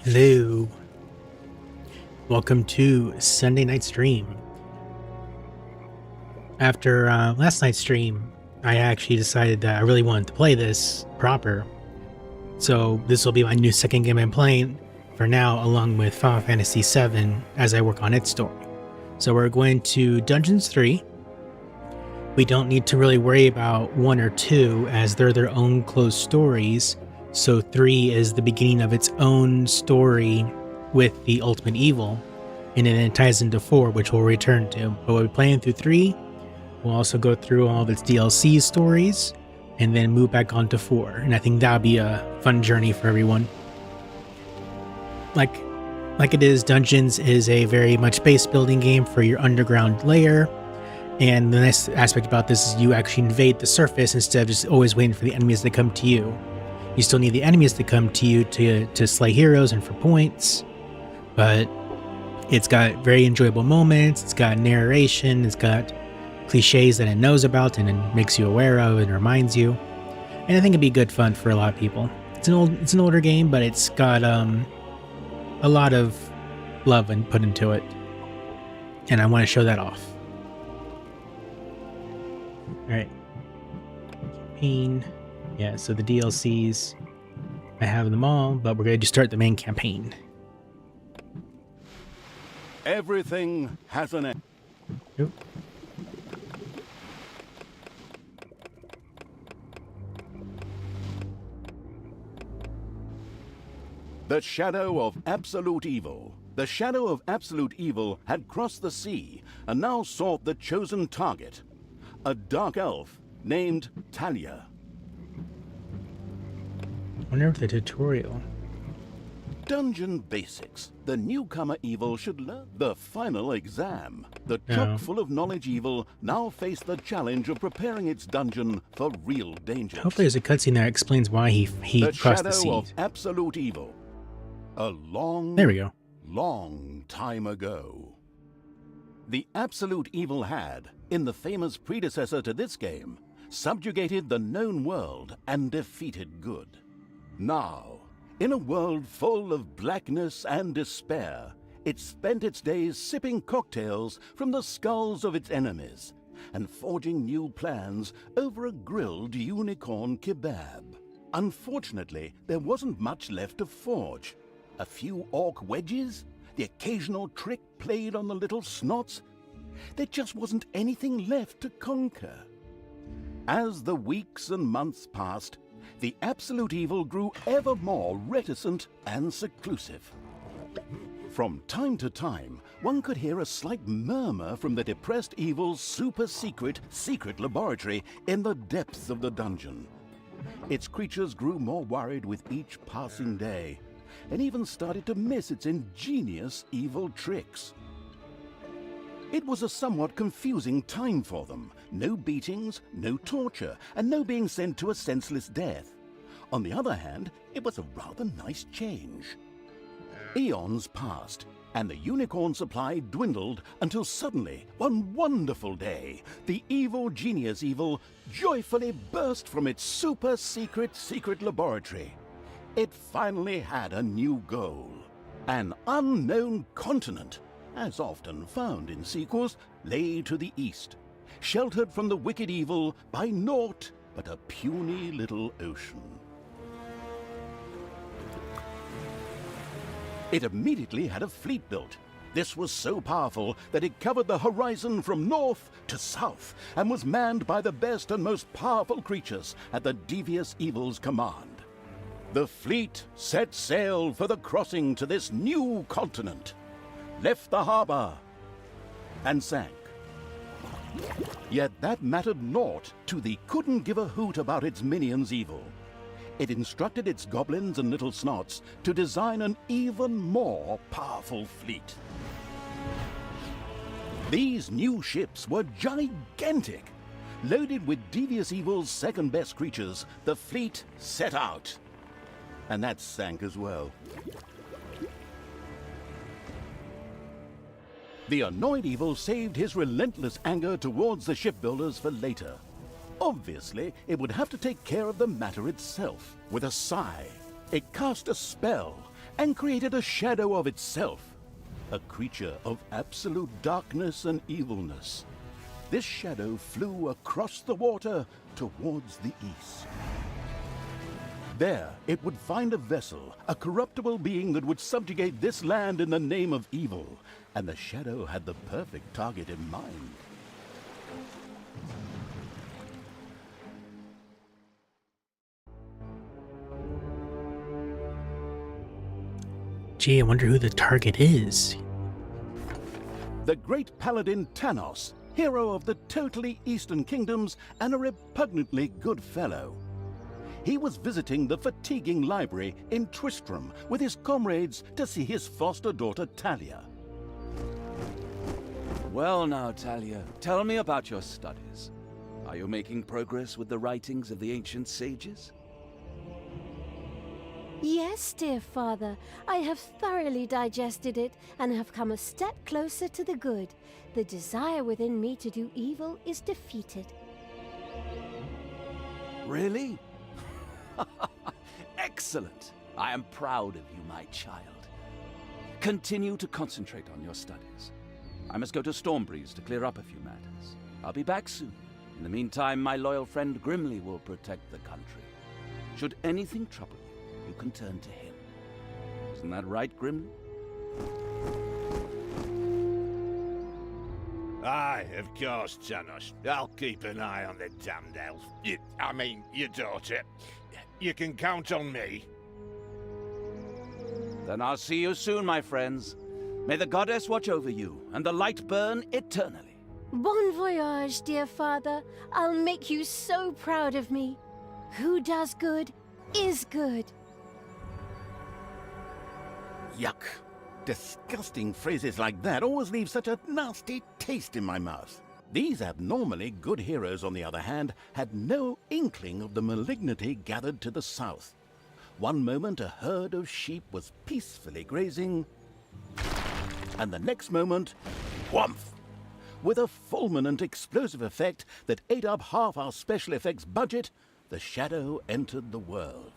Hello, welcome to Sunday night stream. After last night's stream, I actually decided that I really wanted to play this proper. So this will be my new second game I'm playing for now, along with Final Fantasy VII as I work on its story. So we're going to Dungeons 3. We don't need to really worry about 1 or 2 as they're their own closed stories. So 3 is the beginning of its own story with the ultimate evil, and then it ties into 4, which we'll return to. But we'll be playing through 3. We'll also go through all of its DLC stories, and then move back on to 4. And I think that'll be a fun journey for everyone. Like it is, Dungeons is a very much base building game for your underground layer. And the nice aspect about this is you actually invade the surface instead of just always waiting for the enemies to come to you. You still need the enemies to come to you to slay heroes and for points, but it's got very enjoyable moments, it's got narration, it's got cliches that it knows about and it makes you aware of and reminds you. And I think it'd be good fun for a lot of people. It's an older game, but it's got a lot of love and put into it. And I want to show that off. Alright. Campaign. Yeah, so the DLCs, I have them all, but we're going to start the main campaign. Everything has an end. Oop. The shadow of absolute evil. The shadow of absolute evil had crossed the sea and now sought the chosen target, a dark elf named Talia. I wonder if the tutorial. Dungeon basics. The newcomer evil should learn the final exam. The chock full of knowledge evil now faced the challenge of preparing its dungeon for real danger. Hopefully there's a cutscene that explains why he crossed the shadow sea. of absolute evil. A There we go. long time ago. The absolute evil had, in the famous predecessor to this game, subjugated the known world and defeated good. Now, in a world full of blackness and despair, it spent its days sipping cocktails from the skulls of its enemies and forging new plans over a grilled unicorn kebab. Unfortunately, there wasn't much left to forge. A few orc wedges, the occasional trick played on the little snots. There just wasn't anything left to conquer. As the weeks and months passed, the absolute evil grew ever more reticent and seclusive. From time to time, one could hear a slight murmur from the depressed evil's super-secret laboratory in the depths of the dungeon. Its creatures grew more worried with each passing day, and even started to miss its ingenious evil tricks. It was a somewhat confusing time for them. No beatings, no torture, and no being sent to a senseless death. On the other hand, it was a rather nice change. Eons passed, and the unicorn supply dwindled until suddenly, one wonderful day, the evil genius evil joyfully burst from its super-secret laboratory. It finally had a new goal. An unknown continent, as often found in sequels, lay to the east, sheltered from the wicked evil by naught but a puny little ocean. It immediately had a fleet built. This was so powerful that it covered the horizon from north to south and was manned by the best and most powerful creatures at the devious evil's command. The fleet set sail for the crossing to this new continent, left the harbor, and sank. Yet that mattered naught to the couldn't give a hoot about its minions evil. It instructed its goblins and little snots to design an even more powerful fleet. These new ships were gigantic. Loaded with devious evil's second-best creatures, the fleet set out. And that sank as well. The annoyed evil saved his relentless anger towards the shipbuilders for later. Obviously, it would have to take care of the matter itself. With a sigh, it cast a spell and created a shadow of itself, a creature of absolute darkness and evilness. This shadow flew across the water towards the east. There, it would find a vessel, a corruptible being that would subjugate this land in the name of evil, and the shadow had the perfect target in mind. Gee, I wonder who the target is. The great paladin Tanos, hero of the totally Eastern Kingdoms and a repugnantly good fellow. He was visiting the fatiguing library in Twistram with his comrades to see his foster daughter Talia. Well now, Talia, tell me about your studies. Are you making progress with the writings of the ancient sages? Yes, dear father, I have thoroughly digested it and have come a step closer to the good. The desire within me to do evil is defeated. Really? Excellent! I am proud of you, my child. Continue to concentrate on your studies. I must go to Stormbreeze to clear up a few matters. I'll be back soon. In the meantime, my loyal friend Grimly will protect the country. Should anything trouble you, you can turn to him. Isn't that right, Grimly? Aye, of course, Tanos. I'll keep an eye on the damned elf. Your daughter. You can count on me. Then I'll see you soon, my friends. May the goddess watch over you, and the light burn eternally. Bon voyage, dear father. I'll make you so proud of me. Who does good is good. Yuck. Disgusting phrases like that always leave such a nasty taste in my mouth. These abnormally good heroes, on the other hand, had no inkling of the malignity gathered to the south. One moment a herd of sheep was peacefully grazing, and the next moment, whumph! With a fulminant explosive effect that ate up half our special effects budget, the shadow entered the world.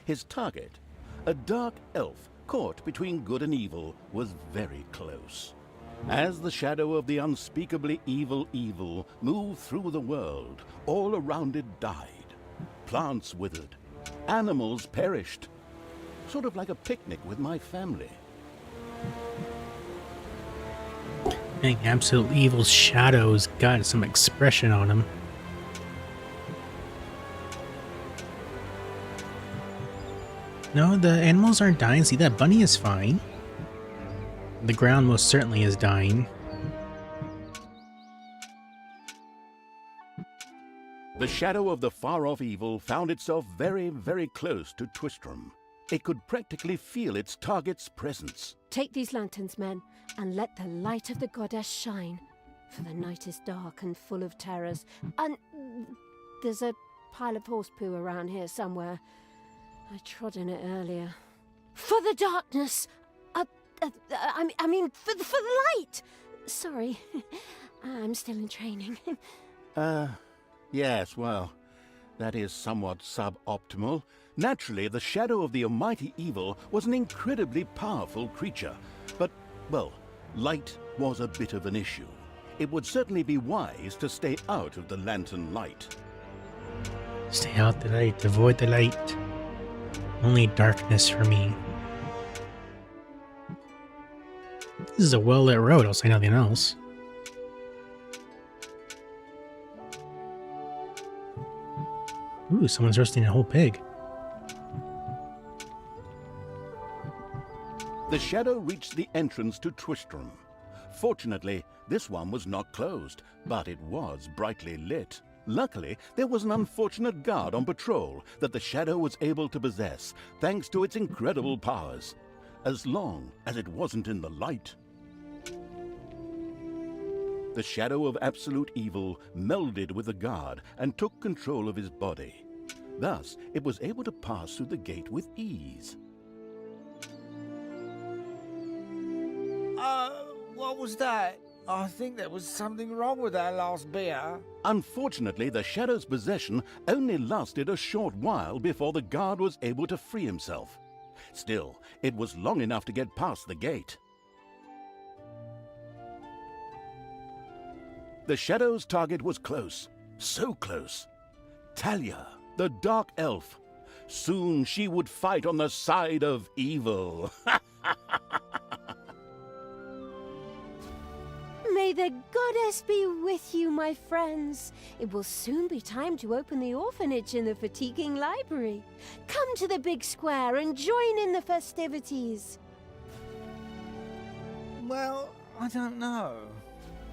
His target, a dark elf caught between good and evil, was very close. As the shadow of the unspeakably evil moved through the world, all around it died. Plants withered. Animals perished. Sort of like a picnic with my family. I think Absolute Evil's shadow's got some expression on him. No, the animals aren't dying. See, that bunny is fine. The ground most certainly is dying. The shadow of the far-off evil found itself very, very close to Twistram. It could practically feel its target's presence. Take these lanterns, men, and let the light of the goddess shine. For the night is dark and full of terrors. And there's a pile of horse poo around here somewhere. I trod in it earlier. For the darkness! I mean, for the light! Sorry, I'm still in training. Yes, well, that is somewhat suboptimal. Naturally, the shadow of the almighty evil was an incredibly powerful creature. But, well, light was a bit of an issue. It would certainly be wise to stay out of the lantern light. Stay out the light, avoid the light. Only darkness for me. This is a well-lit road, I'll say nothing else. Ooh, someone's roasting a whole pig. The shadow reached the entrance to Twistram. Fortunately, this one was not closed, but it was brightly lit. Luckily, there was an unfortunate guard on patrol that the shadow was able to possess, thanks to its incredible powers, as long as it wasn't in the light. The shadow of absolute evil melded with the guard and took control of his body. Thus, it was able to pass through the gate with ease. What was that? I think there was something wrong with our last beer. Unfortunately, the shadow's possession only lasted a short while before the guard was able to free himself. Still, it was long enough to get past the gate. The Shadow's target was close. So close. Talia, the Dark Elf. Soon she would fight on the side of evil. May the goddess be with you, my friends. It will soon be time to open the orphanage in the fatiguing library. Come to the big square and join in the festivities. Well, I don't know.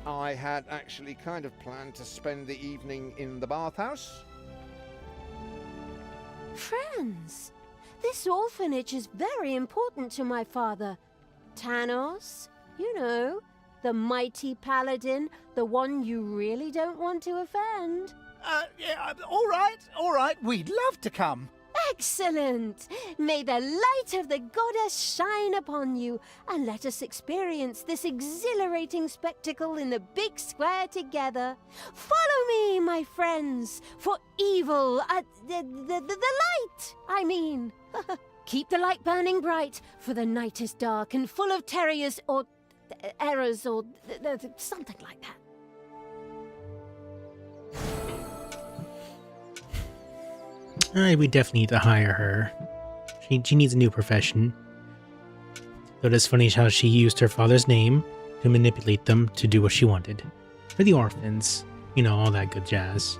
I had actually kind of planned to spend the evening in the bathhouse. Friends, this orphanage is very important to my father. Tanos, you know, the mighty paladin, the one you really don't want to offend. Yeah, all right, we'd love to come. Excellent! May the light of the goddess shine upon you, and let us experience this exhilarating spectacle in the big square together. Follow me, my friends, for evil, the light, I mean. Keep the light burning bright, for the night is dark and full of terrors or errors or something like that. We definitely need to hire her. She needs a new profession. Though it's funny how she used her father's name to manipulate them to do what she wanted. For the orphans. You know, all that good jazz.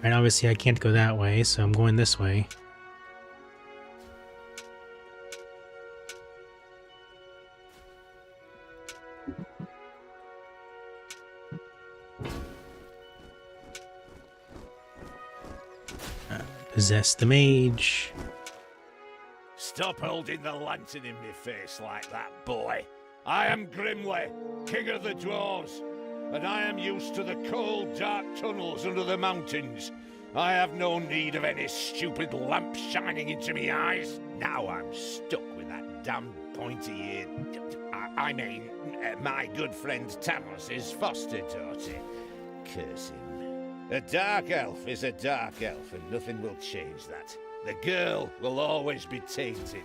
And obviously I can't go that way, so I'm going this way. Possess the mage. Stop holding the lantern in my face like that, boy. I am Grimly, king of the dwarves, and I am used to the cold, dark tunnels under the mountains. I have no need of any stupid lamp shining into me eyes. Now I'm stuck with that damn pointy-eared... I mean, my good friend Tanos' foster daughter. Curse him. A dark elf is a dark elf, and nothing will change that. The girl will always be tainted.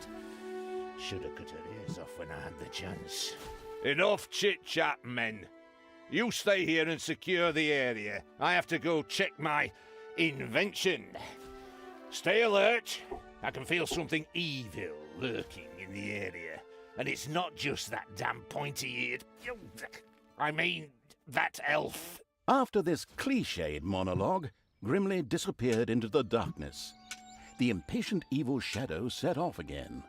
Should have cut her ears off when I had the chance. Enough chit-chat, men. You stay here and secure the area. I have to go check my invention. Stay alert. I can feel something evil lurking in the area. And it's not just that damn pointy-eared... I mean, that elf. After this cliched monologue, Grimly disappeared into the darkness. The impatient evil shadow set off again.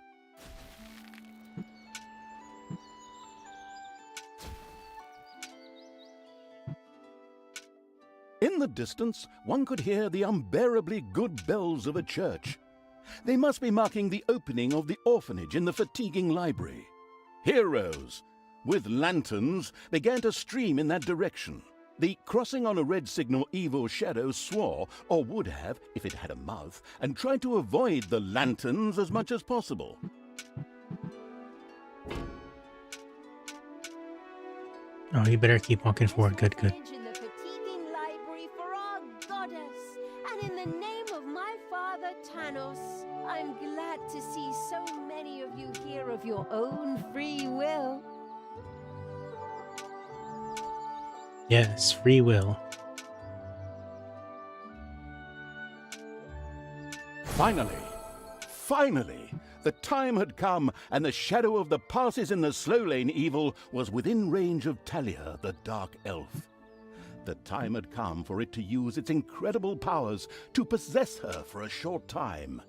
In the distance, one could hear the unbearably good bells of a church. They must be marking the opening of the orphanage in the fatiguing library. Heroes, with lanterns, began to stream in that direction. The crossing on a red signal evil shadow swore, or would have if it had a mouth, and tried to avoid the lanterns as much as possible. Oh, you better keep walking forward. Good, good. In the fatiguing library for our goddess, and in the name of my father Tanos, I'm glad to see so many of you here of your own free will. Yes, free will. Finally, the time had come, and the shadow of the passes in the slow lane evil was within range of Talia, the Dark Elf. The time had come for it to use its incredible powers to possess her for a short time.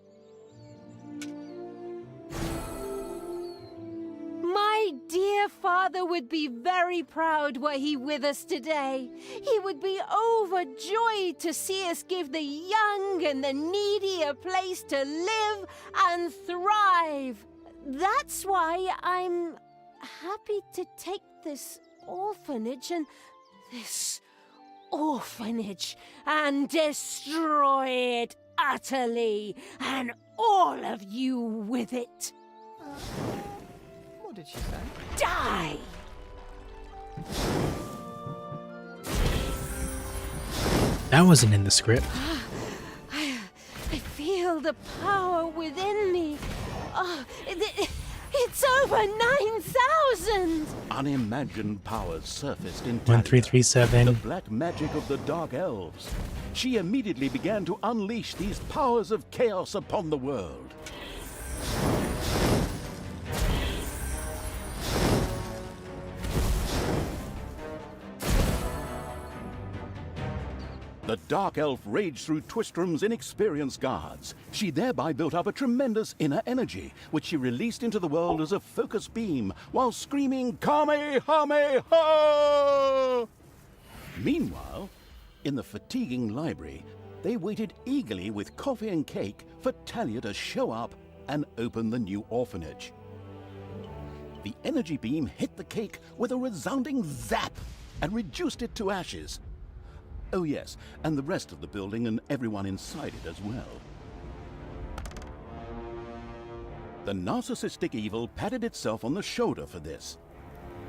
My dear father would be very proud were he with us today. He would be overjoyed to see us give the young and the needy a place to live and thrive. That's why I'm happy to take this orphanage and destroy it utterly, and all of you with it. What did she say? Die! That wasn't in the script. I feel the power within me. Oh, it's over 9,000! Unimagined powers surfaced in Talia, 1337. the black magic of the Dark Elves. She immediately began to unleash these powers of chaos upon the world. The Dark Elf raged through Twistrom's inexperienced guards. She thereby built up a tremendous inner energy, which she released into the world as a focus beam, while screaming, Kamehameha! Meanwhile, in the fatiguing library, they waited eagerly with coffee and cake for Talia to show up and open the new orphanage. The energy beam hit the cake with a resounding zap and reduced it to ashes. Oh yes, and the rest of the building and everyone inside it as well. The narcissistic evil patted itself on the shoulder for this.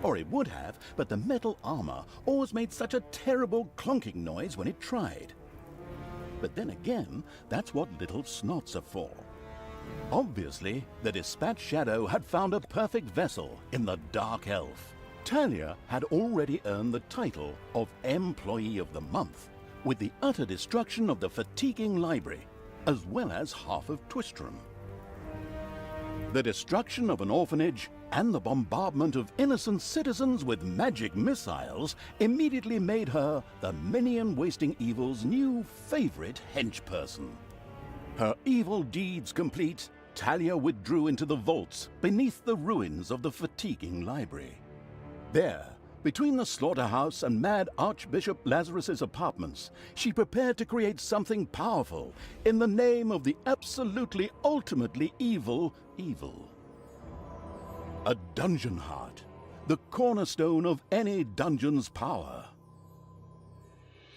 Or it would have, but the metal armor always made such a terrible clunking noise when it tried. But then again, that's what little snots are for. Obviously, the Dispatch Shadow had found a perfect vessel in the Dark Elf. Talia had already earned the title of Employee of the Month, with the utter destruction of the fatiguing library, as well as half of Twistrom. The destruction of an orphanage and the bombardment of innocent citizens with magic missiles immediately made her the minion-wasting evil's new favorite henchperson. Her evil deeds complete, Talia withdrew into the vaults beneath the ruins of the fatiguing library. There, between the slaughterhouse and Mad Archbishop Lazarus's apartments, she prepared to create something powerful in the name of the absolutely ultimately evil. A dungeon heart, the cornerstone of any dungeon's power.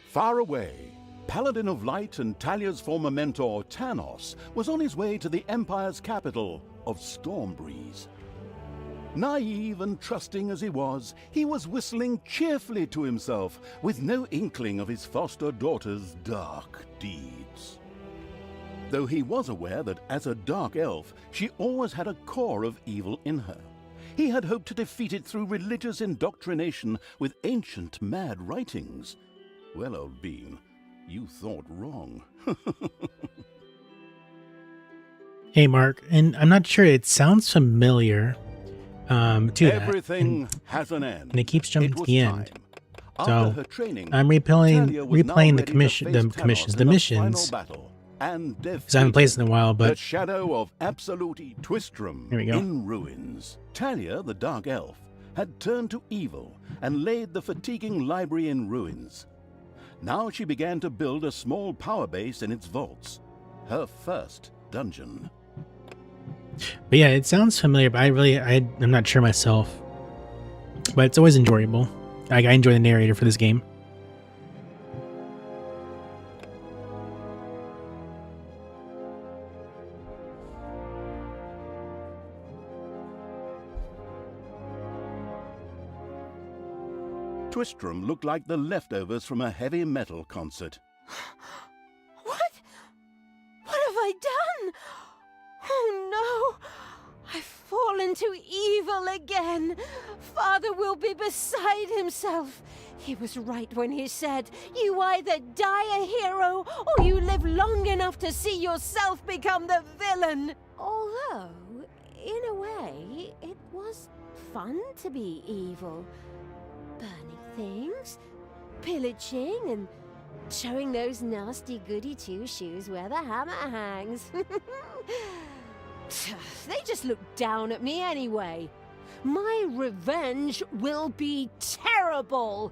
Far away, Paladin of Light and Talia's former mentor, Tanos, was on his way to the Empire's capital of Stormbreeze. Naive and trusting as he was whistling cheerfully to himself, with no inkling of his foster daughter's dark deeds. Though he was aware that as a dark elf, she always had a core of evil in her. He had hoped to defeat it through religious indoctrination with ancient mad writings. Well, old bean, you thought wrong. Hey, Mark, and I'm not sure, it sounds familiar to Everything that. has an end. And it keeps jumping to the end. After So her training, I'm Talia was now replaying the ready to commission, face the Tanos in a missions, final battle and because I haven't played this in a while. the But shadow of absolute Twistrom Here we go. in ruins. Talia, the Dark Elf, had turned to evil and laid the fatiguing library in ruins. Now she began to build a small power base in its vaults, her first dungeon. yeah, it sounds familiar. But I'm not sure myself. But it's always enjoyable. I enjoy the narrator for this game. Twistrom looked like the leftovers from a heavy metal concert. What? What have I done? Oh no! I've fallen to evil again. Father will be beside himself. He was right when he said, you either die a hero or you live long enough to see yourself become the villain. Although, in a way, it was fun to be evil. Burning things, pillaging, and showing those nasty goody two-shoes where the hammer hangs. They just look down at me anyway. My revenge will be terrible.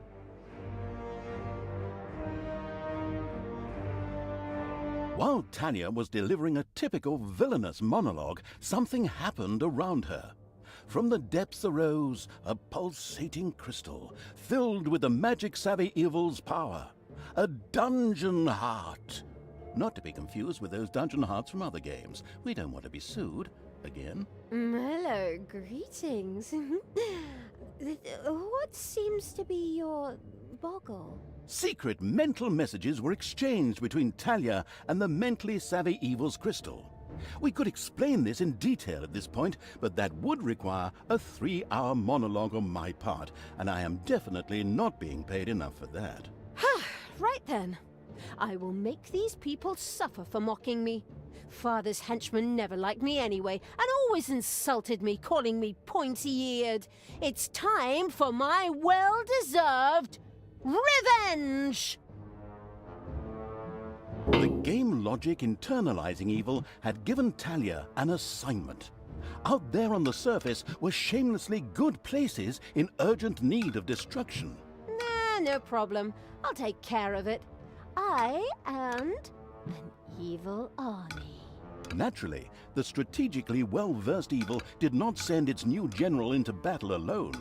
While Talia was delivering a typical villainous monologue, something happened around her. From the depths arose a pulsating crystal, filled with the magic-savvy evil's power. A dungeon heart. Not to be confused with those dungeon hearts from other games. We don't want to be sued again. Hello, greetings. What seems to be your boggle? Secret mental messages were exchanged between Talia and the mentally savvy evil's crystal. We could explain this in detail at this point, but that would require a 3-hour monologue on my part, and I am definitely not being paid enough for that. Right then. I will make these people suffer for mocking me. Father's henchmen never liked me anyway, and always insulted me, calling me pointy-eared. It's time for my well-deserved revenge! The game logic internalizing evil had given Talia an assignment. Out there on the surface were shamelessly good places in urgent need of destruction. Nah, no problem. I'll take care of it. I and an evil army. Naturally, the strategically well-versed evil did not send its new general into battle alone.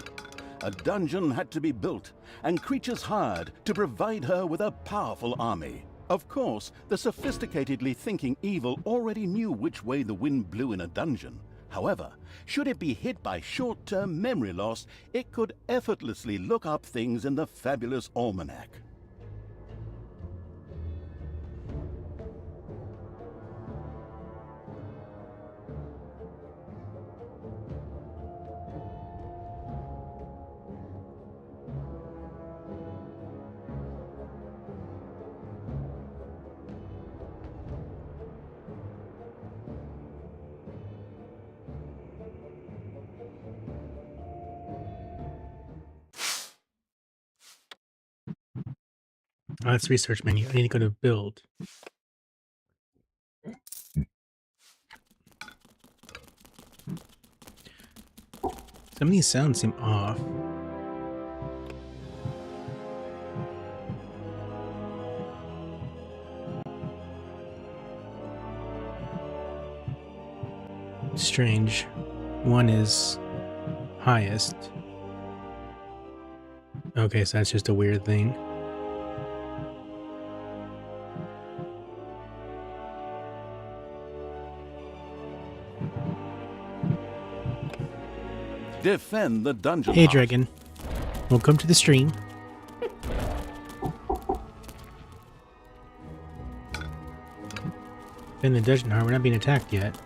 A dungeon had to be built, and creatures hired to provide her with a powerful army. Of course, the sophisticatedly thinking evil already knew which way the wind blew in a dungeon. However, should it be hit by short-term memory loss, it could effortlessly look up things in the fabulous almanac. Oh, that's research menu. I need to go to build. Some of these sounds seem off. Strange. One is highest. Okay, so that's just a weird thing. Defend the dungeon. Hey, house. Dragon. Welcome to the stream. In the dungeon heart, we're not being attacked yet.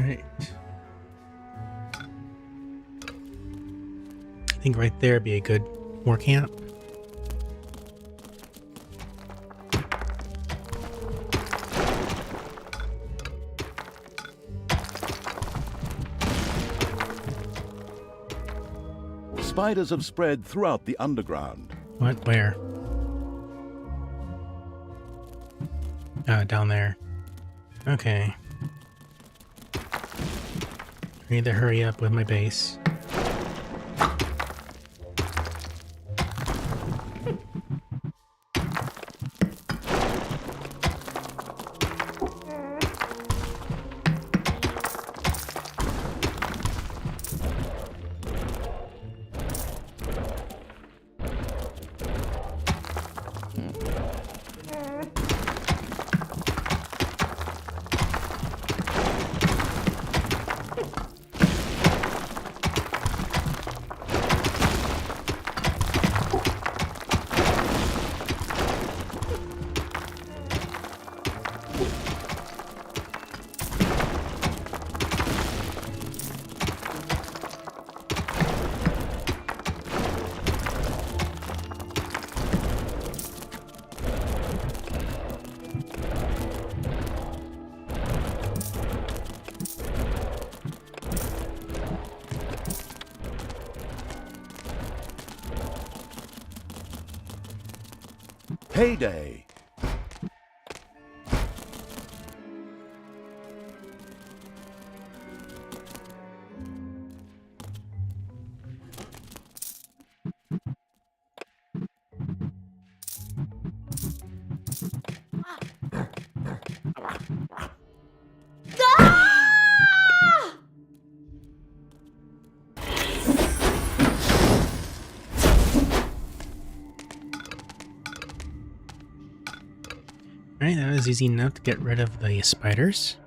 Alright. I think right there would be a good war camp. Spiders have spread throughout the underground. What? Where? Down there. Okay. I need to hurry up with my base. Payday. Alright, that was easy enough to get rid of the spiders.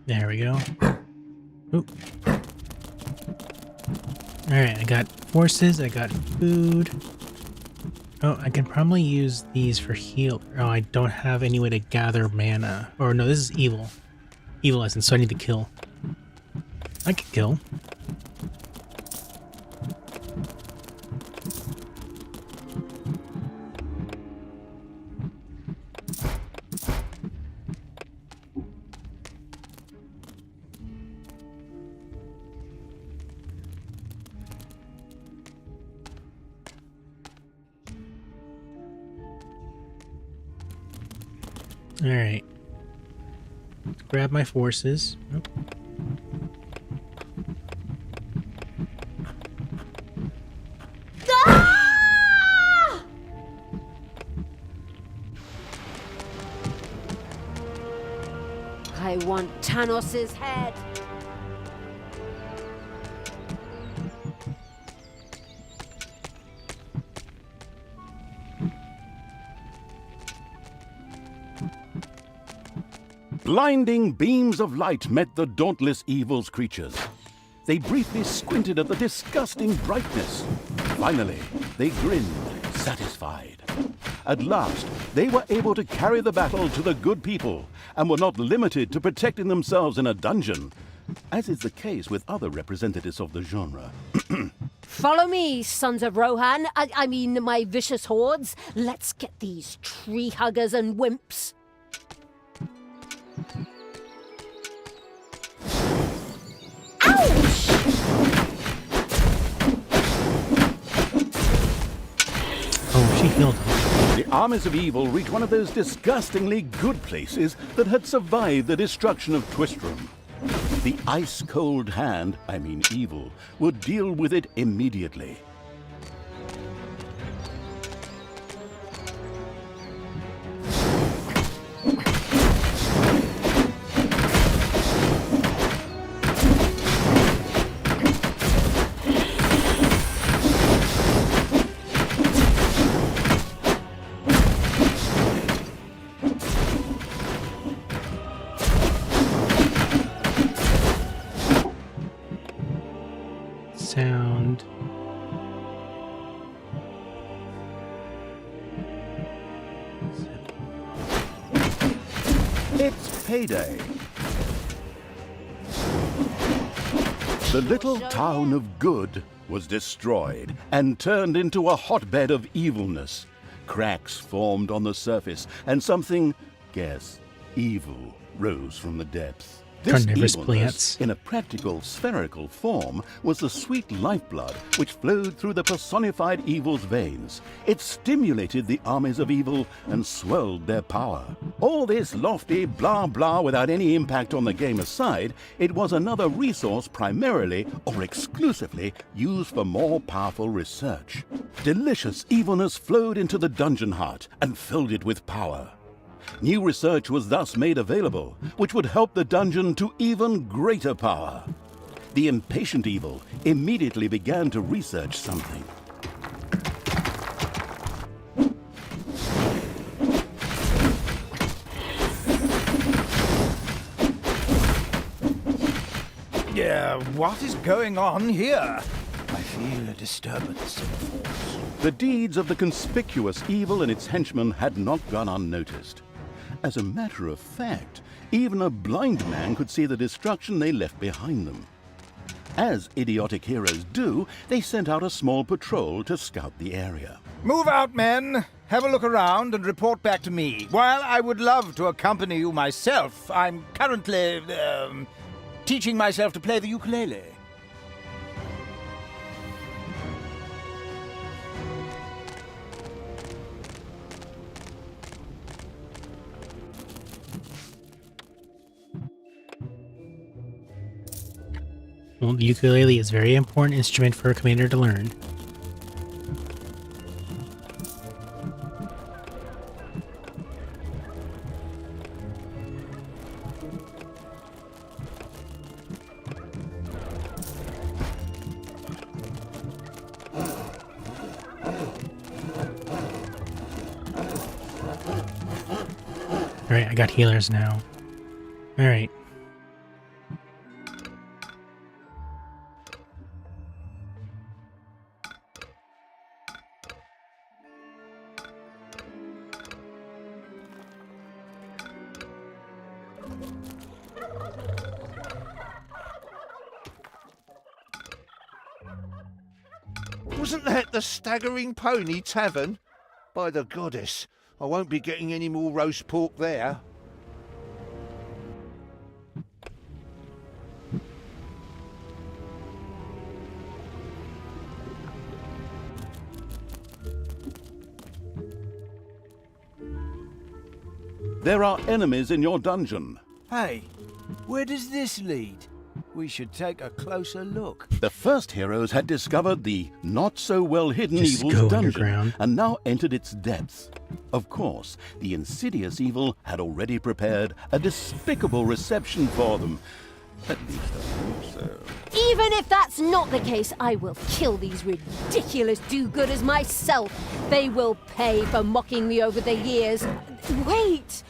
There we go. Oop. Alright, I got forces, I got food. Oh, I can probably use these for heal. Oh, I don't have any way to gather mana. Or no, this is evil. Evil essence, so I need to kill. I can kill. Alright. Let's grab my forces. Nope. I want Tanos's head. Blinding beams of light met the dauntless evil's creatures. They briefly squinted at the disgusting brightness. Finally, they grinned, satisfied. At last, they were able to carry the battle to the good people and were not limited to protecting themselves in a dungeon. as is the case with other representatives of the genre. Follow me, sons of Rohan. I mean, my vicious hordes. Let's get these tree huggers and wimps. Ouch! Oh, she healed him. The armies of evil reached one of those disgustingly good places that had survived the destruction of Twistram. The ice-cold hand, I mean evil, would deal with it immediately. Sound. It's payday. The little town of Good was destroyed and turned into a hotbed of evilness. Cracks formed on the surface, and something, guess, evil, rose from the depths. This Carnivorous evilness, plants. in a practical spherical form, was the sweet lifeblood which flowed through the personified evil's veins. It stimulated the armies of evil and swelled their power. All this lofty blah blah without any impact on the game aside, it was another resource primarily or exclusively used for more powerful research. Delicious evilness flowed into the dungeon heart and filled it with power. New research was thus made available, which would help the dungeon to even greater power. The impatient evil immediately began to research something. Yeah, what is going on here? I feel a disturbance in the force. The deeds of the conspicuous evil and its henchmen had not gone unnoticed. As a matter of fact, even a blind man could see the destruction they left behind them. As idiotic heroes do, they sent out a small patrol to scout the area. Move out, men. Have a look around and report back to me. While I would love to accompany you myself, I'm currently, teaching myself to play the ukulele. Well, the ukulele is a very important instrument for a commander to learn. Alright, I got healers now. Alright. Wasn't that the Staggering Pony Tavern? By the goddess, I won't be getting any more roast pork there. There are enemies in your dungeon. Hey, where does this lead? We should take a closer look. The first heroes had discovered the not-so-well-hidden Just evil's go dungeon underground. and now entered its depths. Of course, the insidious evil had already prepared a despicable reception for them. At least I hope so. Even if that's not the case, I will kill these ridiculous do-gooders myself. They will pay for mocking me over the years. Wait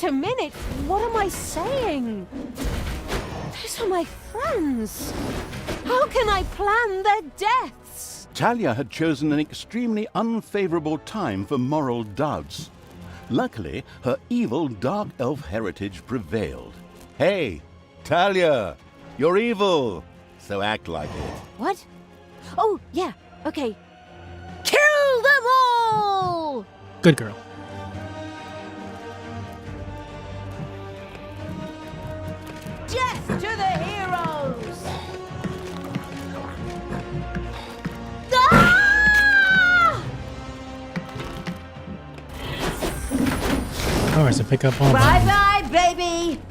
a minute. What am I saying? Those are my friends. How can I plan their deaths? Talia had chosen an extremely unfavorable time for moral doubts. Luckily, her evil dark elf heritage prevailed. Hey, Talia, You're evil, so act like it. What? Oh, yeah, okay. Kill them all! Good girl. Death to the heroes! Ah! Of course, I pick up all Bye them. bye, baby!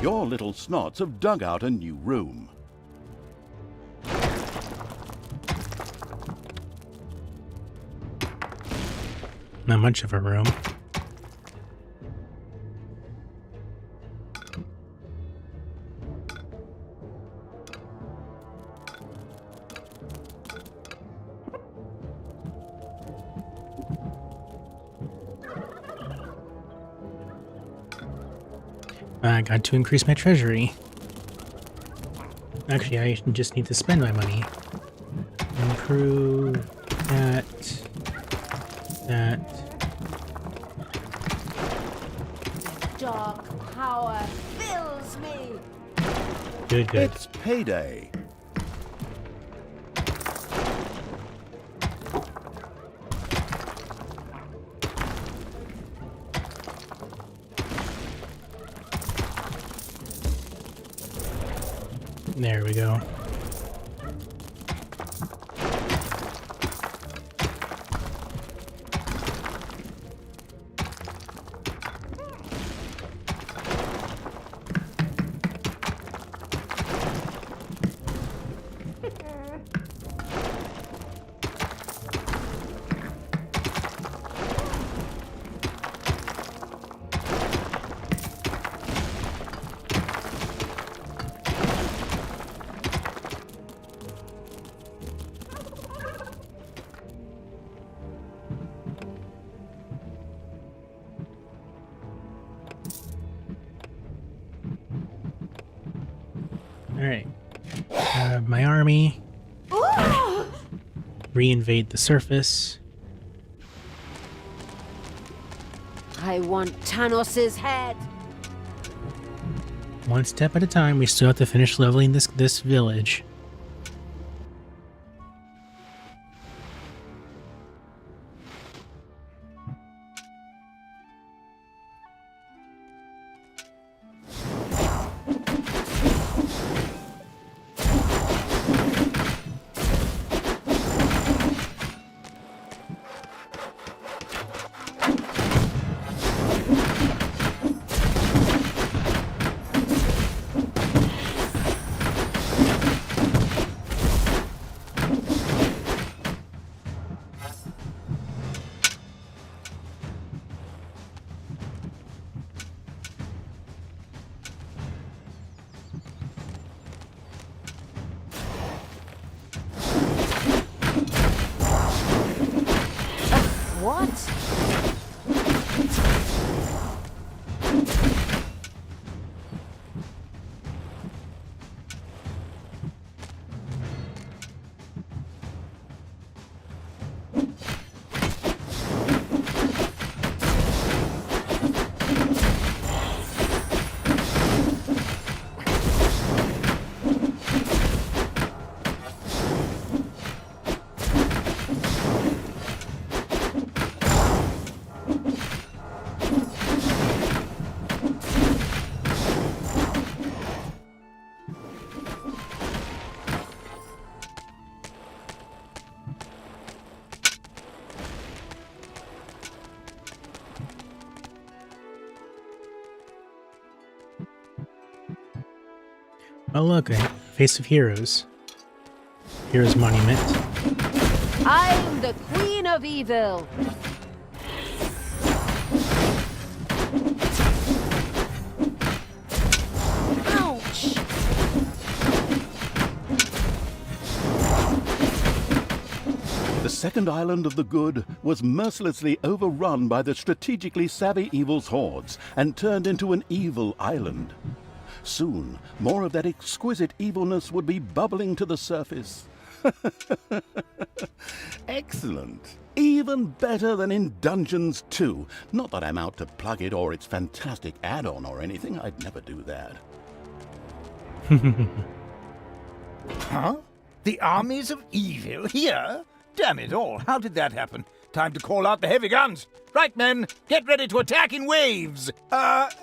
Your little snots have dug out a new room. Not much of a room. I got to increase my treasury. Actually, I just need to spend my money. Improve that. Dark power fills me! Good. It's payday. There we go. Alright. My army. Reinvade the surface. I want Tanos's head! One step at a time. We still have to finish leveling this village. Oh look, a Face of Heroes. Heroes Monument. I'm the Queen of Evil. Ouch! The second island of the good was mercilessly overrun by the strategically savvy evil's hordes and turned into an evil island. Soon, more of that exquisite evilness would be bubbling to the surface. Excellent. Even better than in Dungeons 2. Not that I'm out to plug it or its fantastic add-on or anything. I'd never do that. Huh? The armies of evil here? Damn it all, how did that happen? Time to call out the heavy guns. Right, men, get ready to attack in waves.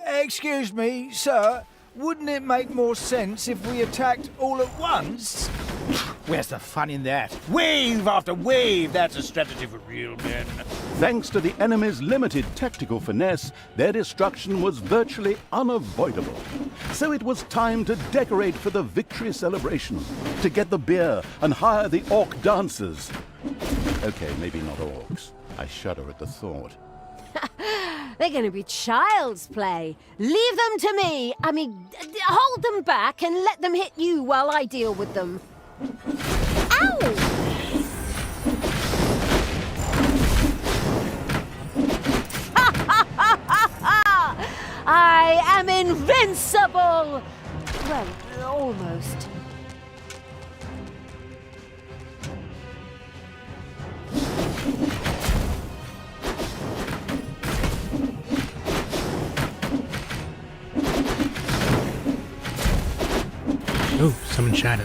Excuse me, sir. Wouldn't it make more sense if we attacked all at once? Where's the fun in that? Wave after wave, that's a strategy for real men. Thanks to the enemy's limited tactical finesse, their destruction was virtually unavoidable. So it was time to decorate for the victory celebration, to get the beer and hire the orc dancers. Okay, maybe not orcs. I shudder at the thought. They're going to be child's play. Leave them to me. I mean, hold them back and let them hit you while I deal with them. Ow! I am invincible! Well, almost. Oh, summon shadows.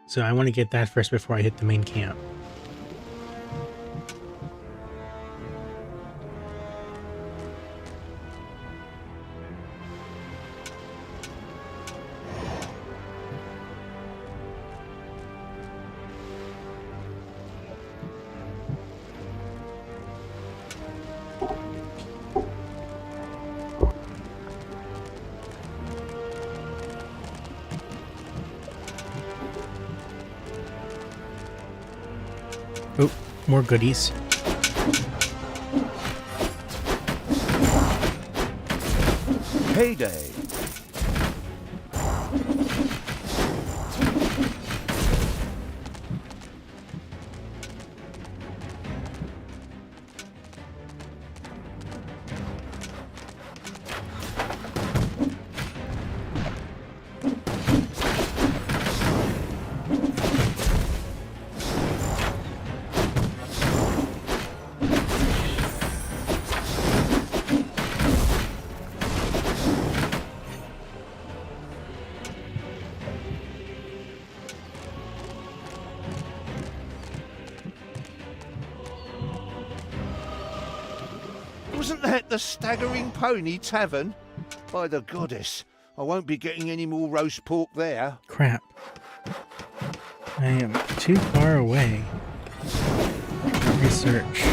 So I want to get that first before I hit the main camp. Oh, more goodies. Payday! Wasn't that the Staggering Pony Tavern? By the goddess, I won't be getting any more roast pork there. Crap. I am too far away. Research.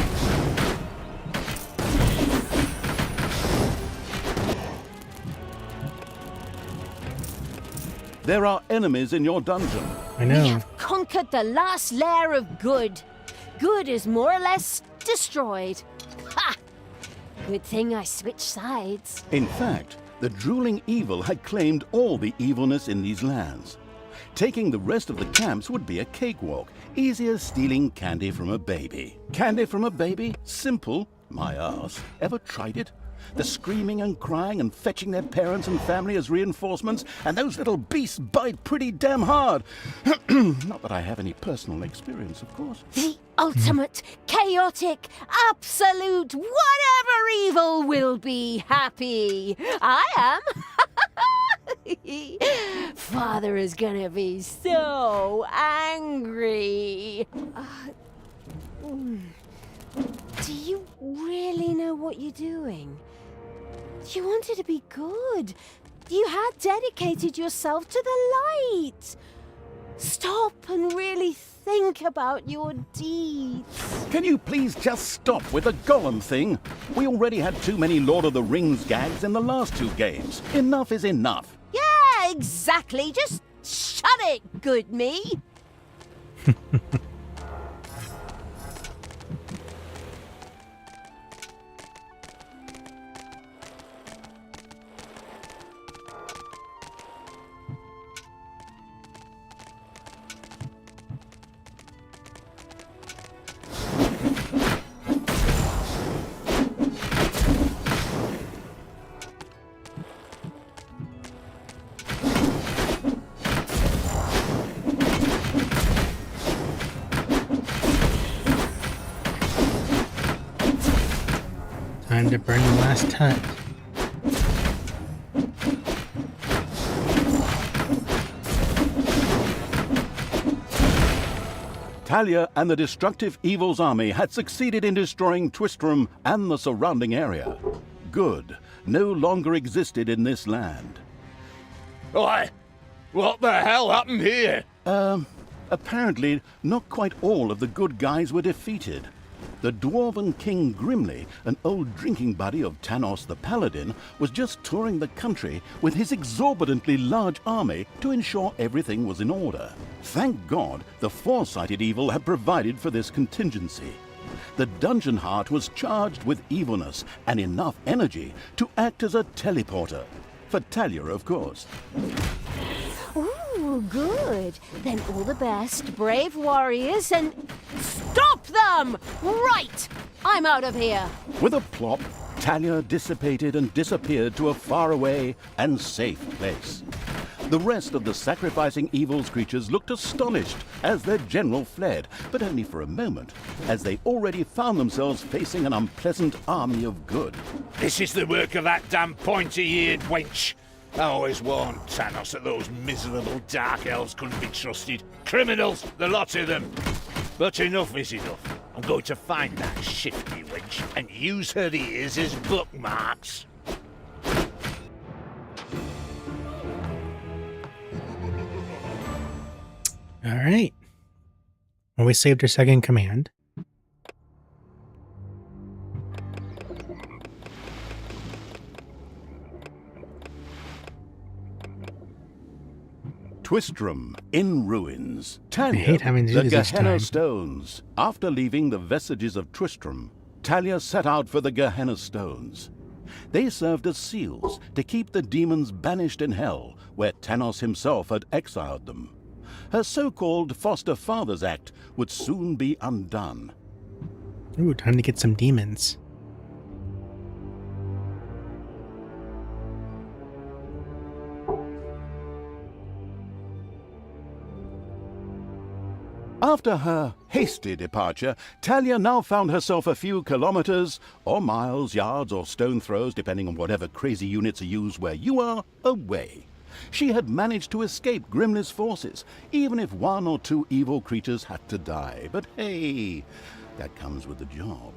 There are enemies in your dungeon. I We know. have conquered the last layer of good. Good is more or less destroyed. Ha! Good thing I switched sides. In fact, the drooling evil had claimed all the evilness in these lands. Taking the rest of the camps would be a cakewalk, easy as stealing candy from a baby. Candy from a baby? Simple. My ass. Ever tried it? The screaming and crying and fetching their parents and family as reinforcements, and those little beasts bite pretty damn hard. Not that I have any personal experience, of course. The ultimate, chaotic, absolute, whatever evil will be happy. I am. Father is gonna be so angry. Do you really know what you're doing? You wanted to be good. You had dedicated yourself to the light. Stop and really think about your deeds. Can you please just stop with the golem thing? We already had too many Lord of the Rings gags in the last 2 games. Enough is enough. Yeah, exactly. Just shut it, good me. Time to burn the last hut. Talia and the destructive Evil's army had succeeded in destroying Twistram and the surrounding area. Good no longer existed in this land. Oi! What the hell happened here? Apparently, not quite all of the good guys were defeated. The dwarven King Grimly, an old drinking buddy of Tanos the Paladin, was just touring the country with his exorbitantly large army to ensure everything was in order. Thank God the foresighted Evil had provided for this contingency. The dungeon heart was charged with evilness and enough energy to act as a teleporter. For Talia, of course. Ooh, good. Then all the best, brave warriors, and stop them! Right! I'm out of here. With a plop, Talia dissipated and disappeared to a faraway and safe place. The rest of the sacrificing Evil's creatures looked astonished as their general fled, but only for a moment, as they already found themselves facing an unpleasant army of good. This is the work of that damn pointy-eared wench. I always warned Tanos that those miserable dark elves couldn't be trusted. Criminals, the lot of them. But enough is enough. I'm going to find that shifty wench and use her ears as bookmarks. All right. Well, we saved our second command. Twistram in ruins. Talia, I hate having to do the this each Gehenna time. Stones. After leaving the vestiges of Tristram, Talia set out for the Gehenna Stones. They served as seals to keep the demons banished in hell, where Tanos himself had exiled them. Her so-called foster father's act would soon be undone. Ooh, time to get some demons. After her hasty departure, Talia now found herself a few kilometers, or miles, yards, or stone throws, depending on whatever crazy units are used where you are, away. She had managed to escape Grimly's forces, even if 1 or 2 evil creatures had to die. But hey, that comes with the job.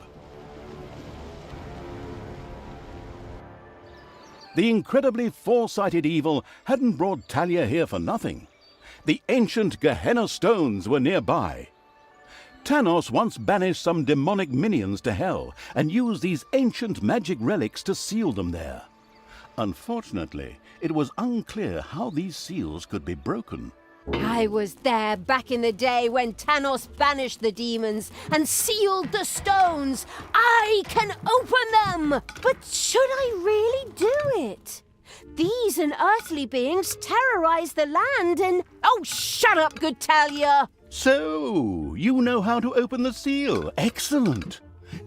The incredibly foresighted Evil hadn't brought Talia here for nothing. The ancient Gehenna Stones were nearby. Tanos once banished some demonic minions to hell and used these ancient magic relics to seal them there. Unfortunately, it was unclear how these seals could be broken. I was there back in the day when Tanos banished the demons and sealed the stones. I can open them! But should I really do it? These unearthly beings terrorize the land and... Oh, shut up, good Talia! So, you know how to open the seal. Excellent.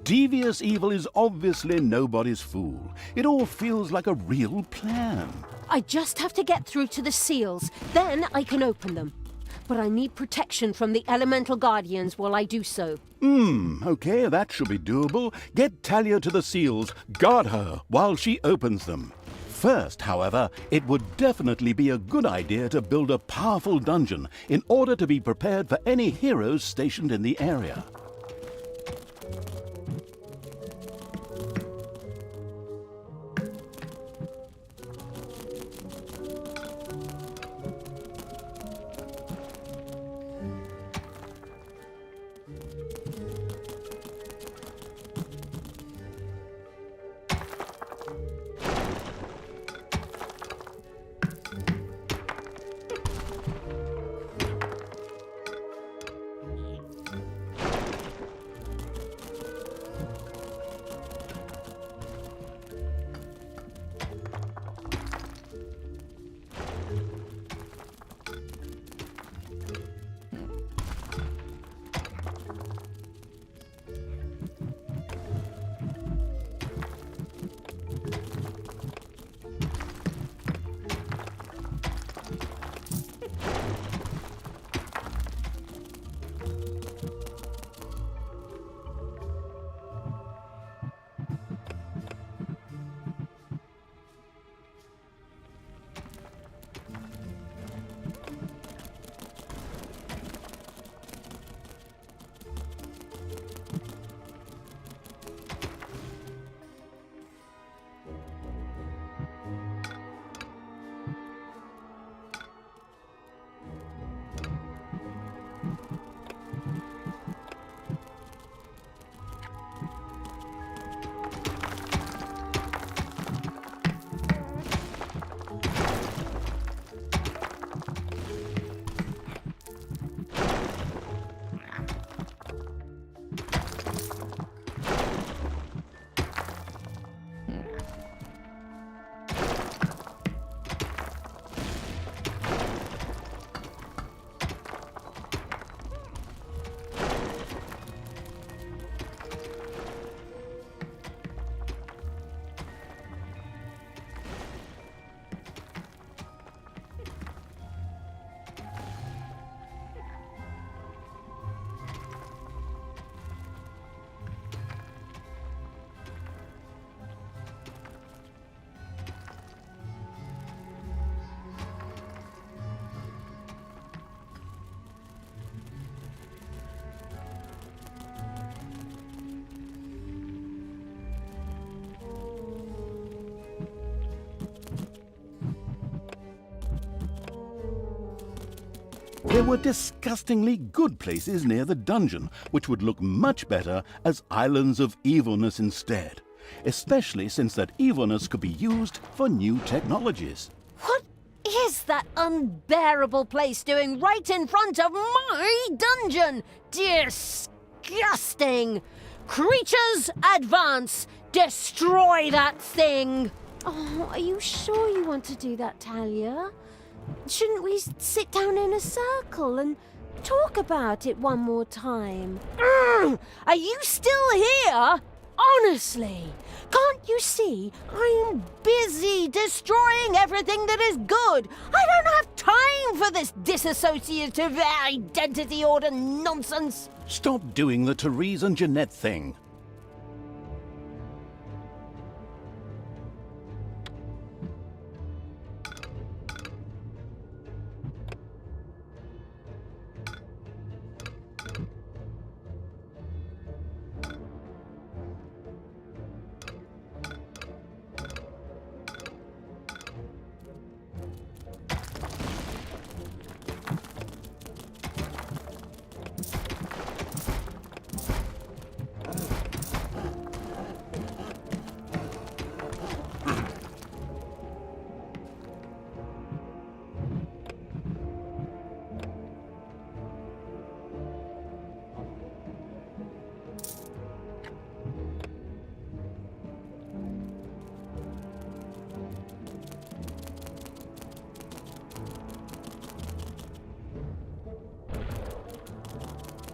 Devious Evil is obviously nobody's fool. It all feels like a real plan. I just have to get through to the seals. Then I can open them. But I need protection from the elemental guardians while I do so. Okay, that should be doable. Get Talia to the seals. Guard her while she opens them. First, however, it would definitely be a good idea to build a powerful dungeon in order to be prepared for any heroes stationed in the area. There were disgustingly good places near the dungeon, which would look much better as islands of evilness instead, especially since that evilness could be used for new technologies. What is that unbearable place doing right in front of my dungeon? Disgusting! Creatures, advance! Destroy that thing! Oh, are you sure you want to do that, Talia? Shouldn't we sit down in a circle and talk about it one more time? Are you still here? Honestly, can't you see I'm busy destroying everything that is good? I don't have time for this dissociative identity order nonsense. Stop doing the Therese and Jeanette thing.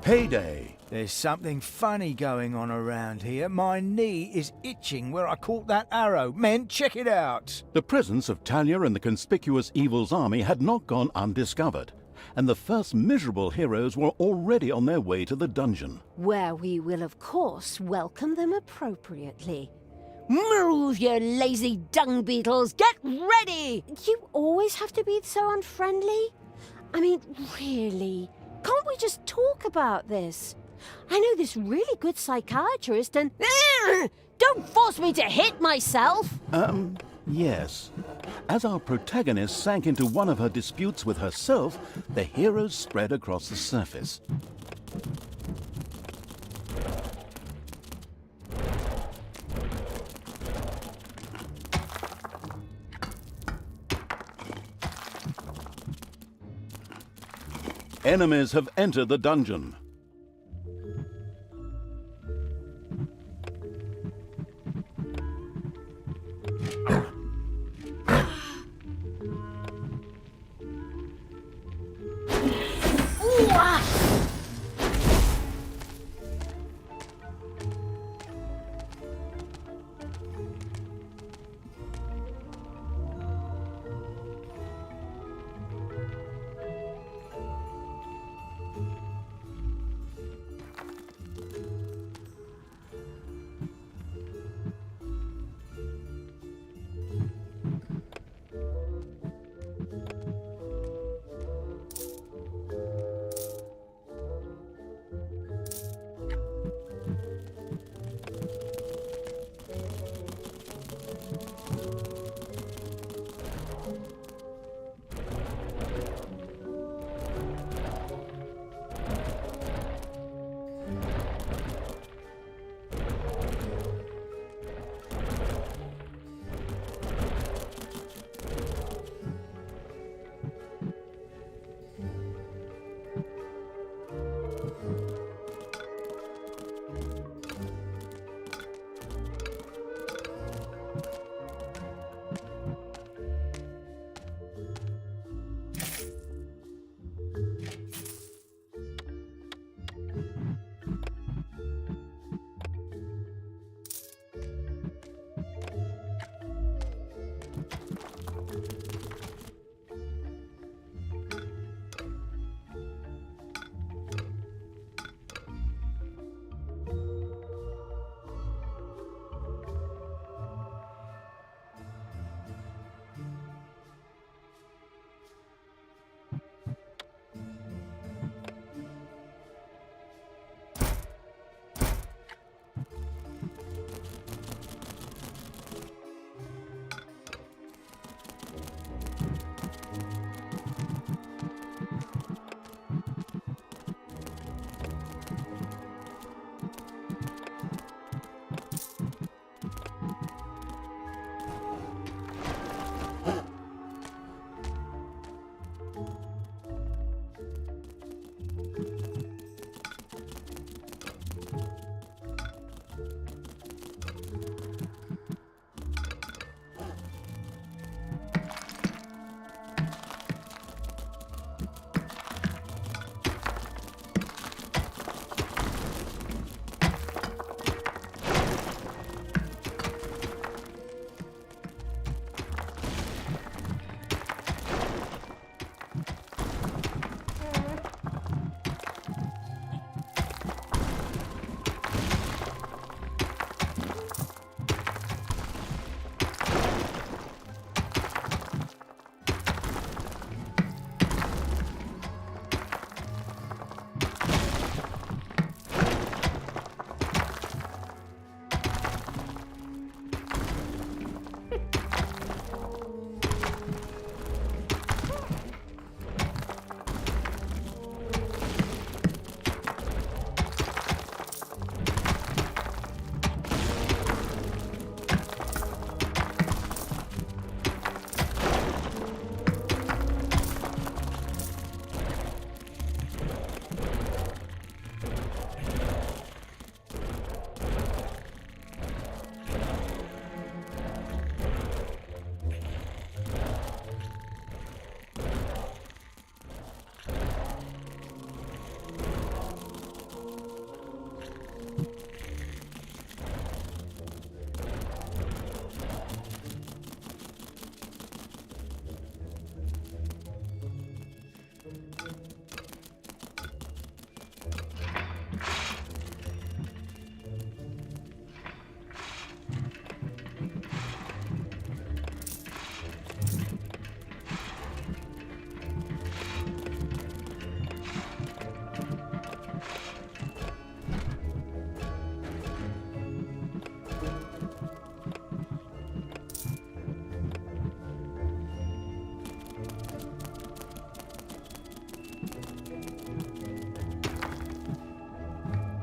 Payday. There's something funny going on around here. My knee is itching where I caught that arrow. Men, check it out. The presence of Talia and the conspicuous Evil's army had not gone undiscovered, and the first miserable heroes were already on their way to the dungeon. Where we will, of course, welcome them appropriately. Move, you lazy dung beetles! Get ready! You always have to be so unfriendly? I mean, really? Can't we just talk about this? I know this really good psychiatrist and... Don't force me to hit myself! Yes. As our protagonist sank into one of her disputes with herself, the heroes spread across the surface. Enemies have entered the dungeon.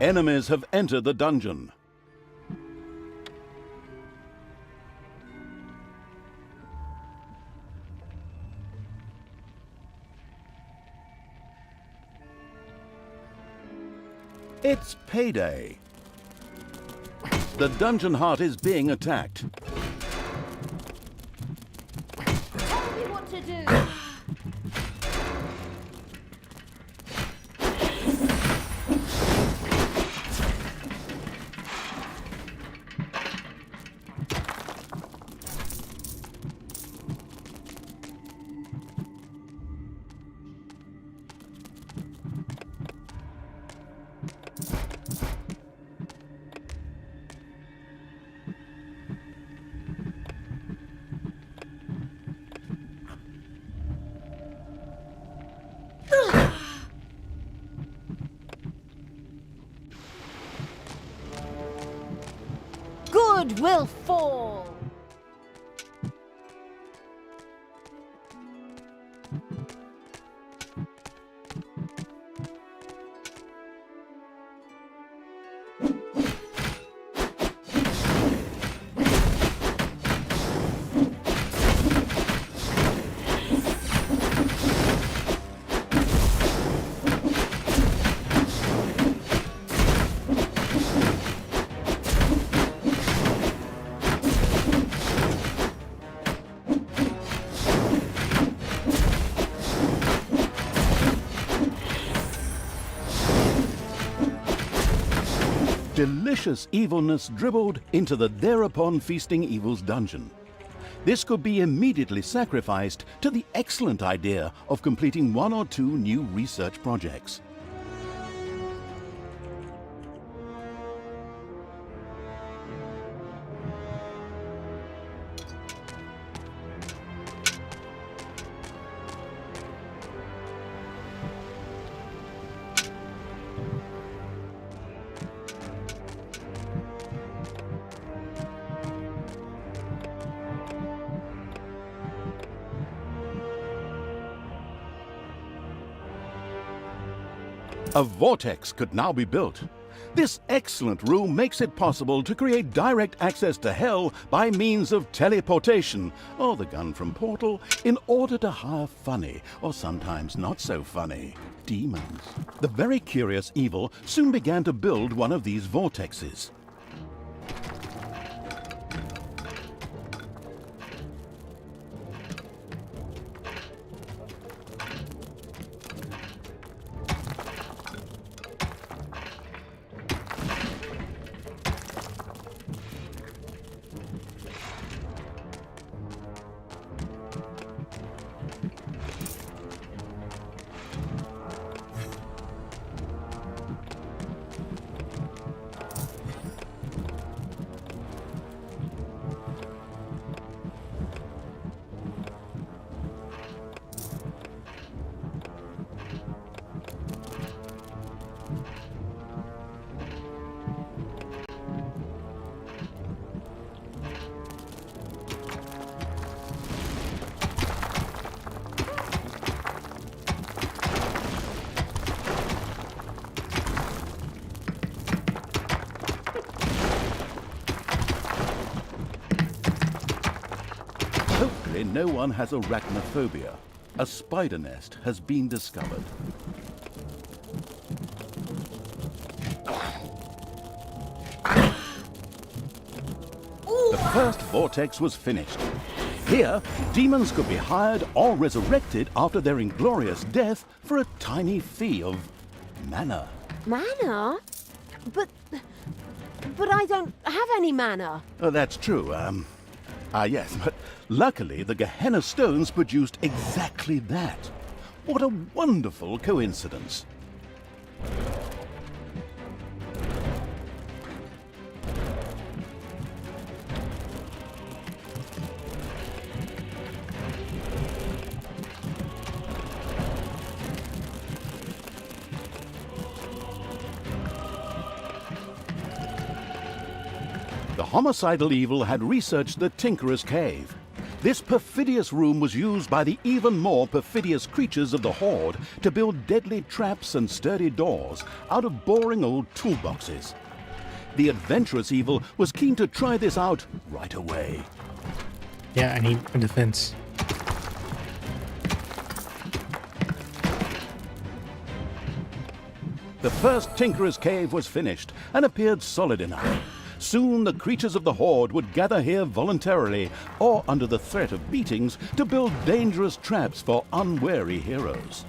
Enemies have entered the dungeon. It's payday. The dungeon heart is being attacked. Tell me what to do. Good will fall. Delicious evilness dribbled into the thereupon feasting evil's dungeon. This could be immediately sacrificed to the excellent idea of completing 1 or 2 new research projects. A vortex could now be built. This excellent room makes it possible to create direct access to Hell by means of teleportation, or the gun from Portal, in order to hire funny, or sometimes not so funny, demons. The very curious Evil soon began to build one of these vortexes. Hopefully no one has arachnophobia. A spider nest has been discovered. The first vortex was finished. Here, demons could be hired or resurrected after their inglorious death for a tiny fee of mana. Mana? But I don't have any mana. Oh, that's true. Yes, but luckily the Gehenna stones produced exactly that. What a wonderful coincidence. The homicidal Evil had researched the Tinkerer's Cave. This perfidious room was used by the even more perfidious creatures of the Horde to build deadly traps and sturdy doors out of boring old toolboxes. The adventurous Evil was keen to try this out right away. Yeah, I need a defense. The first Tinkerer's Cave was finished and appeared solid enough. Soon the creatures of the Horde would gather here voluntarily or under the threat of beatings to build dangerous traps for unwary heroes.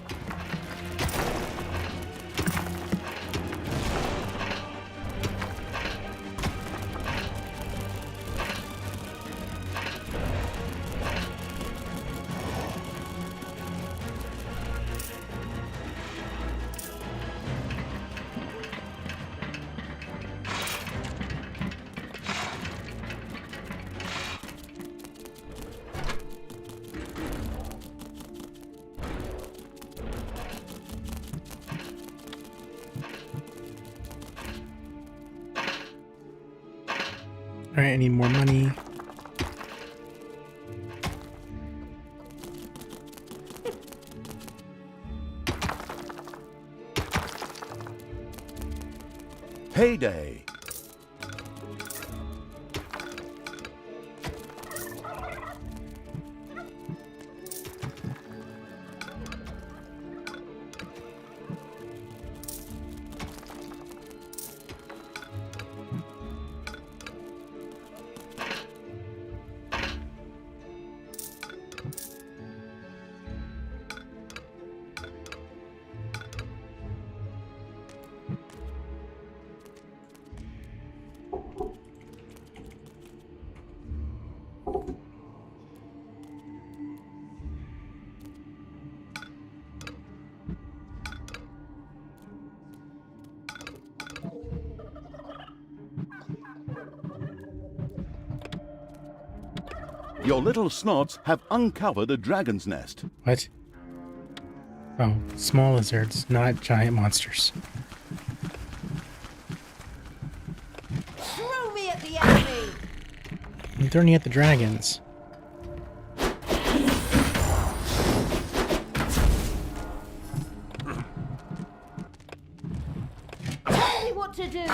Alright, I need more money. Payday! Your little snots have uncovered a dragon's nest. What? Oh, small lizards, not giant monsters. Throw me at the enemy! I'm throwing you at the dragons. Tell me what to do!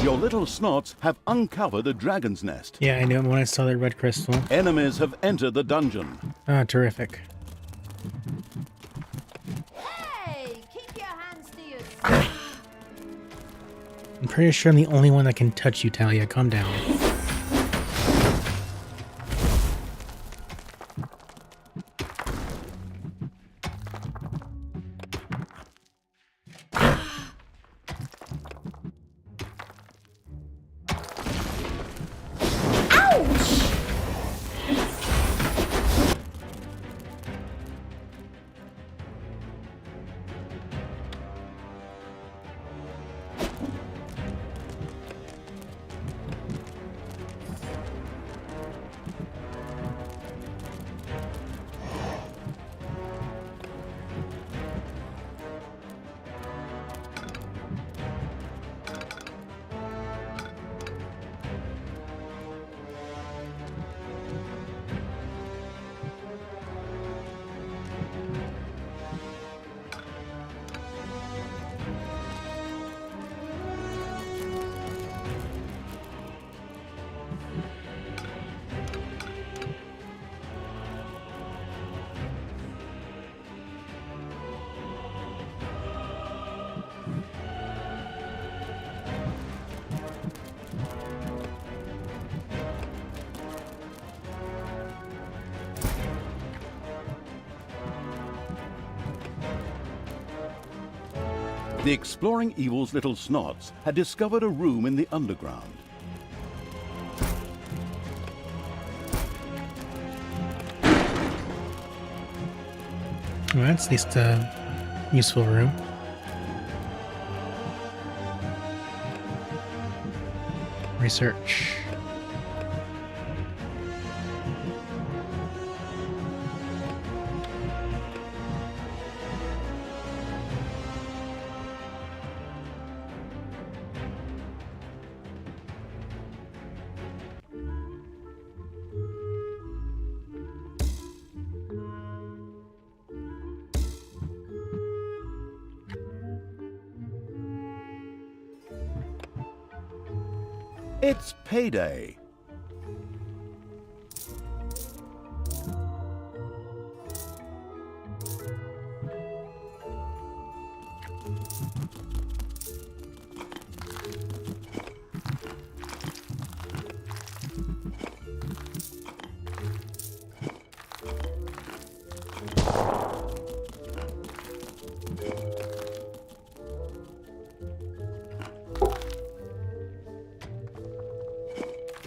Your little snots have uncovered a dragon's nest. Yeah, I knew it when I saw that red crystal. Enemies have entered the dungeon. Ah, terrific. Hey, keep your hands to yourself. I'm pretty sure I'm the only one that can touch you, Talia. Calm down. The exploring evil's little snots had discovered a room in the underground. Well, that's at least a useful room. Research. It's payday.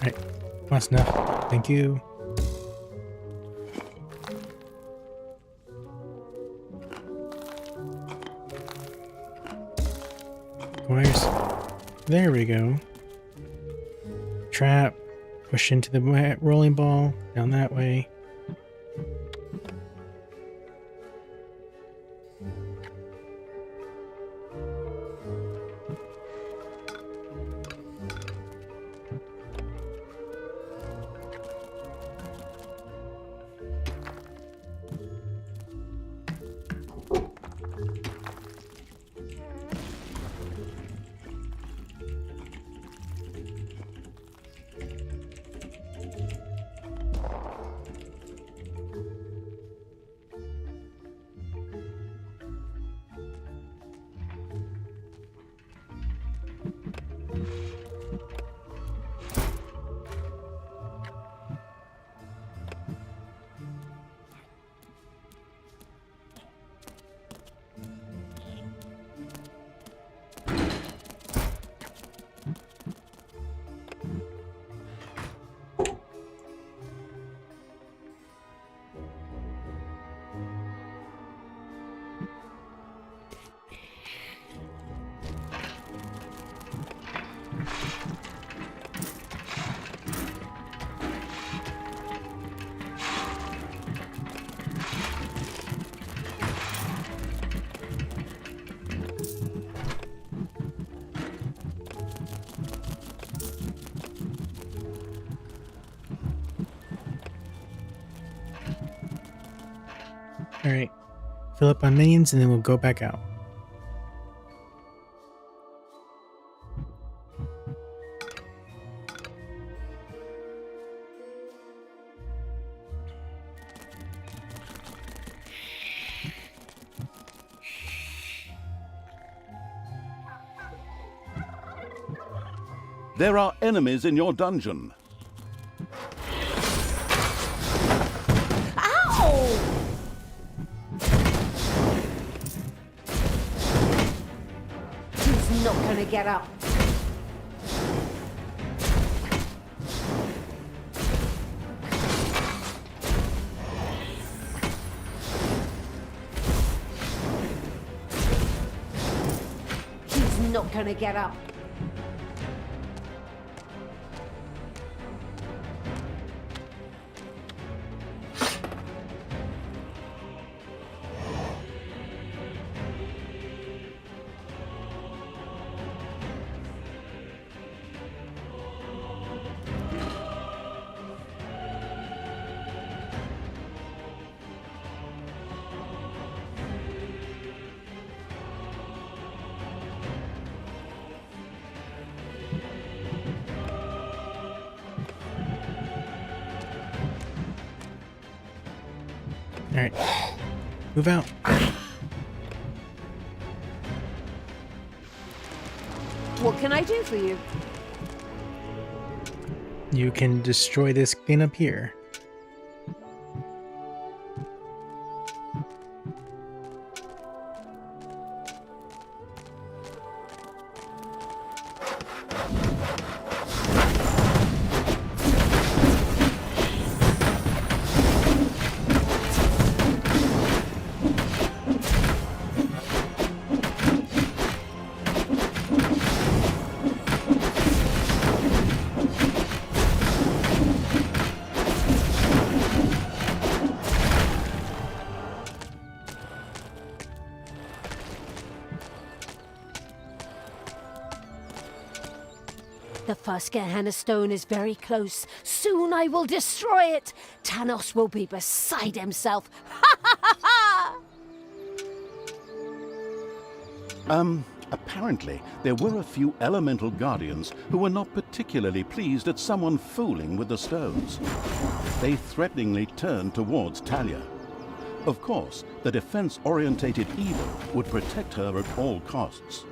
Alright, that's enough. Thank you. Wires. There we go. Trap. Push into the rolling ball. Down that way. Alright. Fill up on minions and then we'll go back out. There are enemies in your dungeon. Ow! He's not gonna get up. He's not gonna get up. Alright. Move out. What can I do for you? You can destroy this thing up here. The first Gehenna stone is very close. Soon I will destroy it. Tanos will be beside himself. Ha ha ha ha! Apparently, there were a few elemental guardians who were not particularly pleased at someone fooling with the stones. They threateningly turned towards Talia. Of course, the defense-orientated Evil would protect her at all costs.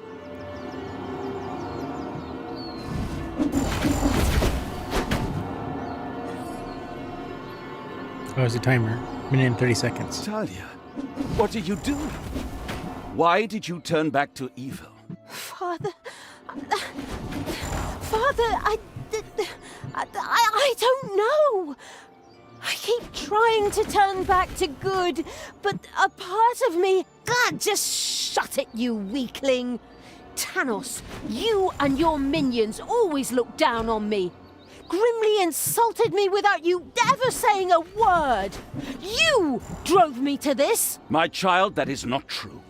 Oh, it's a timer. Minute and 30 seconds. Talia, what did you do? Why did you turn back to evil? Father, I don't know. I keep trying to turn back to good, but a part of me, God, just shut it, you weakling. Tanos, you and your minions always look down on me. Grimly insulted me without you ever saying a word. You drove me to this. My child, that is not true.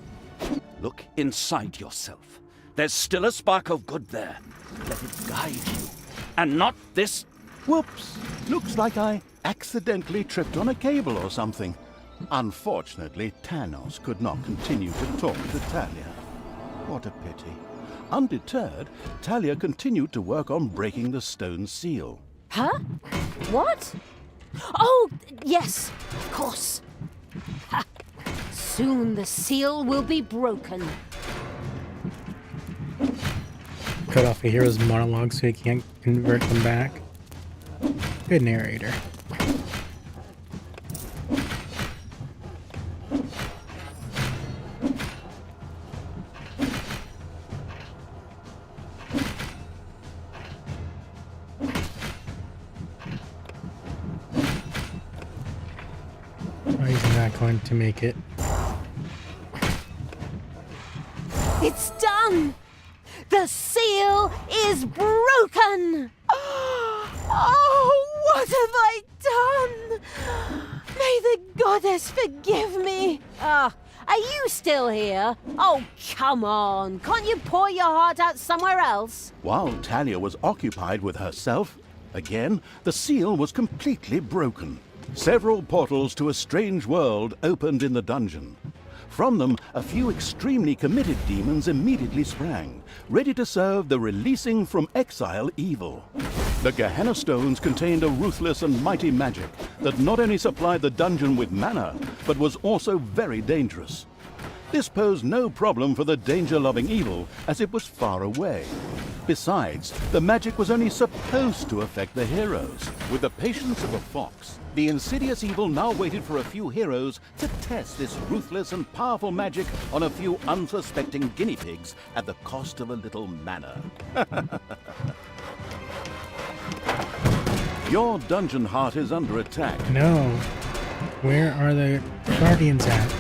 Look inside yourself. There's still a spark of good there. Let it guide you. And not this. Whoops! Looks like I accidentally tripped on a cable or something. Unfortunately, Tanos could not continue to talk to Talia. What a pity. Undeterred, Talia continued to work on breaking the stone seal. Huh? What? Oh, yes, of course. Ha. Soon the seal will be broken. Cut off a hero's monologue so he can't convert them back. Good narrator. Oh, he's not going to make it. It's done! The seal is broken! Oh, what have I done? May the goddess forgive me. Are you still here? Oh, come on. Can't you pour your heart out somewhere else? While Talia was occupied with herself, again, the seal was completely broken. Several portals to a strange world opened in the dungeon. From them, a few extremely committed demons immediately sprang, ready to serve the releasing from exile evil. The Gehenna stones contained a ruthless and mighty magic that not only supplied the dungeon with mana, but was also very dangerous. This posed no problem for the danger-loving evil, as it was far away. Besides, the magic was only supposed to affect the heroes. With the patience of a fox, the insidious evil now waited for a few heroes to test this ruthless and powerful magic on a few unsuspecting guinea pigs at the cost of a little mana. Your dungeon heart is under attack. No. Where are the guardians at?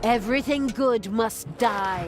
Everything good must die.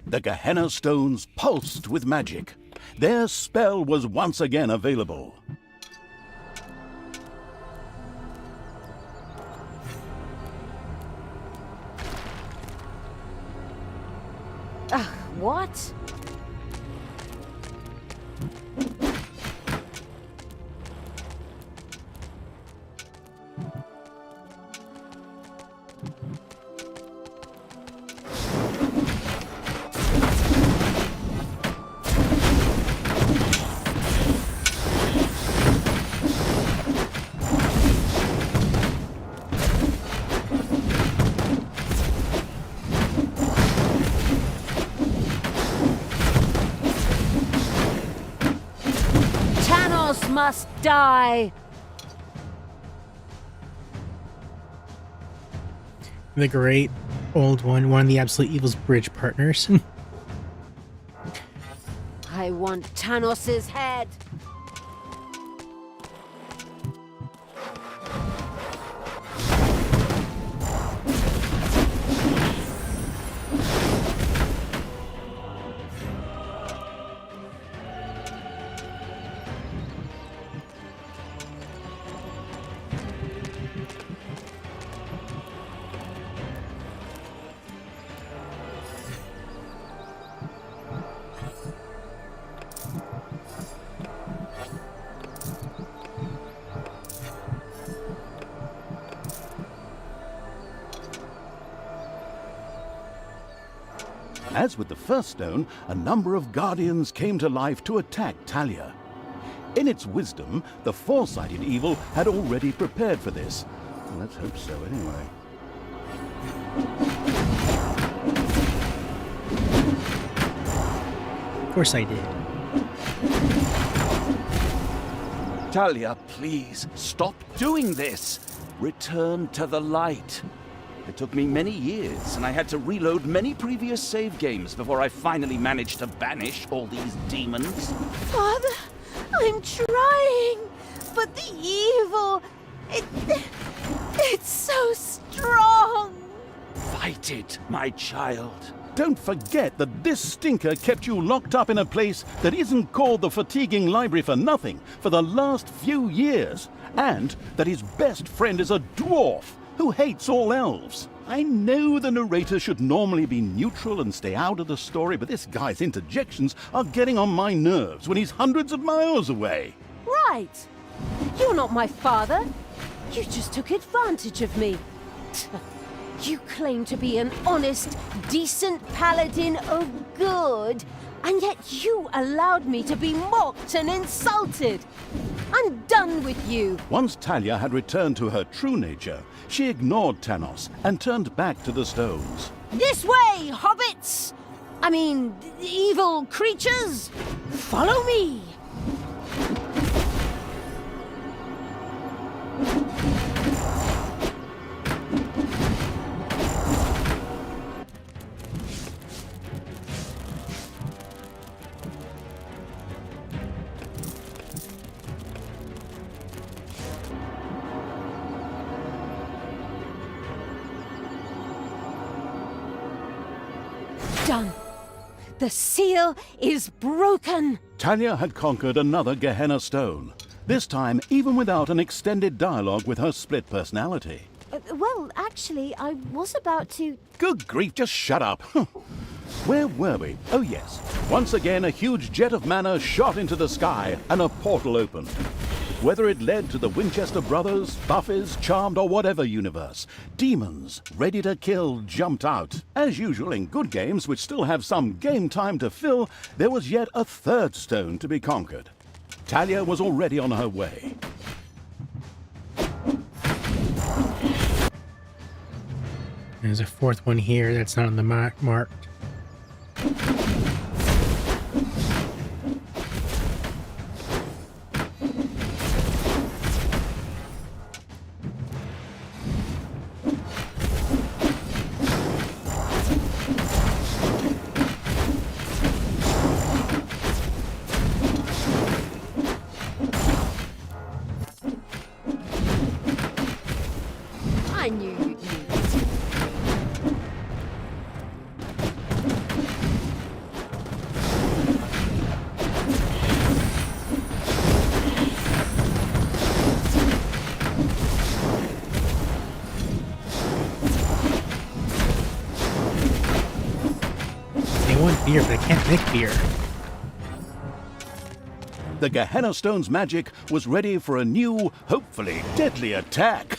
The Gehenna stones pulsed with magic. Their spell was once again available. What? Must die. The great old one of the Absolute Evil's bridge partners. I want Tanos's head. As with the first stone, a number of guardians came to life to attack Talia. In its wisdom, the foresighted evil had already prepared for this. Well, let's hope so, anyway. Of course I did. Talia, please, stop doing this. Return to the light. It took me many years, and I had to reload many previous save games before I finally managed to banish all these demons. Father, I'm trying, but the evil, it's so strong. Fight it, my child. Don't forget that this stinker kept you locked up in a place that isn't called the Fatiguing Library for nothing for the last few years, and that his best friend is a dwarf who hates all elves. I know the narrator should normally be neutral and stay out of the story, but this guy's interjections are getting on my nerves when he's hundreds of miles away. Right. You're not my father. You just took advantage of me. You claim to be an honest, decent paladin of good, and yet you allowed me to be mocked and insulted. I'm done with you. Once Talia had returned to her true nature, she ignored Tanos and turned back to the stones. This way, hobbits! I mean, evil creatures! Follow me! Done. The seal is broken. Talia had conquered another Gehenna stone, this time even without an extended dialogue with her split personality. Well, actually, I was about to... Good grief, just shut up. Where were we? Oh yes, once again a huge jet of mana shot into the sky and a portal opened. Whether it led to the Winchester brothers, Buffies, Charmed or whatever universe, demons ready to kill jumped out. As usual in good games which still have some game time to fill, there was yet a third stone to be conquered. Talia was already on her way. There's a fourth one here that's not on the marked. I knew you'd need it. They want beer, but I can't make beer. The Gehenna Stone's magic was ready for a new, hopefully deadly attack.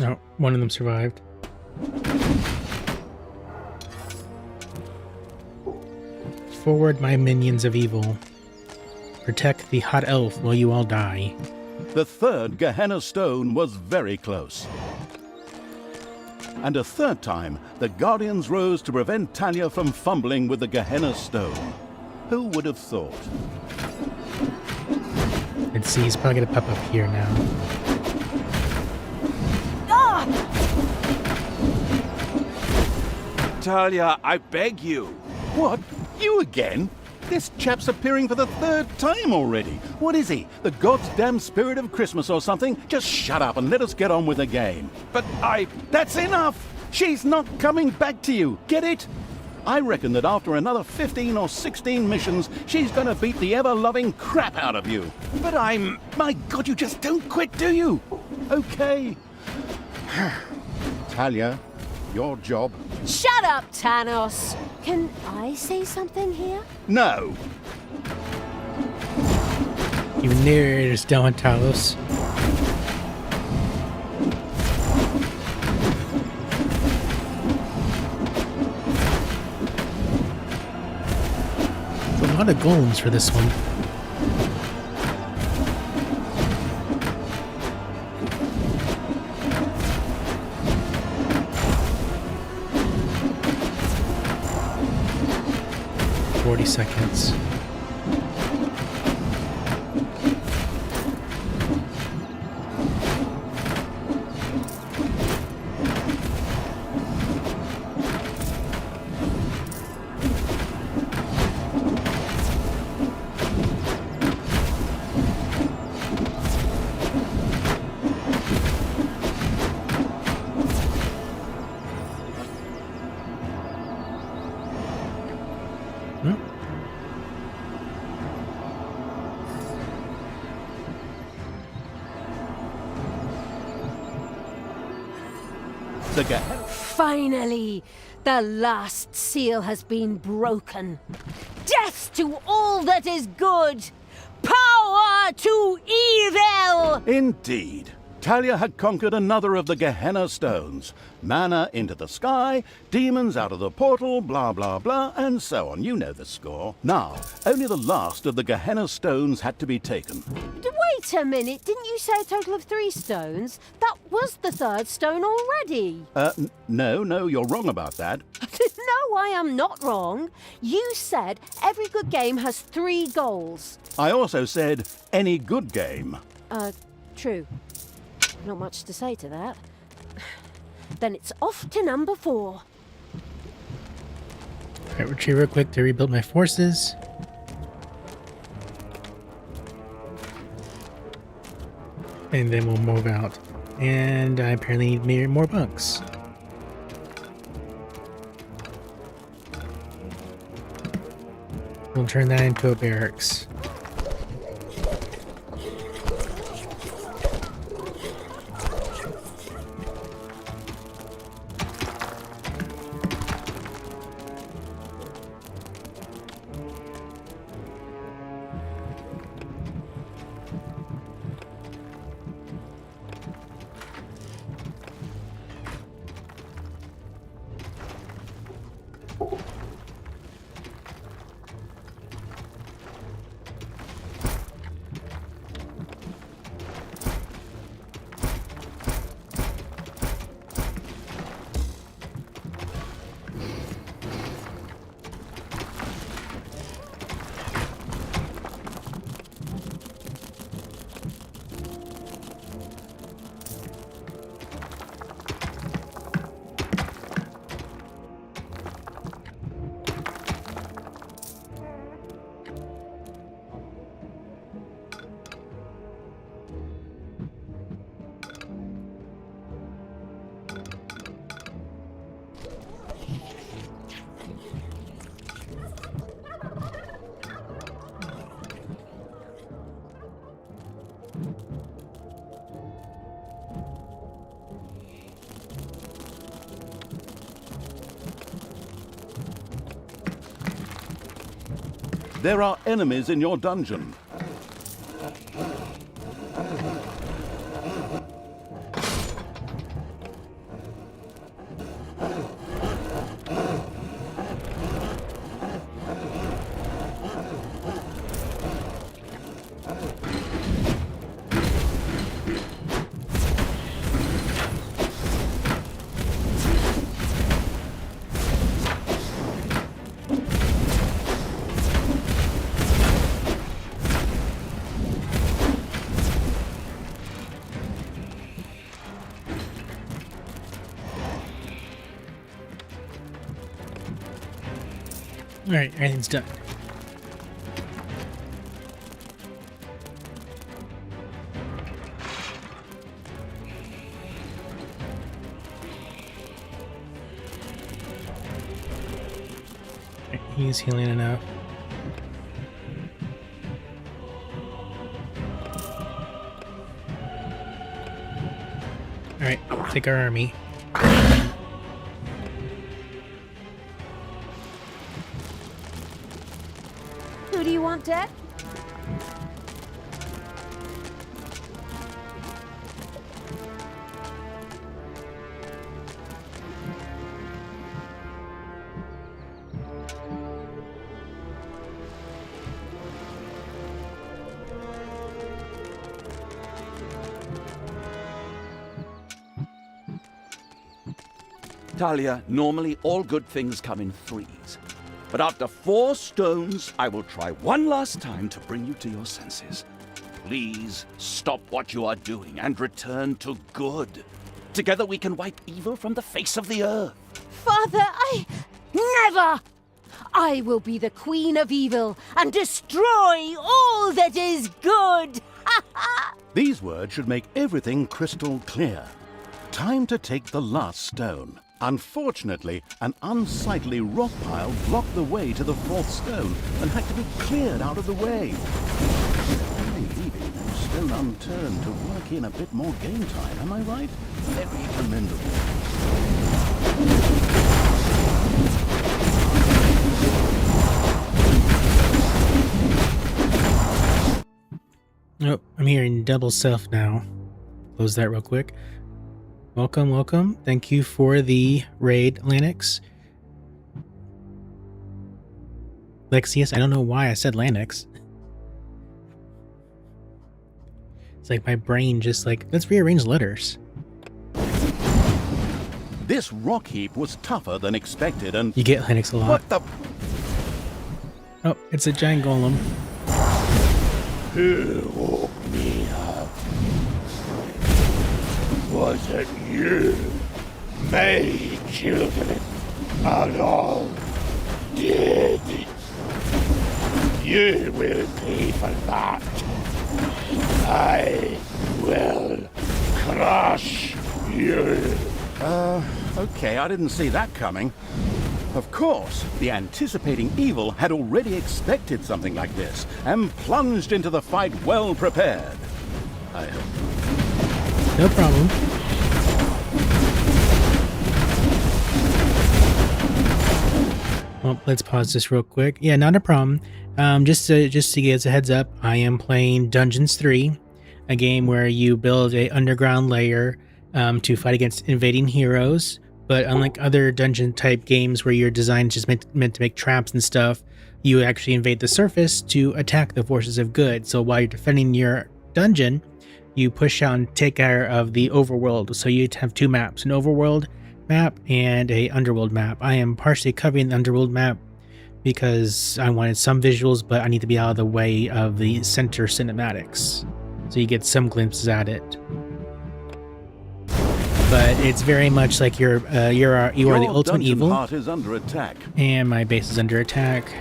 Oh, one of them survived. Forward, my minions of evil. Protect the hot elf while you all die. The third Gehenna Stone was very close. And a third time, the Guardians rose to prevent Talia from fumbling with the Gehenna Stone. Who would have thought? Let's see, he's probably gonna pop up here now. Talia, I beg you. What? You again? This chap's appearing for the third time already. What is he? The goddamn spirit of Christmas or something? Just shut up and let us get on with the game. But That's enough! She's not coming back to you. Get it? I reckon that after another 15 or 16 missions, she's gonna beat the ever-loving crap out of you. But My God, you just don't quit, do you? Okay. Talia, your job. Shut up, Tanos! Can I say something here? No. You nerd, Don Talos. There's a lot of golems for this one. Seconds. Finally, the last seal has been broken. Death to all that is good! Power to evil! Indeed. Talia had conquered another of the Gehenna stones. Mana into the sky, demons out of the portal, blah blah blah, and so on. You know the score. Now, only the last of the Gehenna stones had to be taken. Wait a minute, didn't you say a total of 3 stones? That was the 3rd stone already. No, you're wrong about that. No, I am not wrong. You said every good game has 3 goals. I also said any good game. True. Not much to say to that. Then it's off to number 4. Alright, retreat real quick to rebuild my forces. And then we'll move out. And I apparently need more bunks. We'll turn that into a barracks. There are enemies in your dungeon. Alright, everything's done. He's healing enough. Alright, take our army. Who do you want dead? Talia, normally all good things come in 3s. But after 4 stones, I will try one last time to bring you to your senses. Please stop what you are doing and return to good. Together we can wipe evil from the face of the earth. Father, never! I will be the Queen of Evil and destroy all that is good! These words should make everything crystal clear. Time to take the last stone. Unfortunately, an unsightly rock pile blocked the way to the 4th stone and had to be cleared out of the way. I'm leaving no stone unturned to work in a bit more game time, am I right? Very commendable. Oh, I'm hearing double self now. Close that real quick. Welcome, welcome. Thank you for the raid, Lanix. Lexius, I don't know why I said Lanix. It's like my brain just like, let's rearrange letters. This rock heap was tougher than expected and... You get Lanix a lot. What the... Oh, it's a giant golem. Who woke me up? Was it you? My children are all dead. You will pay for that. I will crush you. Okay, I didn't see that coming. Of course, the anticipating evil had already expected something like this and plunged into the fight well prepared. I hope. No problem. Well, let's pause this real quick. Yeah, not a problem. Just to give us a heads up, I am playing Dungeons 3, a game where you build a underground layer to fight against invading heroes. But unlike other dungeon type games where your design is just meant to make traps and stuff, you actually invade the surface to attack the forces of good. So while you're defending your dungeon, you push out and take care of the overworld. So you have two maps, an overworld map and a underworld map. I am partially covering the underworld map because I wanted some visuals, but I need to be out of the way of the center cinematics. So you get some glimpses at it. But it's very much like you are the ultimate evil. Heart is under attack. And my base is under attack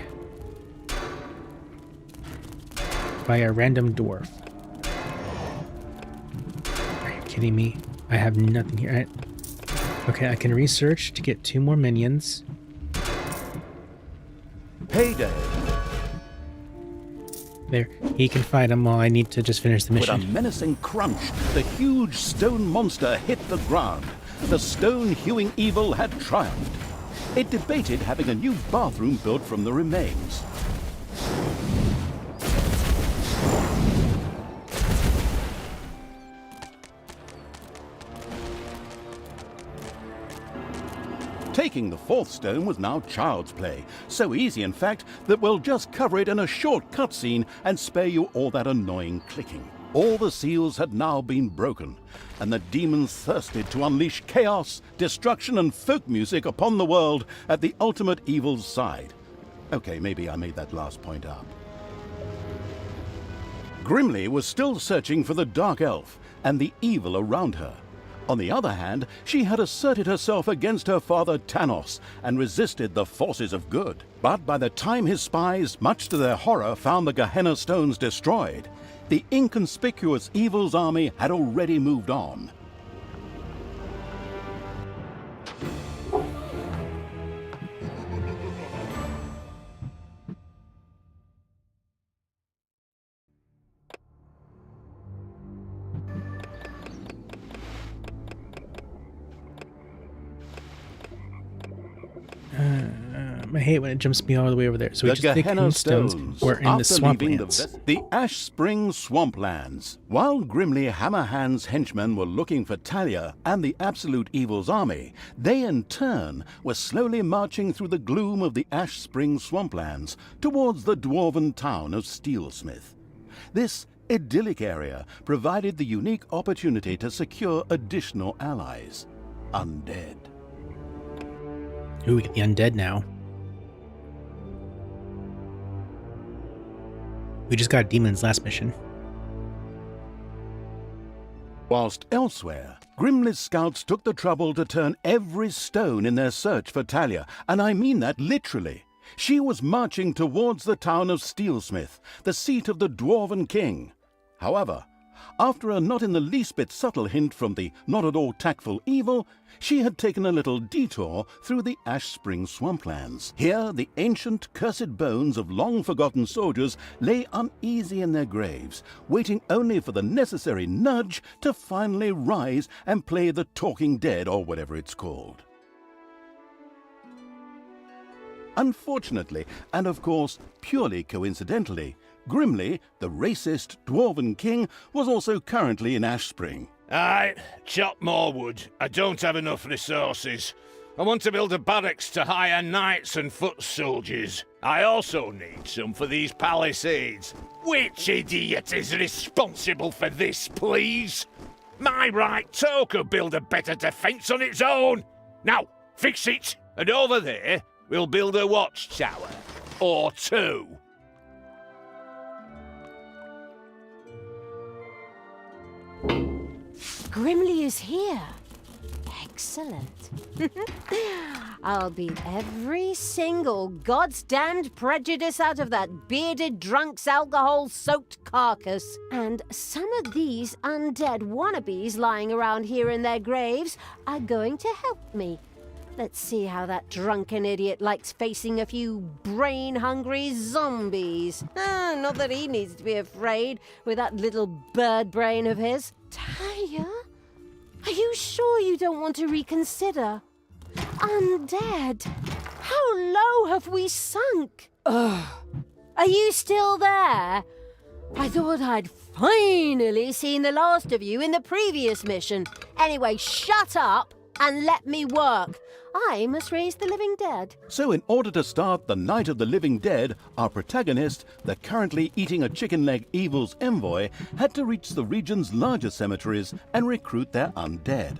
by a random dwarf. Are you kidding me? I have nothing here. Okay, I can research to get 2 more minions. Payday. There, he can fight him while I need to just finish the With a mission. menacing crunch, the huge stone monster hit the ground. The stone-hewing evil had triumphed. It debated having a new bathroom built from the remains. Taking the 4th stone was now child's play. So easy, in fact, that we'll just cover it in a short cutscene and spare you all that annoying clicking. All the seals had now been broken, and the demons thirsted to unleash chaos, destruction, and folk music upon the world at the ultimate evil's side. Okay, maybe I made that last point up. Grimly was still searching for the Dark Elf and the evil around her. On the other hand, she had asserted herself against her father Tanos and resisted the forces of good. But by the time his spies, much to their horror, found the Gehenna stones destroyed, the inconspicuous evil's army had already moved on. I hate when it jumps me all the way over there. So we The just think Gehenna stones stones were in the after leaving swamplands. the Ash Spring Swamplands. While Grimly Hammerhand's henchmen were looking for Talia and the Absolute Evil's army, they in turn were slowly marching through the gloom of the Ash Spring Swamplands towards the dwarven town of Steelsmith. This idyllic area provided the unique opportunity to secure additional allies. Undead. Ooh, we get the undead now. We just got demons last mission. Whilst elsewhere, Grimly's scouts took the trouble to turn every stone in their search for Talia, and I mean that literally. She was marching towards the town of Steelsmith, the seat of the Dwarven King. However, after a not in the least bit subtle hint from the not at all tactful evil, she had taken a little detour through the Ash Spring Swamplands. Here, the ancient, cursed bones of long-forgotten soldiers lay uneasy in their graves, waiting only for the necessary nudge to finally rise and play the Talking Dead, or whatever it's called. Unfortunately, and of course purely coincidentally, Grimly, the racist dwarven king, was also currently in Ash Spring. Aye, chop more wood. I don't have enough resources. I want to build a barracks to hire knights and foot soldiers. I also need some for these palisades. Which idiot is responsible for this, please? My right toe could build a better defense on its own. Now, fix it. And over there, we'll build a watchtower. Or two. Grimly is here. Excellent. I'll beat every single goddamned prejudice out of that bearded drunk's alcohol-soaked carcass. And some of these undead wannabes lying around here in their graves are going to help me. Let's see how that drunken idiot likes facing a few brain-hungry zombies. Not that he needs to be afraid with that little bird brain of his. Taya? Are you sure you don't want to reconsider? Undead? How low have we sunk? Ugh. Are you still there? I thought I'd finally seen the last of you in the previous mission. Anyway, shut up and let me work. I must raise the living dead. So in order to start the Night of the Living Dead, our protagonist, the currently eating a chicken leg evil's envoy, had to reach the region's largest cemeteries and recruit their undead.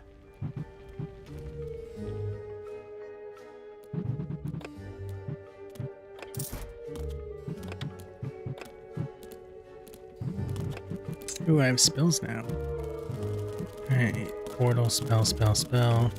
Ooh, I have spells now. Alright, portal, spell.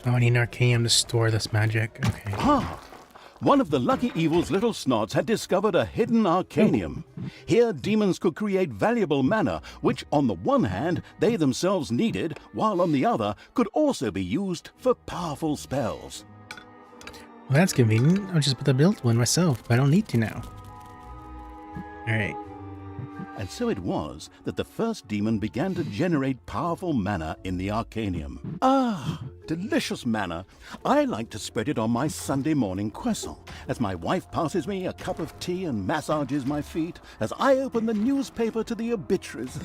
Oh, I need an arcanium to store this magic. Okay. Ah! One of the lucky evil's little snots had discovered a hidden arcanium. Here, demons could create valuable mana, which on the one hand they themselves needed, while on the other could also be used for powerful spells. Well, that's convenient. I'll just put the built one myself, but I don't need to now. Alright. And so it was that the first demon began to generate powerful mana in the arcanium. Ah, delicious mana. I like to spread it on my Sunday morning croissant, as my wife passes me a cup of tea and massages my feet, as I open the newspaper to the obituaries.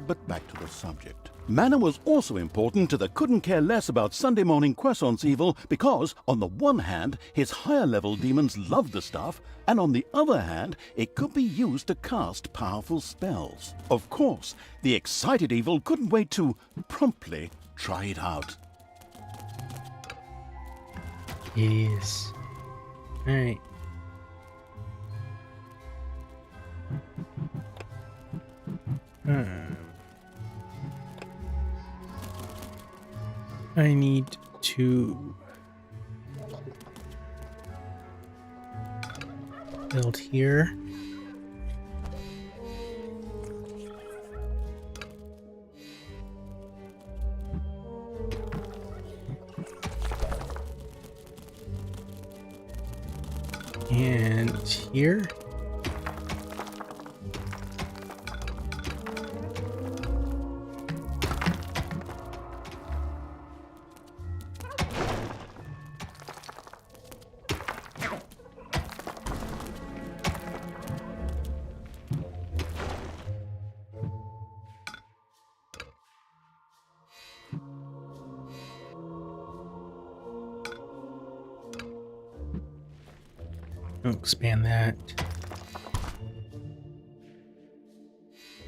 But back to the subject. Mana was also important to the couldn't care less about Sunday morning croissants evil because, on the one hand, his higher level demons loved the stuff, and on the other hand, it could be used to cast powerful spells. Of course, the excited evil couldn't wait to promptly try it out. Yes. Alright. I need to build here. And here. I'll expand that.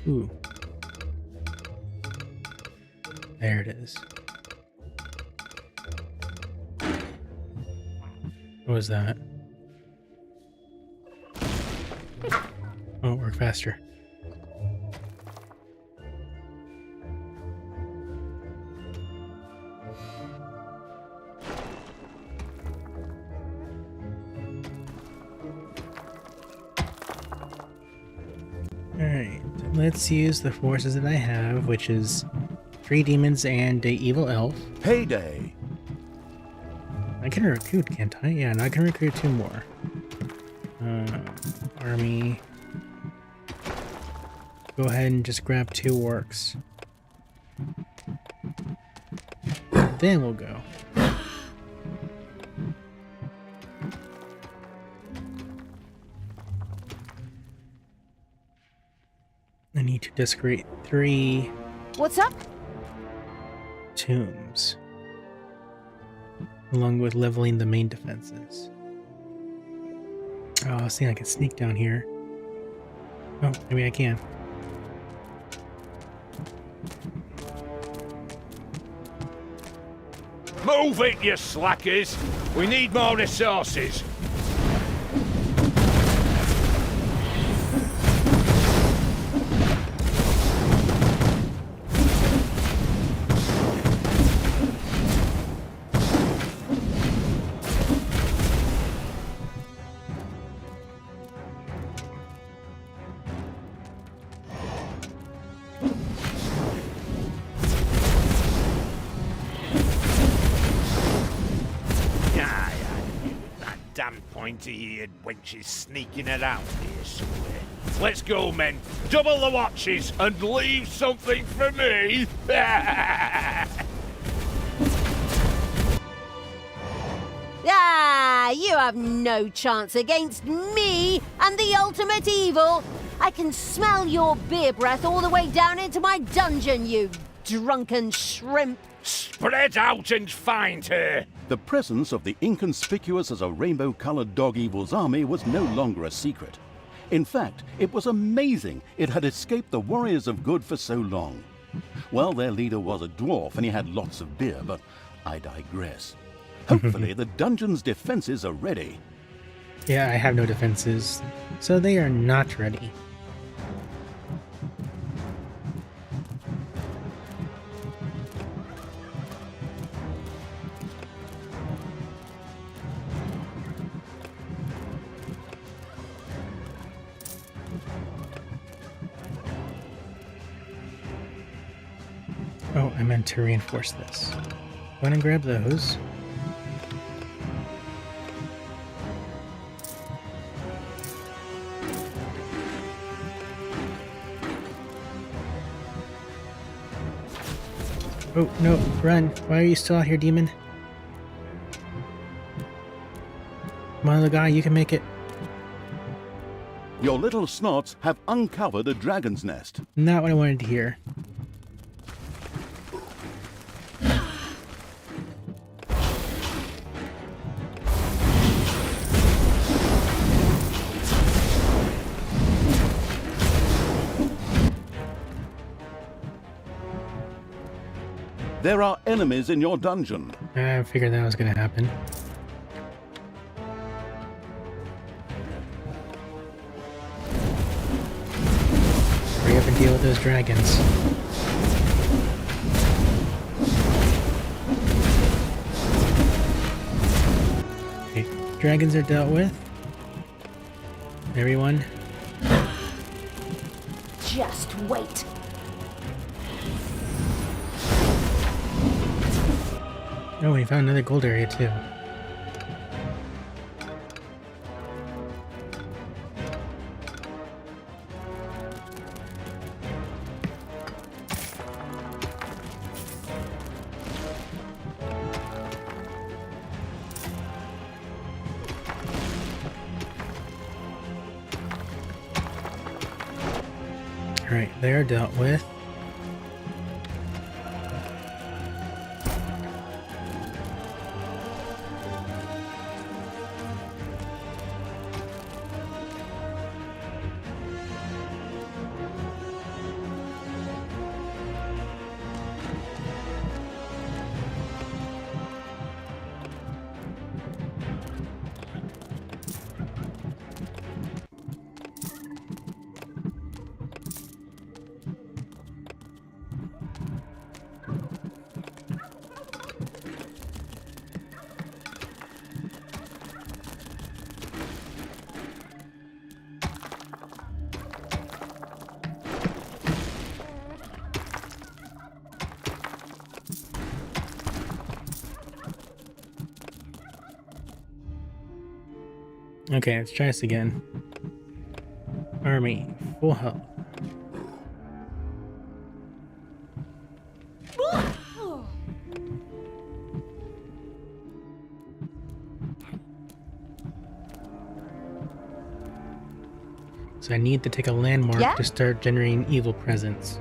Ooh. There it is. What was that? Oh, it worked faster. Alright, let's use the forces that I have, which is 3 demons and a evil elf. Payday! I can recruit, can't I? Yeah, and I can recruit 2 more. Army. Go ahead and just grab 2 orcs. Then we'll go. I need to desecrate 3 What's up? tombs, along with leveling the main defenses. Oh, I was thinking I could sneak down here. Oh, maybe I can. Move it, you slackers! We need more resources. Damn pointy-eared wenches sneaking around here somewhere. Let's go, men. Double the watches and leave something for me. Ah, you have no chance against me and the ultimate evil. I can smell your beer breath all the way down into my dungeon, you drunken shrimp. Spread out and find her. The presence of the inconspicuous as a rainbow-colored dog evil's army was no longer a secret. In fact, it was amazing it had escaped the warriors of good for so long. Well, their leader was a dwarf and he had lots of beer, but I digress. Hopefully the dungeon's defenses are ready. Yeah, I have no defenses, so they are not ready. Oh, I meant to reinforce this. Go ahead and grab those. Oh, no, run. Why are you still out here, demon? Come on, little guy, you can make it. Your little snots have uncovered a dragon's nest. Not what I wanted to hear. There are enemies in your dungeon. I figured that was gonna happen. Hurry up and deal with those dragons. Okay, dragons are dealt with. Everyone. Just wait. Oh, we found another gold area too. Alright, they're dealt with. Okay, let's try this again. Army, full health. So I need to take a landmark Yeah? to start generating evil presence.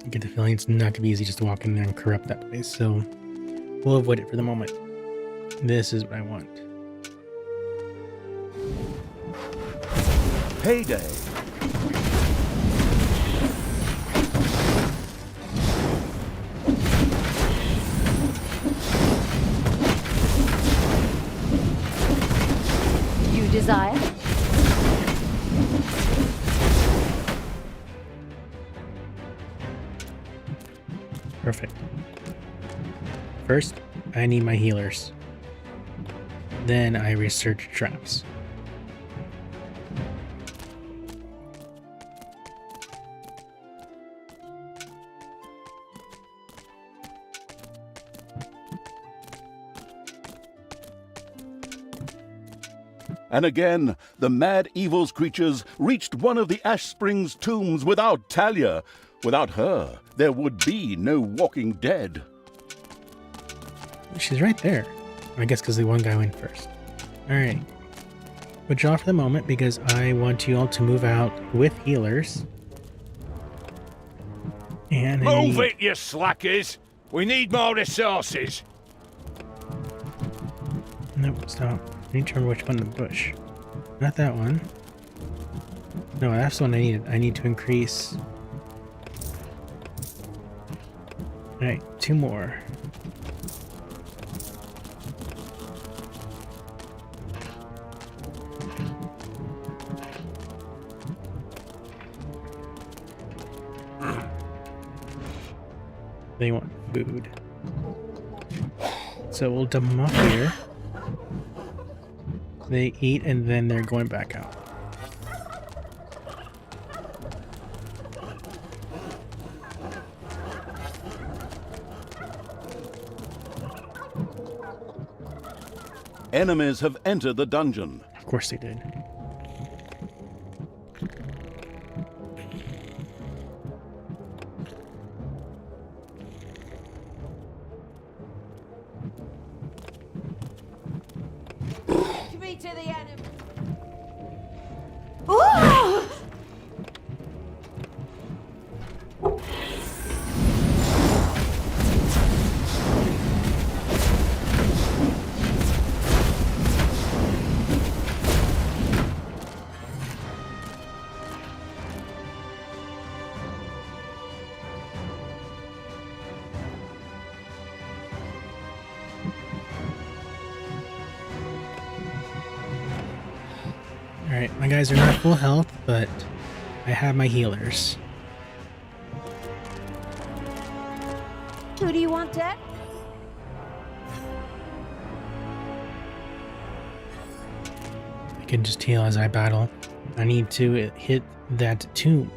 I get the feeling it's not going to be easy just to walk in there and corrupt that place, so we'll avoid it for the moment. This is what I want. Payday. You desire? Perfect. First, I need my healers. Then I research traps. And again, the mad evil's creatures reached one of the Ash Springs tombs without Talia. Without her, there would be no Walking Dead. She's right there. I guess because the one guy went first. Alright. Withdraw for the moment because I want you all to move out with healers. And I Move need- it, you slackers! We need more resources! Nope, stop. I need to remember which one in the bush. Not that one. No, that's the one I needed. I need to increase. Alright, 2 more. They want food. So we'll dump them off here. They eat and then they're going back out. Enemies have entered the dungeon. Of course they did. Me to the enemy. Ooh! Alright, my guys are not full health, but I have my healers. Who do you want dead? I can just heal as I battle. I need to hit that tomb.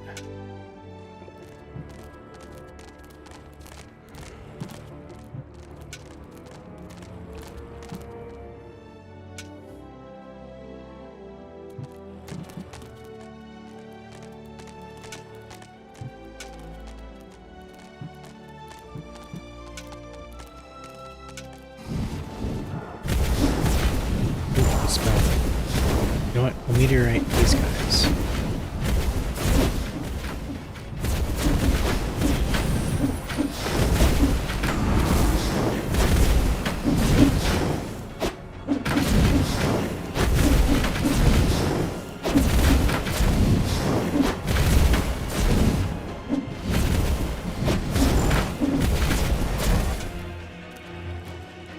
Spell. You know what? We'll meteorite these guys.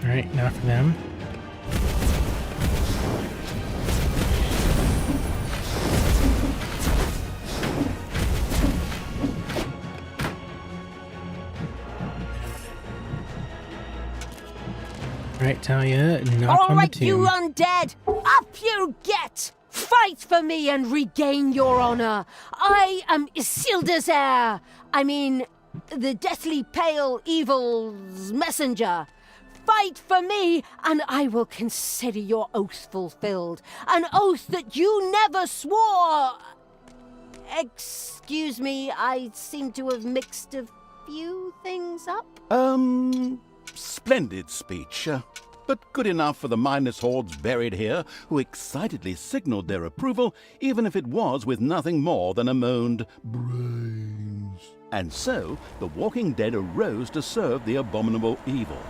Alright, now for them. Right, Talia, knock All on the right, you tomb. undead! Up you get! Fight for me and regain your honor! I am Isildur's heir! I mean, the deathly pale evil's messenger! Fight for me, and I will consider your oath fulfilled. An oath that you never swore! Excuse me, I seem to have mixed a few things up. Splendid speech, but good enough for the mindless hordes buried here who excitedly signaled their approval, even if it was with nothing more than a moaned brains. And so, the walking dead arose to serve the abominable evil.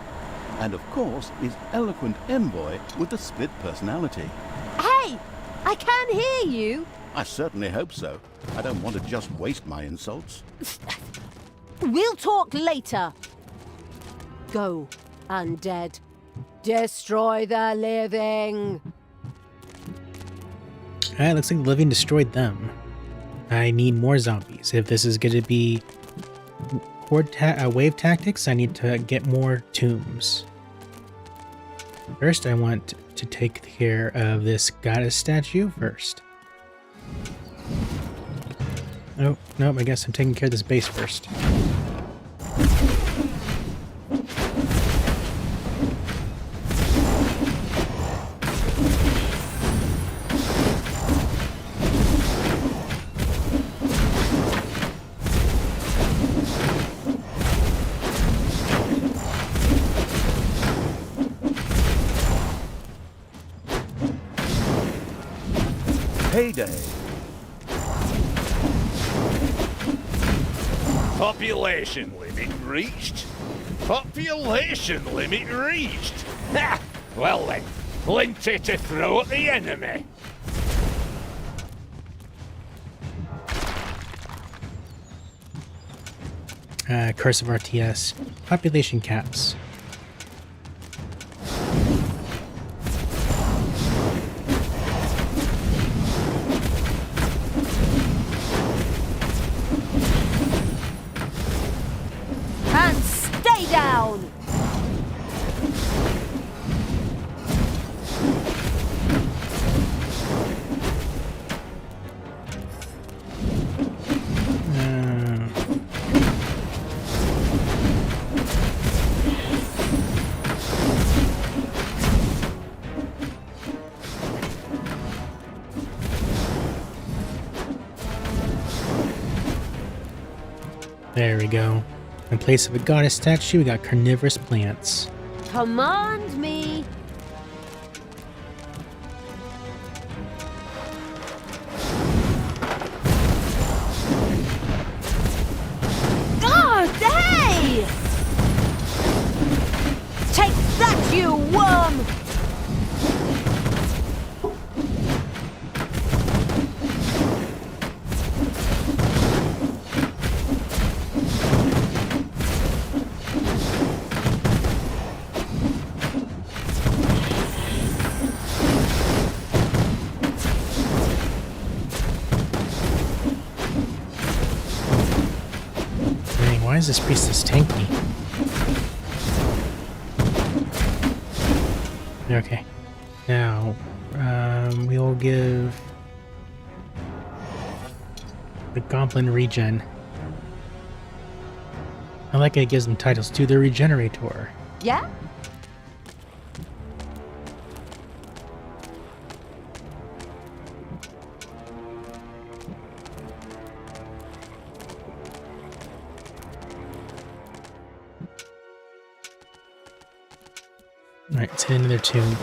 And of course, his eloquent envoy with the split personality. Hey! I can hear you! I certainly hope so. I don't want to just waste my insults. We'll talk later. Go, undead. Destroy the living. Alright, looks like the living destroyed them. I need more zombies. If this is going to be wave tactics, I need to get more tombs. First, I want to take care of this goddess statue first. Oh, nope, I guess I'm taking care of this base first. Payday. Population limit reached? Population limit reached? Ha! Well then, plenty to throw at the enemy. Curse of RTS. Population caps. And stay down! There we go. In place of a goddess statue, we got carnivorous plants. Command me! God, hey! Take that, you worm! Dang, why is this priestess tanky? Okay. Now, we'll give the goblin regen. I like it gives them titles to the regenerator. Yeah? Alright, let's hit another tomb.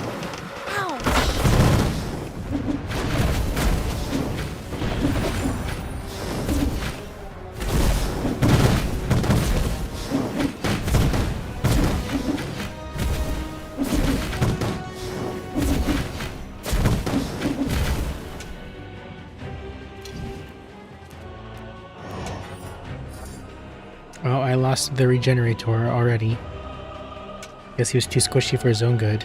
Oh, I lost the regenerator already. Guess he was too squishy for his own good.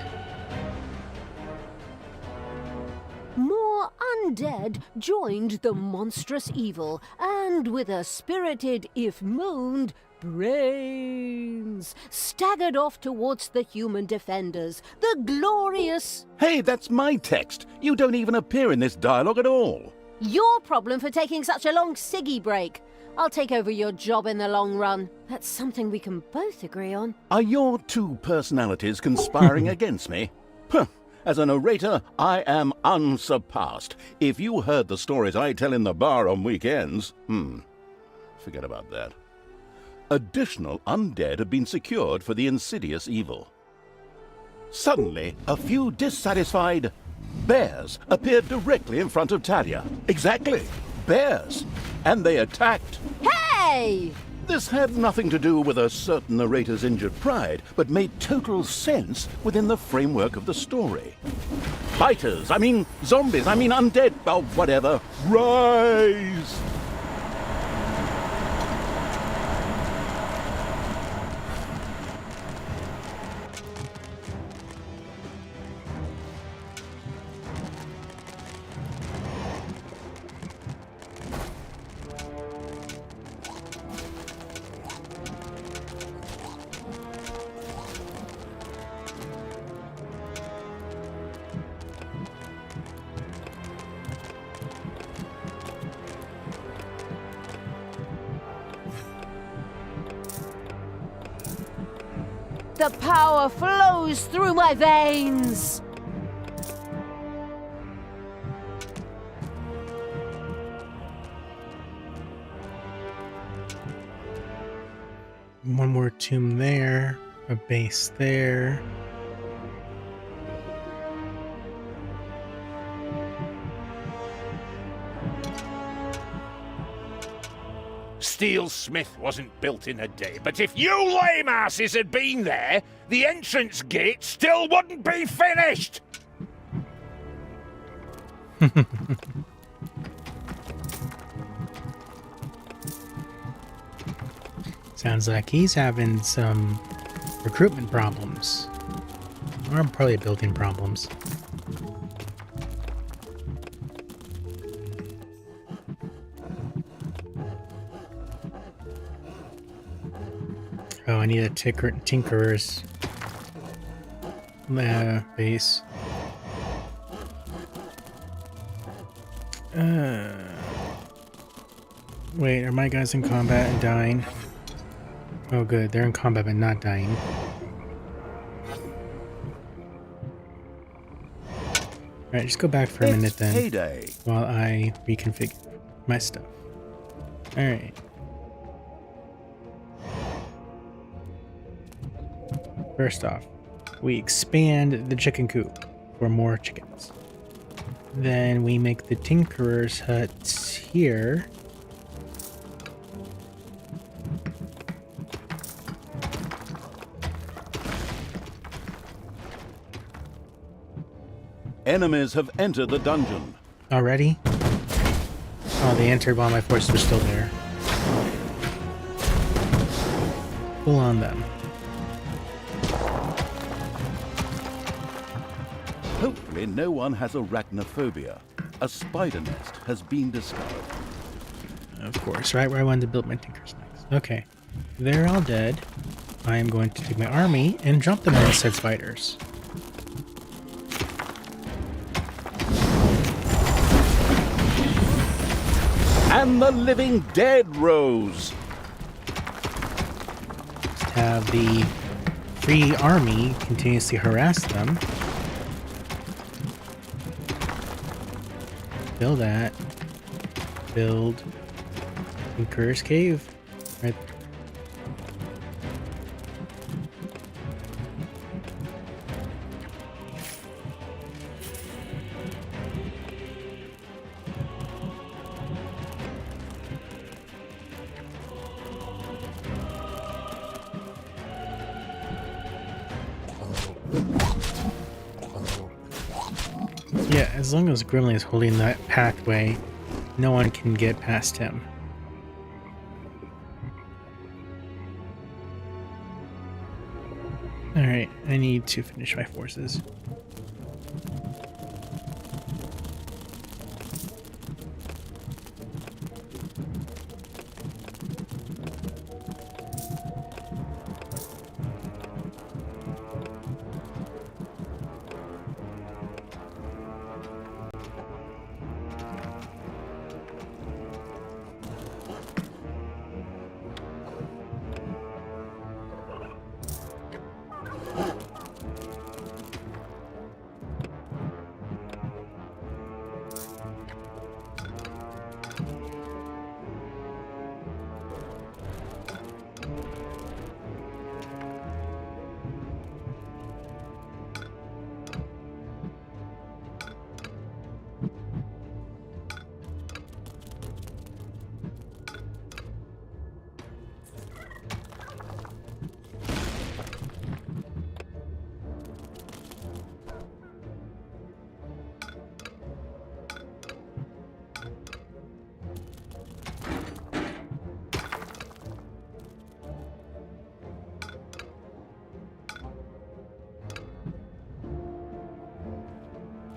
More undead joined the monstrous evil, and with a spirited, if moaned, brains staggered off towards the human defenders, the glorious... Hey, that's my text. You don't even appear in this dialogue at all. Your problem for taking such a long ciggy break. I'll take over your job in the long run. That's something we can both agree on. Are your two personalities conspiring against me? Huh. As a narrator, I am unsurpassed. If you heard the stories I tell in the bar on weekends... forget about that. Additional undead have been secured for the insidious evil. Suddenly, a few dissatisfied bears appeared directly in front of Talia. Exactly, bears. And they attacked. Hey! This had nothing to do with a certain narrator's injured pride, but made total sense within the framework of the story. Fighters, zombies, undead, oh, whatever. Rise! The power flows through my veins! One more tomb there, a base there. Steelsmith wasn't built in a day, but if you lame asses had been there, the entrance gate still wouldn't be finished! Sounds like he's having some recruitment problems. Or probably building problems. Oh, I need a tinkerer's base. Wait, are my guys in combat and dying? Oh good, they're in combat but not dying. Alright, just go back for a minute then. Payday. While I reconfigure my stuff. Alright. First off, we expand the chicken coop for more chickens. Then we make the tinkerer's huts here. Enemies have entered the dungeon. Already? Oh, they entered while my forces were still there. Pull on them. Hopefully no one has arachnophobia. A spider nest has been discovered. Of course, right where I wanted to build my tinkers next. Okay, they're all dead. I am going to take my army and drop them on said spiders. And the living dead rose. Have the free army continuously harass them. Build that. Build Tinker's Cave. Right. Yeah, as long as Grimly is holding that pathway, no one can get past him. Alright, I need to finish my forces.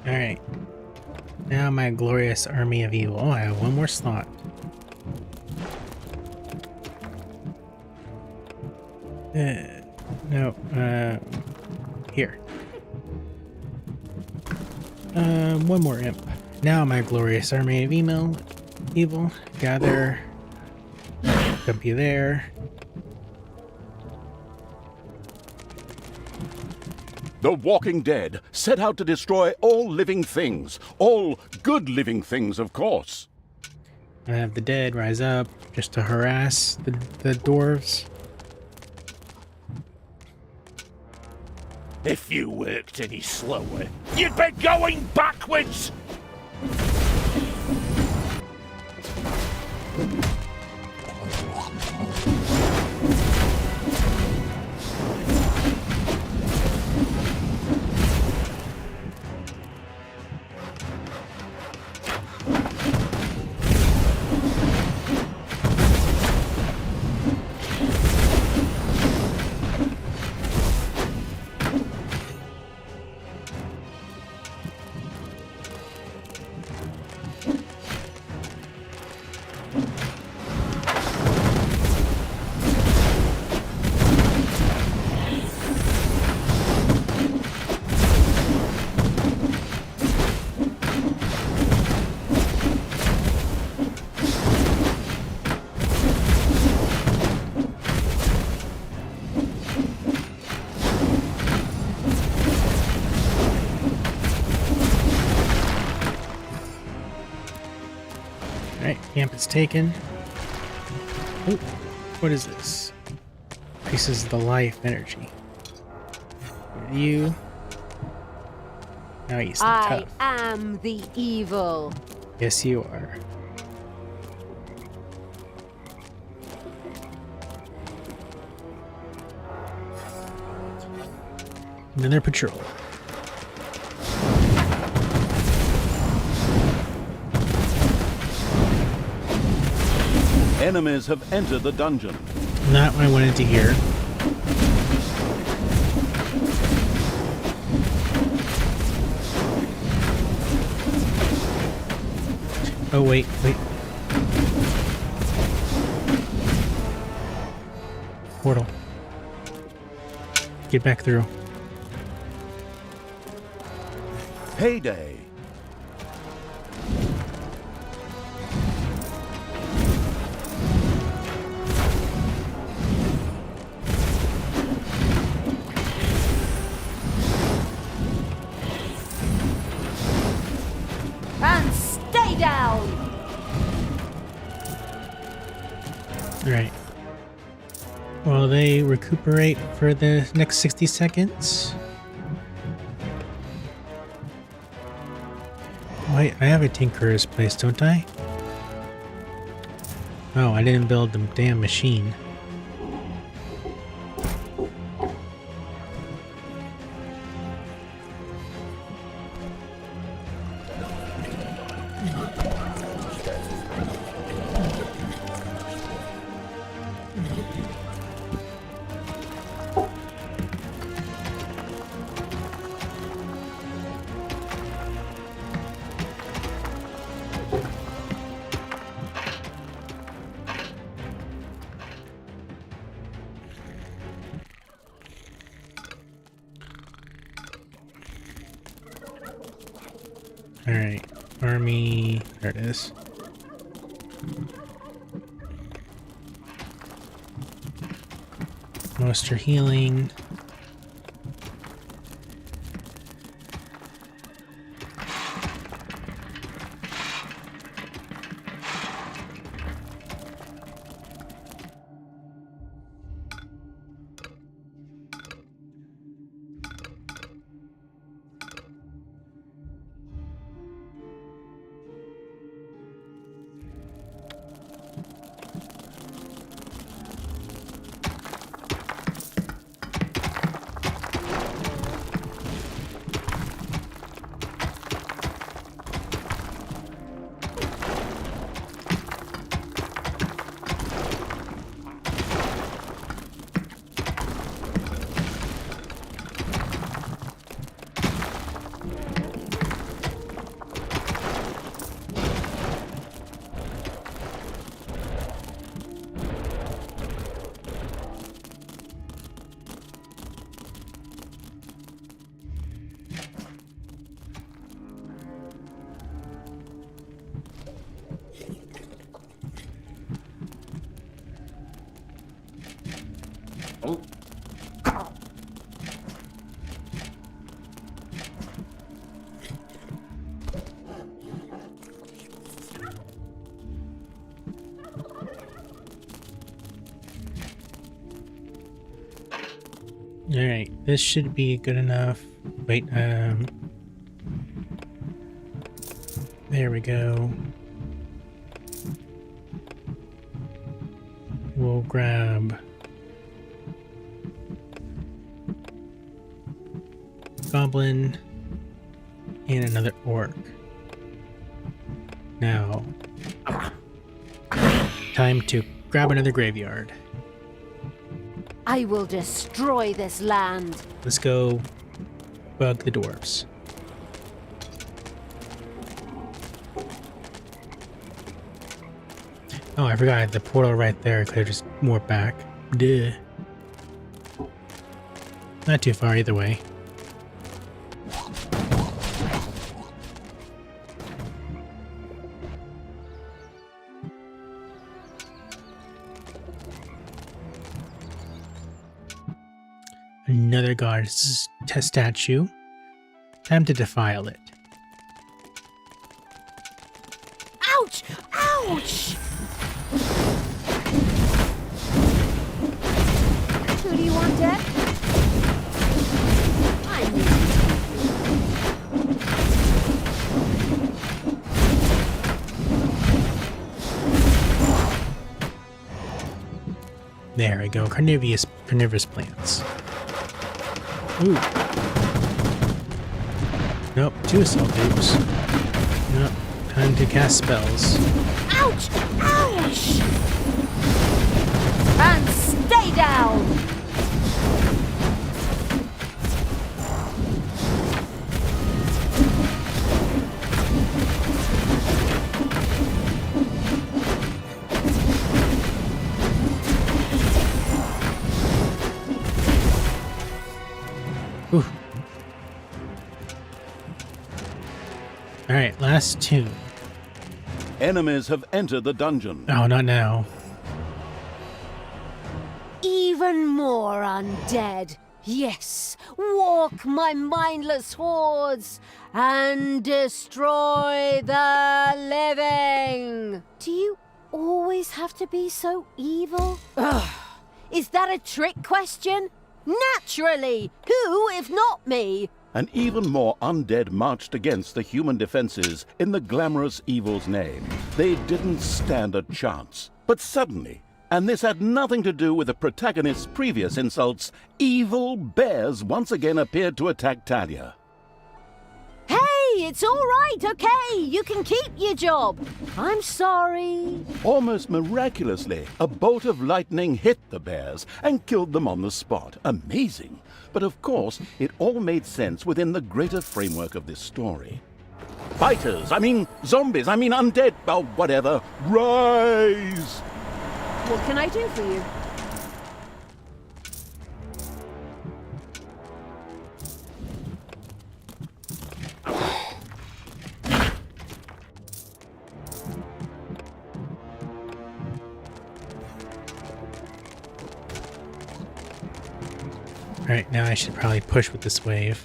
Alright. Now my glorious army of evil. Oh, I have one more slot. No, here. One more imp. Now my glorious army of evil. Gather. Dump you there. The Walking Dead set out to destroy all living things. All good living things, of course. I have the dead rise up just to harass the dwarves. If you worked any slower, you'd be going backwards! Alright, camp is taken. Oh, what is this? Increases the life energy. You. Now he's I tough. am the evil. Yes, you are. Another patrol. Enemies have entered the dungeon. Not what I wanted to hear. Oh, wait. Portal. Get back through. Payday. And stay down! Alright. While they recuperate for the next 60 seconds. Wait, I have a tinkerer's place, don't I? Oh, I didn't build the damn machine. Alright, army, there it is. Monster healing. Alright, this should be good enough. Wait, there we go. We'll grab goblin and another orc. Now, time to grab another graveyard. I will destroy this land. Let's go bug the dwarves. Oh, I forgot the portal right there. I could have just warped back. Duh. Not too far either way. Another god's statue. Time to defile it. Ouch! Ouch! Who do you want dead? I There we go. Carnivorous plants. Ooh. Nope, 2 assault dupes. Nope, time to cast spells. Ouch! Ouch! And stay down! Ooh. Alright, last 2. Enemies have entered the dungeon. Oh, not now. Even more undead. Yes, walk my mindless hordes and destroy the living. Do you always have to be so evil? Ugh. Is that a trick question? Naturally! Who, if not me? And even more undead marched against the human defenses in the glamorous evil's name. They didn't stand a chance. But suddenly, and this had nothing to do with the protagonist's previous insults, evil bears once again appeared to attack Talia. Hey, it's all right, okay? You can keep your job. I'm sorry. Almost miraculously, a bolt of lightning hit the bears and killed them on the spot. Amazing. But of course, it all made sense within the greater framework of this story. Fighters, zombies, undead, oh, whatever. Rise! What can I do for you? Alright, now I should probably push with this wave.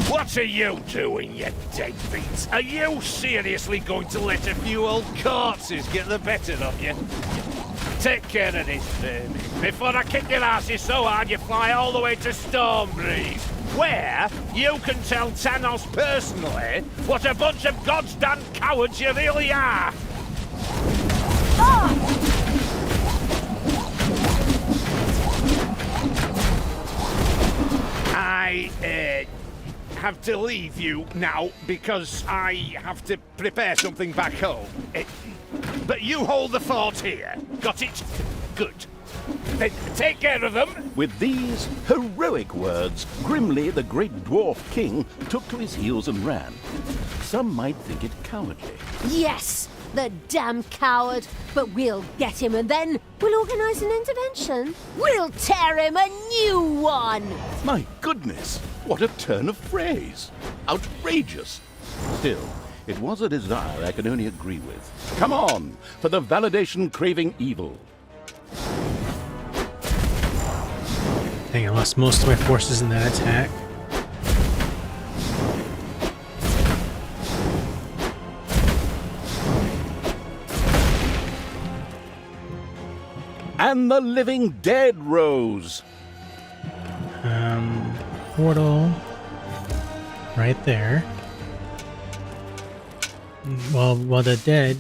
What are you doing, you deadbeats? Are you seriously going to let a few old corpses get the better of you? Take care of this, vermin, before I kick your asses so hard you fly all the way to Stormbreeze, where you can tell Thanos personally what a bunch of goddamn cowards you really are! I have to leave you now because I have to prepare something back home. But you hold the fort here. Got it? Good. Then take care of them. With these heroic words, Grimly, the great dwarf king, took to his heels and ran. Some might think it cowardly. Yes, the damn coward. But we'll get him and then we'll organize an intervention. We'll tear him a new one. My goodness, what a turn of phrase. Outrageous. Still, it was a desire I can only agree with. Come on, for the validation-craving evil. Dang, I lost most of my forces in that attack. And the living dead rose. Portal. Right there. While the dead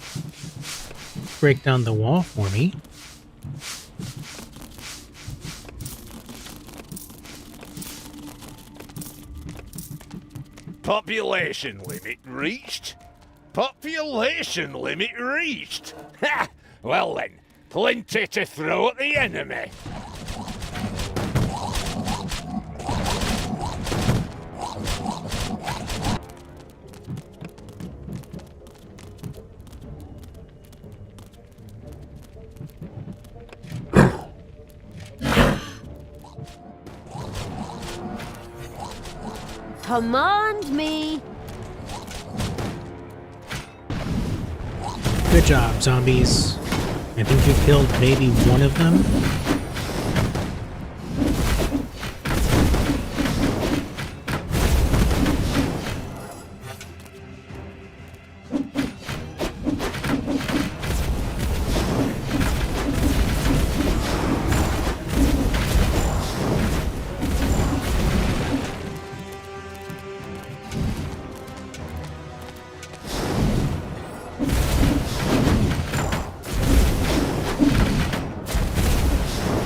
break down the wall for me. Population limit reached? Population limit reached? Ha! Well then, plenty to throw at the enemy. Command me! Good job, zombies. I think you killed maybe one of them.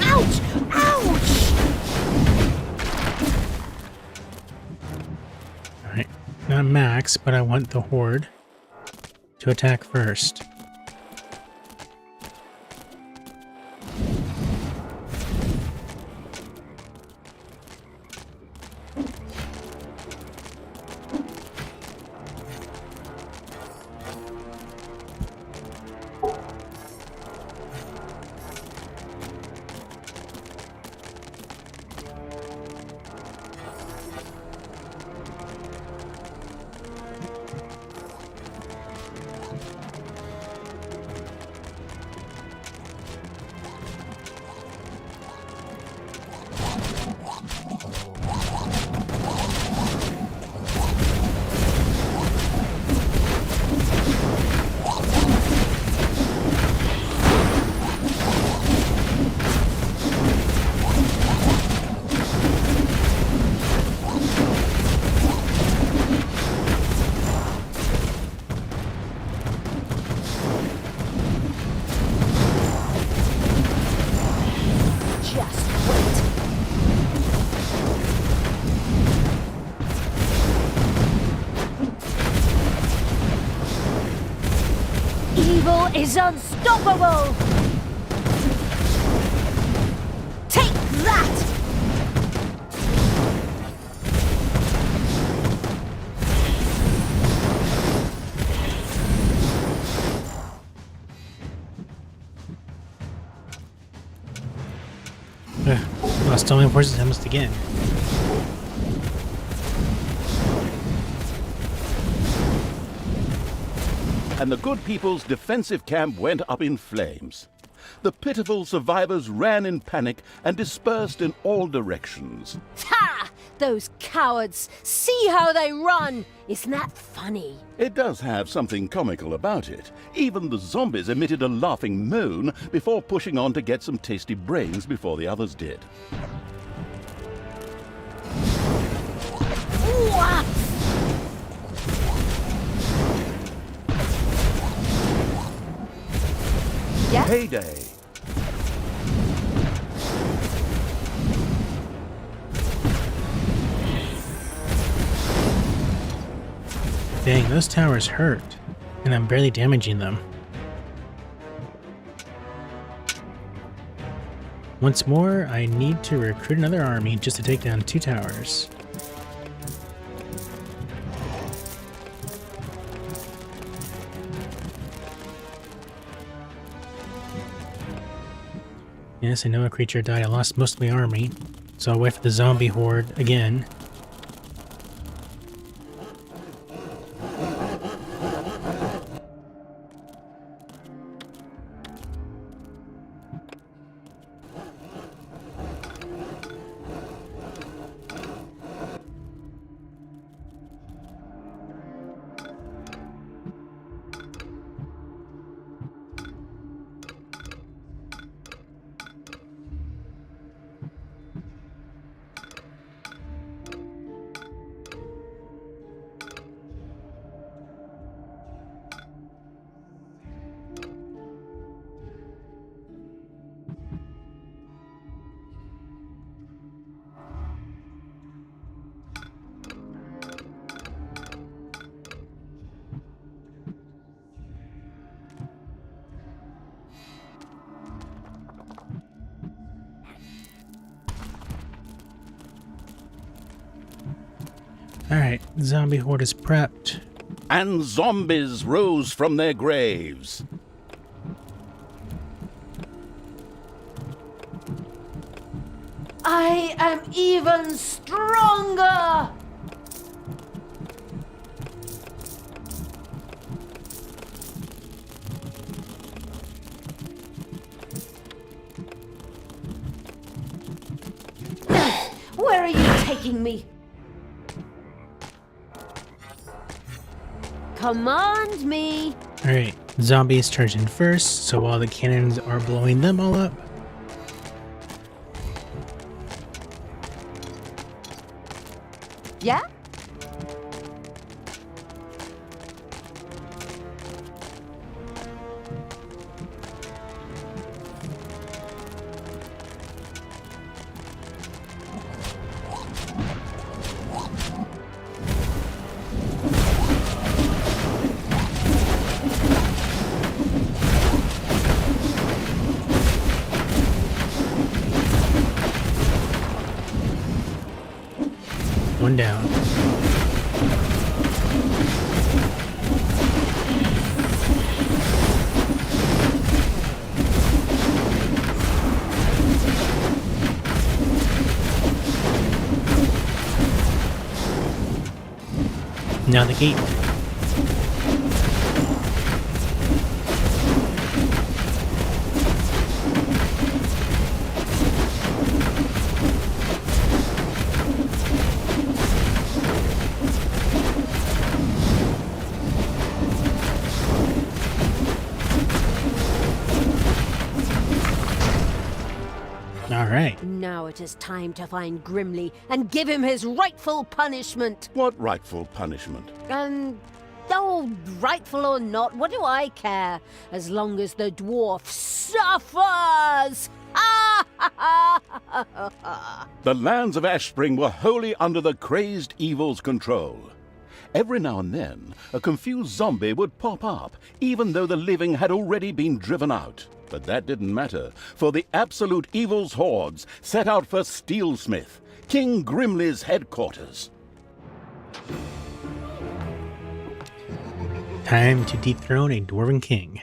Ouch! Ouch! Alright, not max, but I want the horde to attack first. Just wait. Evil is unstoppable! Take that! Lost all my forces almost again. And the good people's defensive camp went up in flames. The pitiful survivors ran in panic and dispersed in all directions. Ha! Those cowards! See how they run! Isn't that funny? It does have something comical about it. Even the zombies emitted a laughing moan before pushing on to get some tasty brains before the others did. Ooh-ah! Yes? Heyday! Dang, those towers hurt, and I'm barely damaging them. Once more, I need to recruit another army just to take down 2 towers. Yes, I know a creature died. I lost most of my army, so I'll wait for the zombie horde again. Alright, zombie horde is prepped. And zombies rose from their graves. I am even stronger! Where are you taking me? Command me! Alright, zombies charge in first, so while the cannons are blowing them all up. Yeah? One down. Now the gate. Alright. Now it is time to find Grimly and give him his rightful punishment. What rightful punishment? Oh, rightful or not, what do I care? As long as the dwarf suffers! The lands of Ashspring were wholly under the crazed evil's control. Every now and then, a confused zombie would pop up, even though the living had already been driven out. But that didn't matter, for the absolute evil's hordes set out for Steelsmith, King Grimly's headquarters. Time to dethrone a dwarven king.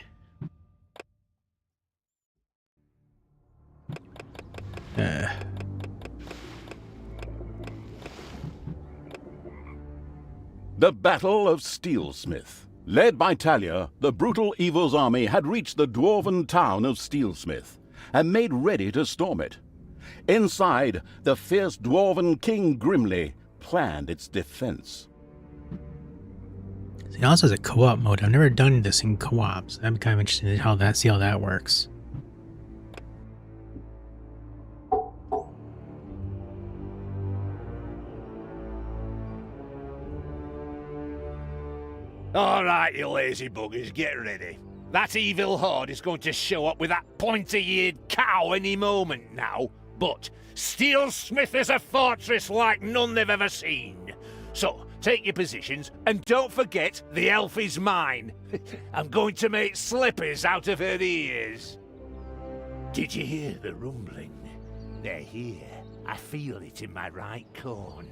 The Battle of Steelsmith. Led by Talia, the brutal evil's army had reached the dwarven town of Steelsmith and made ready to storm it. Inside, the fierce dwarven King Grimly planned its defense. It also has a co-op mode. I've never done this in co-op, so I'm kind of interested in see how that works. All right, you lazy buggers, get ready. That evil horde is going to show up with that pointy-eared cow any moment now. But Steelsmith is a fortress like none they've ever seen. So, take your positions, and don't forget the elf is mine. I'm going to make slippers out of her ears. Did you hear the rumbling? They're here. I feel it in my right corn.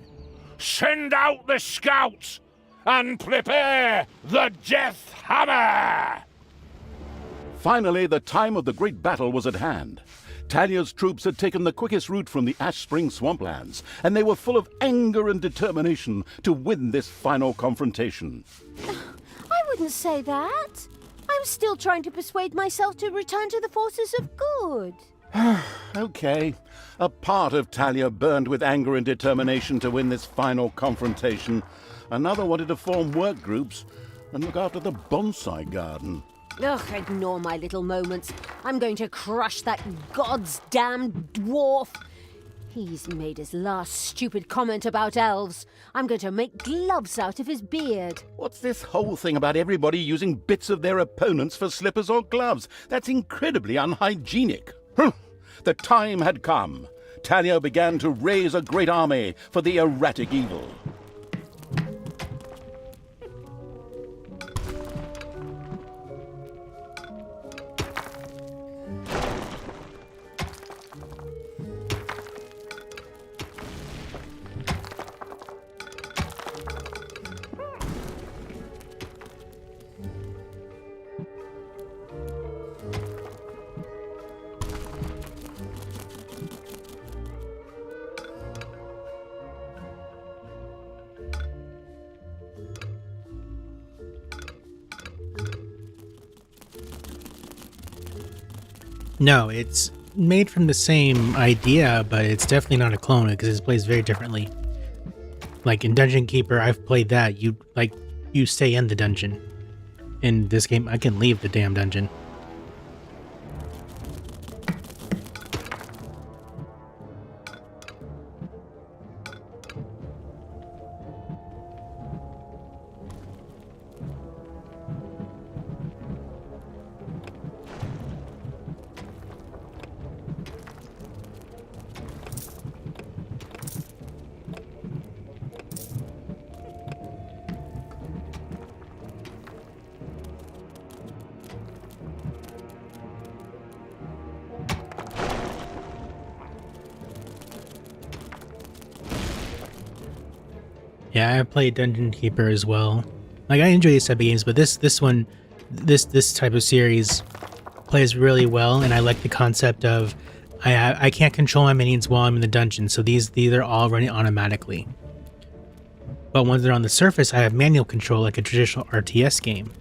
Send out the scouts! And prepare the Death Hammer! Finally, the time of the great battle was at hand. Talia's troops had taken the quickest route from the Ashspring swamplands, and they were full of anger and determination to win this final confrontation. I wouldn't say that. I'm still trying to persuade myself to return to the forces of good. Okay. A part of Talia burned with anger and determination to win this final confrontation. Another wanted to form work groups and look after the bonsai garden. Ugh, ignore my little moments. I'm going to crush that god's damned dwarf. He's made his last stupid comment about elves. I'm going to make gloves out of his beard. What's this whole thing about everybody using bits of their opponents for slippers or gloves? That's incredibly unhygienic. The time had come. Talia began to raise a great army for the erratic evil. No, it's made from the same idea, but it's definitely not a clone because it plays very differently. Like in Dungeon Keeper, I've played that. You stay in the dungeon. In this game, I can leave the damn dungeon. Yeah, I played Dungeon Keeper as well. Like, I enjoy these type of games, but this type of series plays really well, and I like the concept of I can't control my minions while I'm in the dungeon, so these are all running automatically. But when they're on the surface, I have manual control like a traditional RTS game.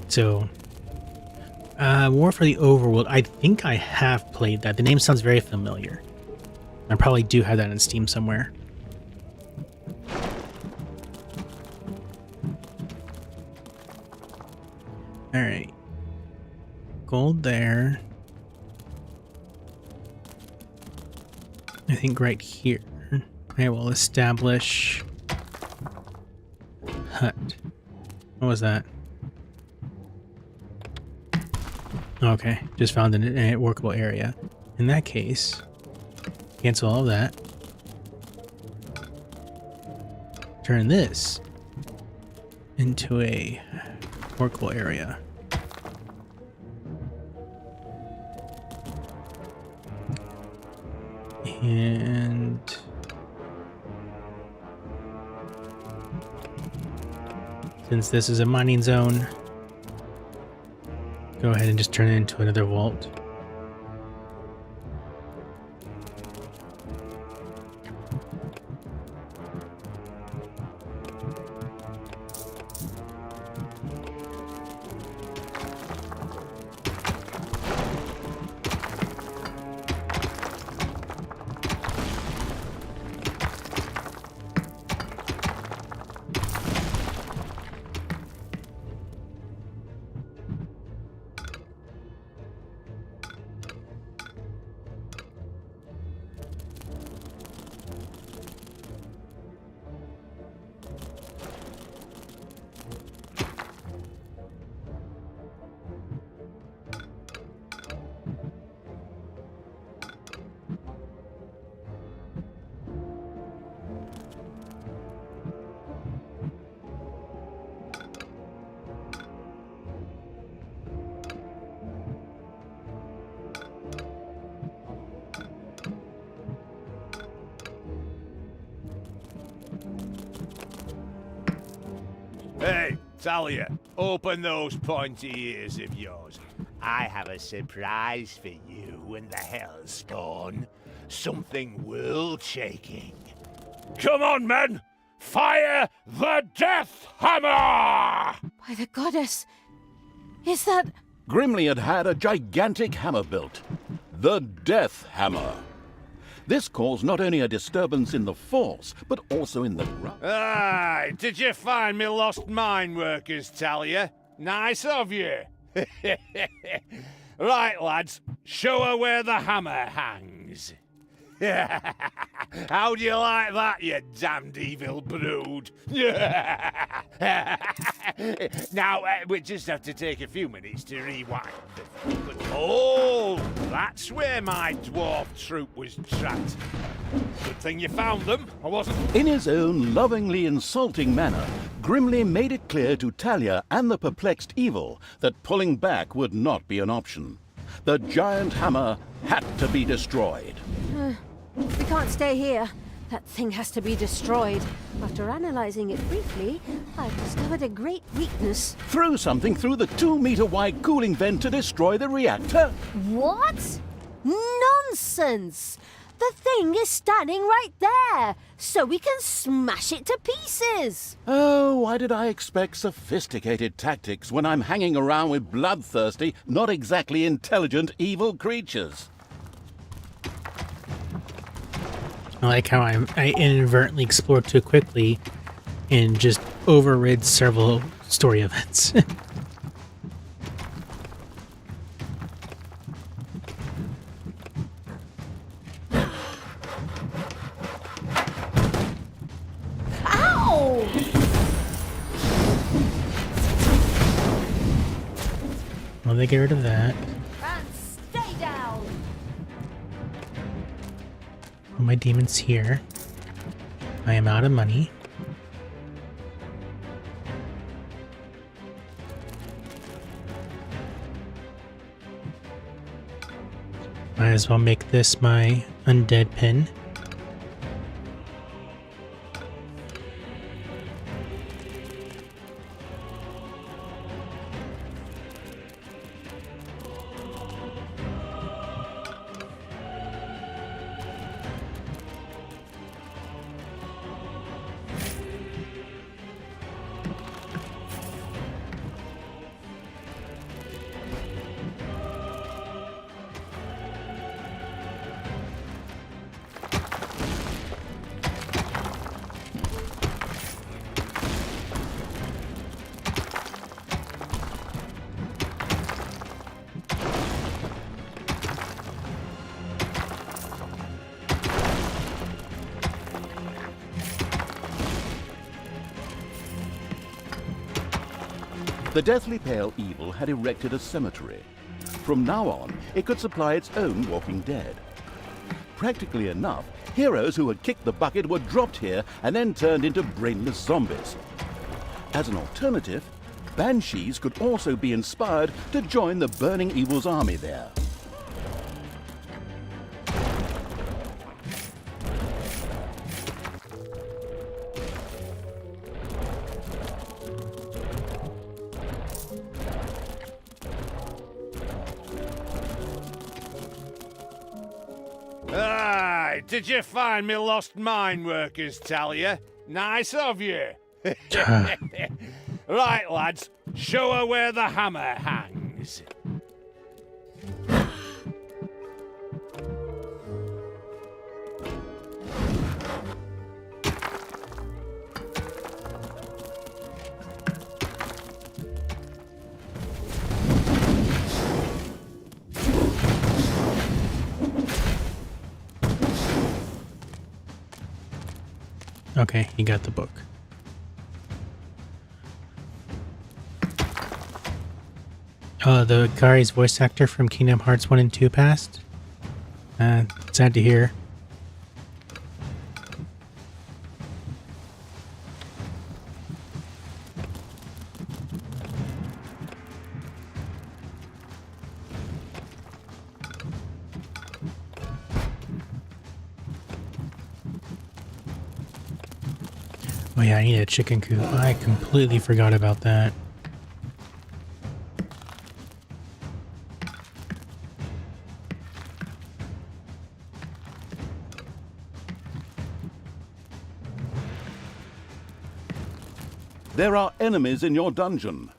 So, War for the Overworld, I think I have played that. The name sounds very familiar. I probably do have that on Steam somewhere. Alright. Gold there. I think right here. I will establish hut. What was that? Okay, just found a workable area. In that case, cancel all of that. Turn this into a workable area. And since this is a mining zone, go ahead and just turn it into another vault. Hey, Talia, open those pointy ears of yours. I have a surprise for you in the Hellspawn. Something world-shaking. Come on, men! Fire the Death Hammer! By the goddess! Is that... Grimly had a gigantic hammer built, the Death Hammer. This caused not only a disturbance in the force, but also in the ground. Aye, did you find me lost mine workers, Talia? Nice of you. Right, lads, show her where the hammer hangs. How do you like that, you damned evil brood? Now, we just have to take a few minutes to rewind. But, oh, that's where my dwarf troop was trapped. Good thing you found them. I wasn't... In his own lovingly insulting manner, Grimly made it clear to Talia and the perplexed Evil that pulling back would not be an option. The giant hammer had to be destroyed. We can't stay here. That thing has to be destroyed. After analyzing it briefly, I've discovered a great weakness. Throw something through the 2-meter-wide cooling vent to destroy the reactor? What? Nonsense! The thing is standing right there, so we can smash it to pieces. Oh, why did I expect sophisticated tactics when I'm hanging around with bloodthirsty, not exactly intelligent evil creatures? I like how I inadvertently explored too quickly and just overrid several story events. Ow! Well, they get rid of that. And stay down. All my demons here. I am out of money. Might as well make this my undead pin. The Deathly Pale Evil had erected a cemetery. From now on, it could supply its own walking dead. Practically enough, heroes who had kicked the bucket were dropped here and then turned into brainless zombies. As an alternative, banshees could also be inspired to join the Burning Evil's army there. Aye, did you find me lost mine workers, Talia? Nice of you. Right, lads, show her where the hammer hangs. Okay, you got the book. The Gary's voice actor from Kingdom Hearts 1 and 2 passed. Sad to hear. Oh yeah, I need a chicken coop. I completely forgot about that. There are enemies in your dungeon.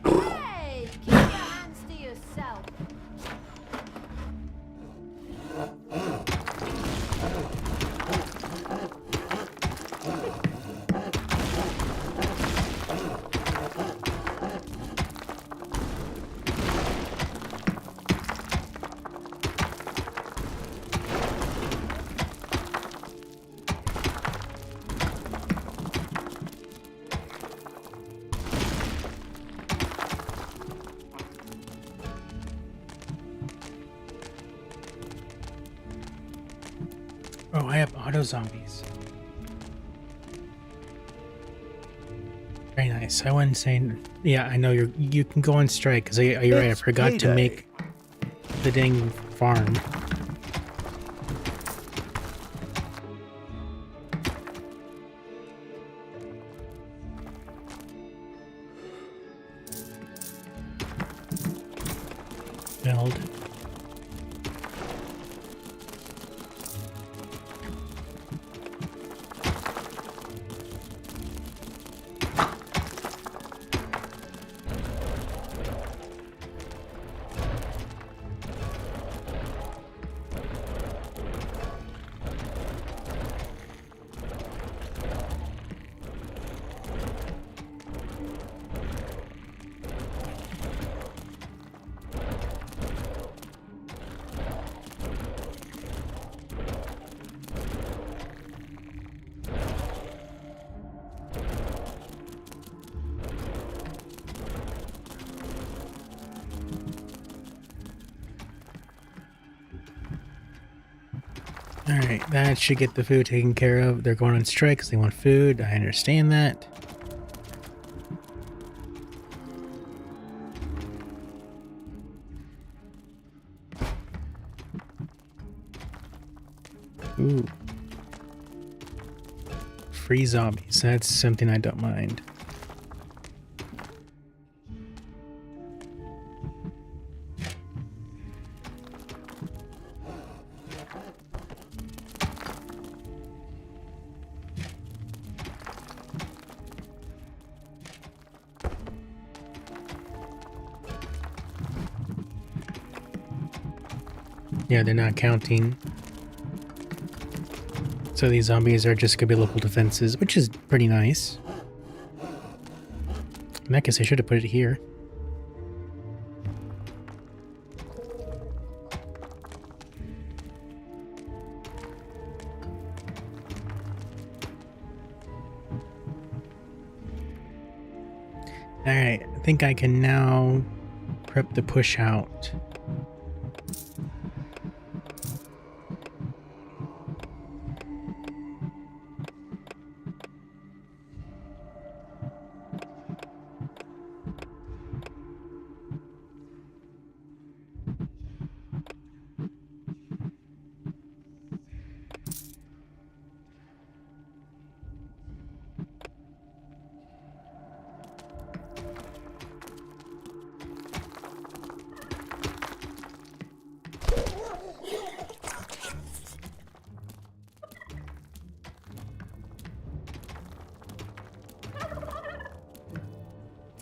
Hey, keep your hands to yourself. Oh, I have auto zombies. Very nice. I wasn't saying. Yeah, I know you can go on strike because you're right. I It's forgot to payday. make the dang farm. build. Alright, that should get the food taken care of. They're going on strike because they want food. I understand that. Ooh. Free zombies. That's something I don't mind. Yeah, they're not counting. So these zombies are just gonna be local defenses, which is pretty nice. In that case, I should have put it here. Alright, I think I can now prep the push out.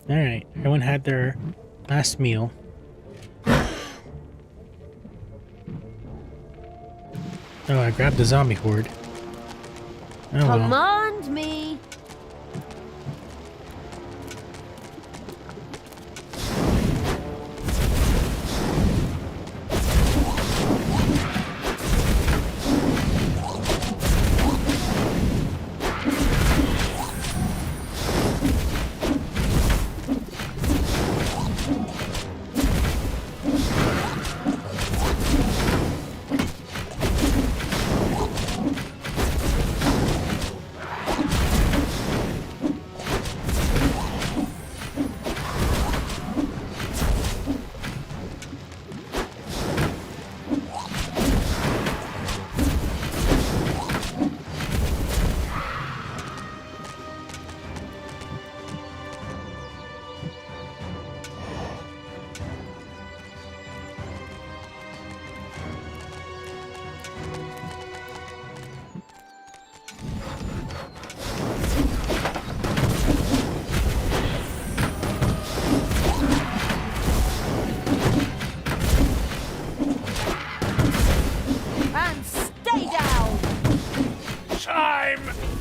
Alright, everyone had their last meal. Oh, I grabbed the zombie horde. Oh well. Command me.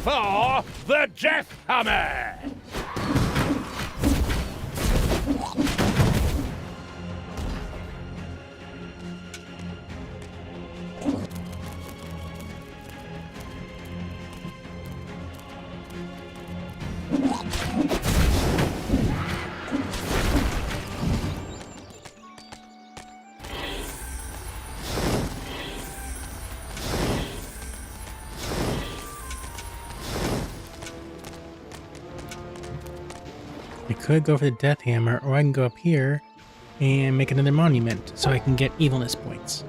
For the Death Hammer! I could go for the Death Hammer, or I can go up here and make another monument so I can get evilness points.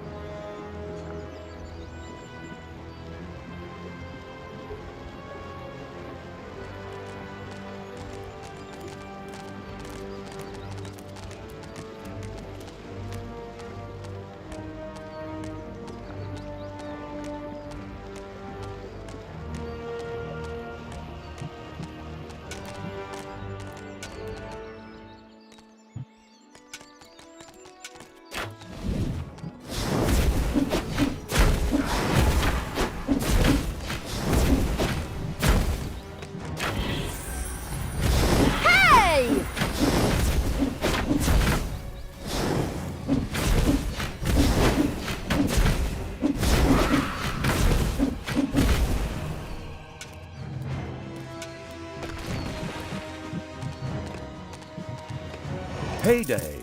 Payday.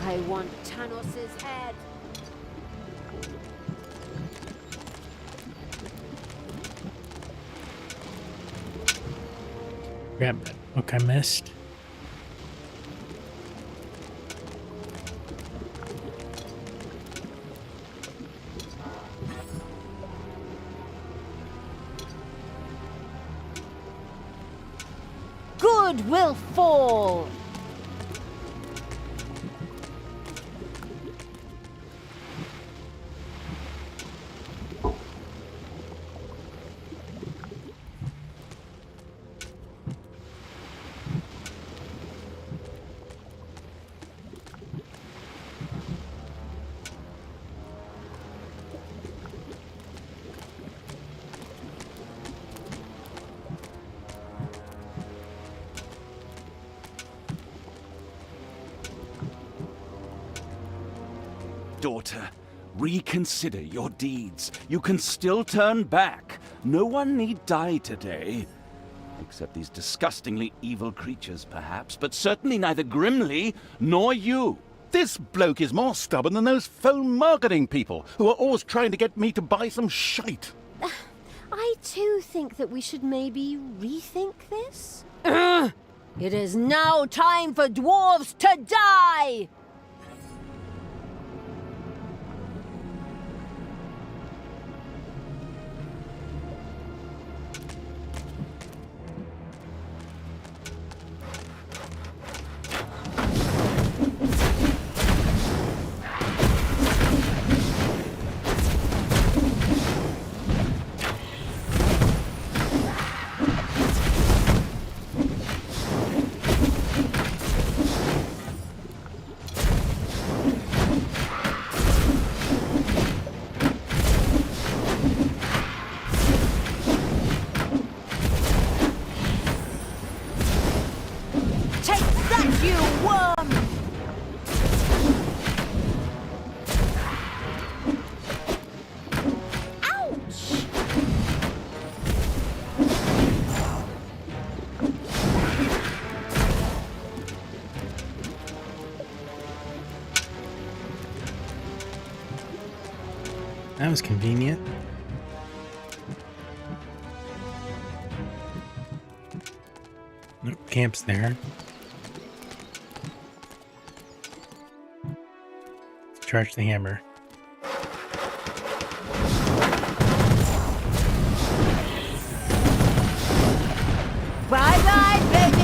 I want Tanos's head. Grab that book I missed. Good will fall. Daughter, reconsider your deeds. You can still turn back. No one need die today. Except these disgustingly evil creatures, perhaps, but certainly neither Grimly nor you. This bloke is more stubborn than those phone marketing people who are always trying to get me to buy some shite. I too think that we should maybe rethink this. It is now time for dwarves to die! That was convenient. Nope, camp's there. Charge the hammer. Bye-bye, baby!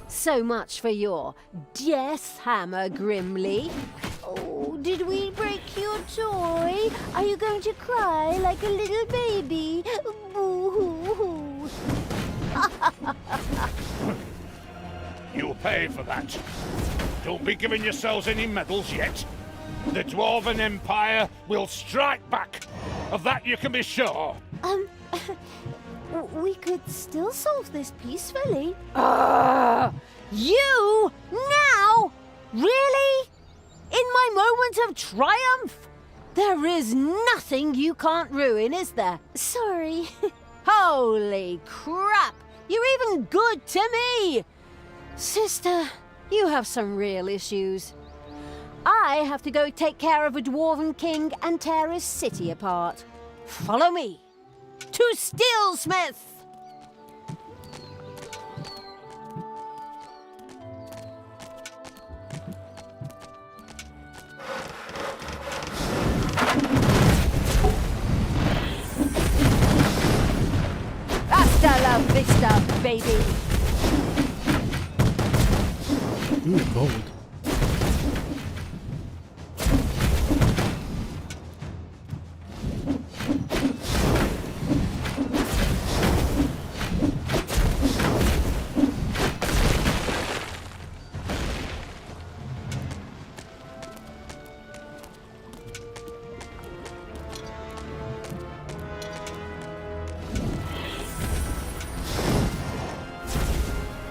So much for your death hammer, Grimly. Oh, did we break your toy? Are you going to cry like a little baby? Boo-hoo-hoo. You'll pay for that. Don't be giving yourselves any medals yet. The Dwarven Empire will strike back. Of that you can be sure. We could still solve this peacefully. You? Now? Really? In my moment of triumph? There is nothing you can't ruin, is there? Sorry. Holy crap! You're even good to me! Sister, you have some real issues. I have to go take care of a Dwarven king and tear his city apart. Follow me to Steelsmith! baby. Ooh, gold.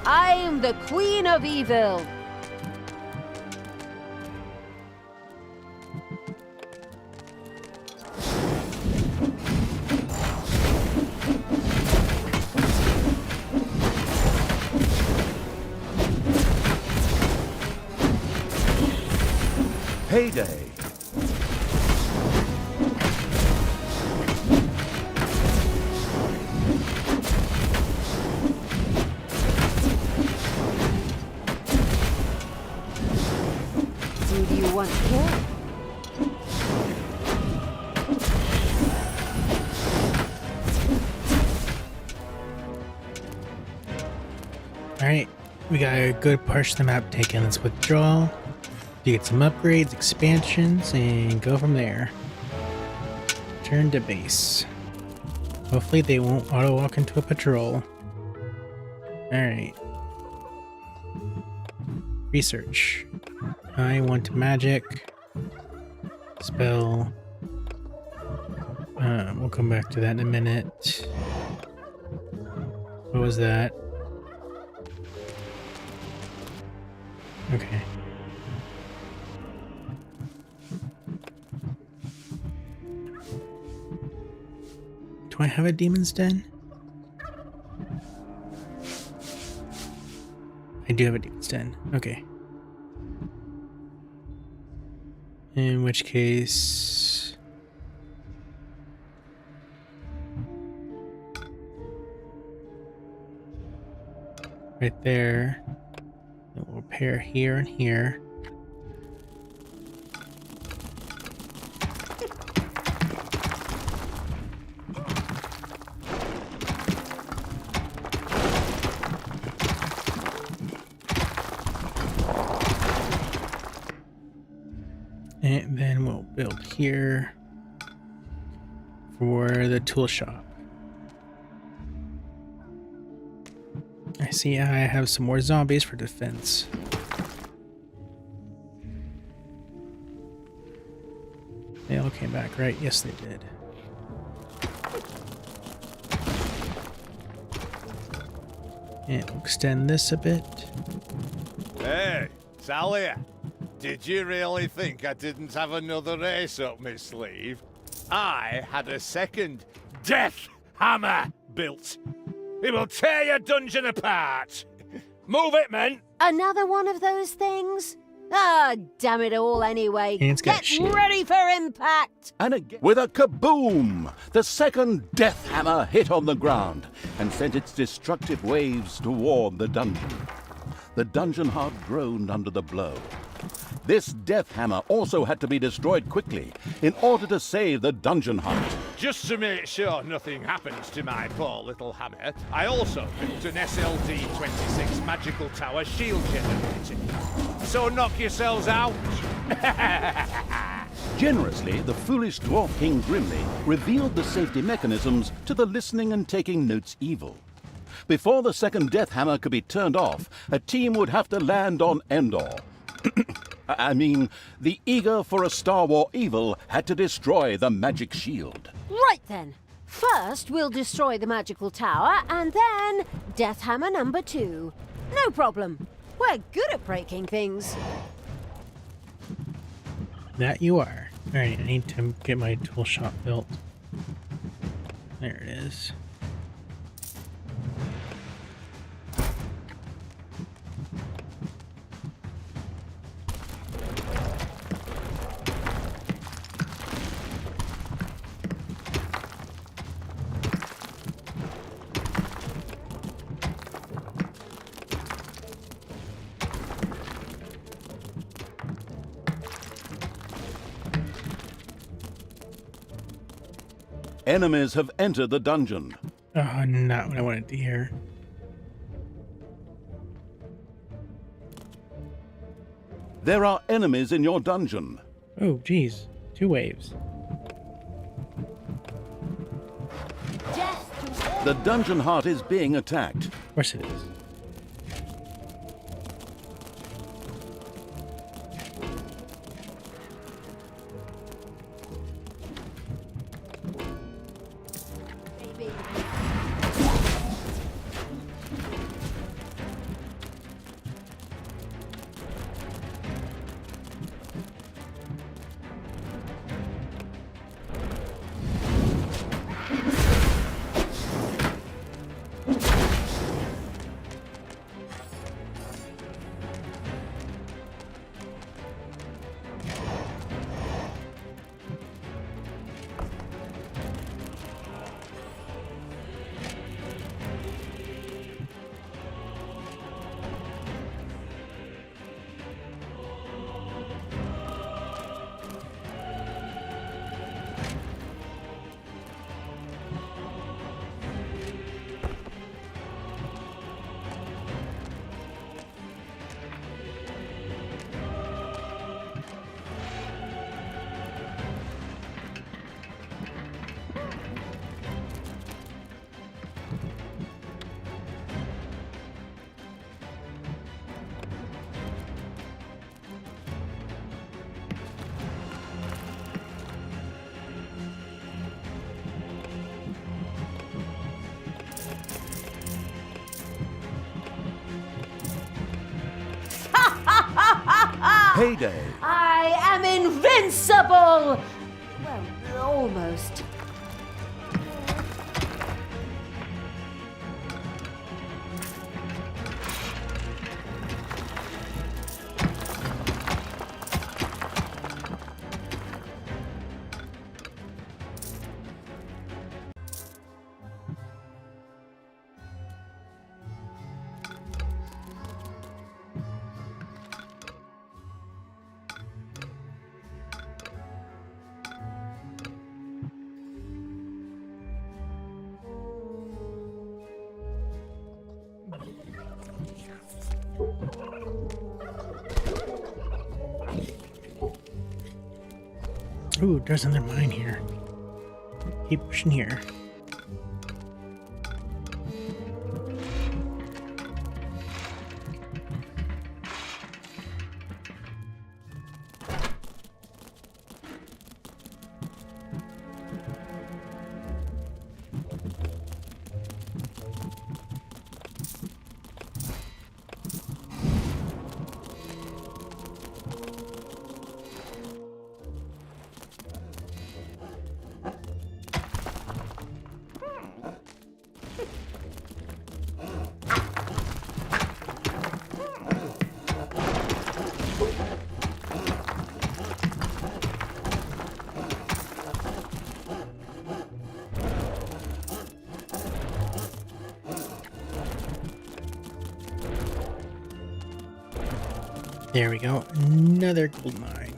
I'm the Queen of Evil. Heyday! Who do you want to kill? Alright, we got a good portion of the map taken. Let's withdraw, get some upgrades, expansions, and go from there. Turn to base. Hopefully they won't auto-walk into a patrol. Alright. Research. I want magic. Spell. We'll come back to that in a minute. What was that? Okay. Do I have a demon's den? I do have a demon's den. Okay. In which case... right there. And we'll repair here and here. And then we'll build here for the tool shop. I see I have some more zombies for defense. They all came back, right? Yes, they did. And we'll extend this a bit. Hey, Talia. Did you really think I didn't have another ace up my sleeve? I had a second death hammer built. It will tear your dungeon apart. Move it, men. Another one of those things? Ah, damn it all anyway. And it's got Get shield. ready for impact. And again, with a kaboom, the second death hammer hit on the ground and sent its destructive waves toward the dungeon. The dungeon heart groaned under the blow. This death hammer also had to be destroyed quickly in order to save the dungeon heart. Just to make sure nothing happens to my poor little hammer, I also built an SLD-26 magical tower shield generator. So knock yourselves out. Generously, the foolish dwarf king grimly revealed the safety mechanisms to the listening and taking notes evil. Before the second death hammer could be turned off, a team would have to land on Endor. I mean, the eager for a Star War evil had to destroy the magic shield. Right then. First, we'll destroy the magical tower, and then Death Hammer number 2. No problem. We're good at breaking things. That you are. Alright, I need to get my tool shop built. There it is. Enemies have entered the dungeon. Oh, not what I wanted to hear. There are enemies in your dungeon. Oh, geez. 2 waves. The dungeon heart is being attacked. Of course it is. Payday. I am invincible! Well, almost. Ooh, there's another mine here. Keep pushing here. There we go. Another gold mine.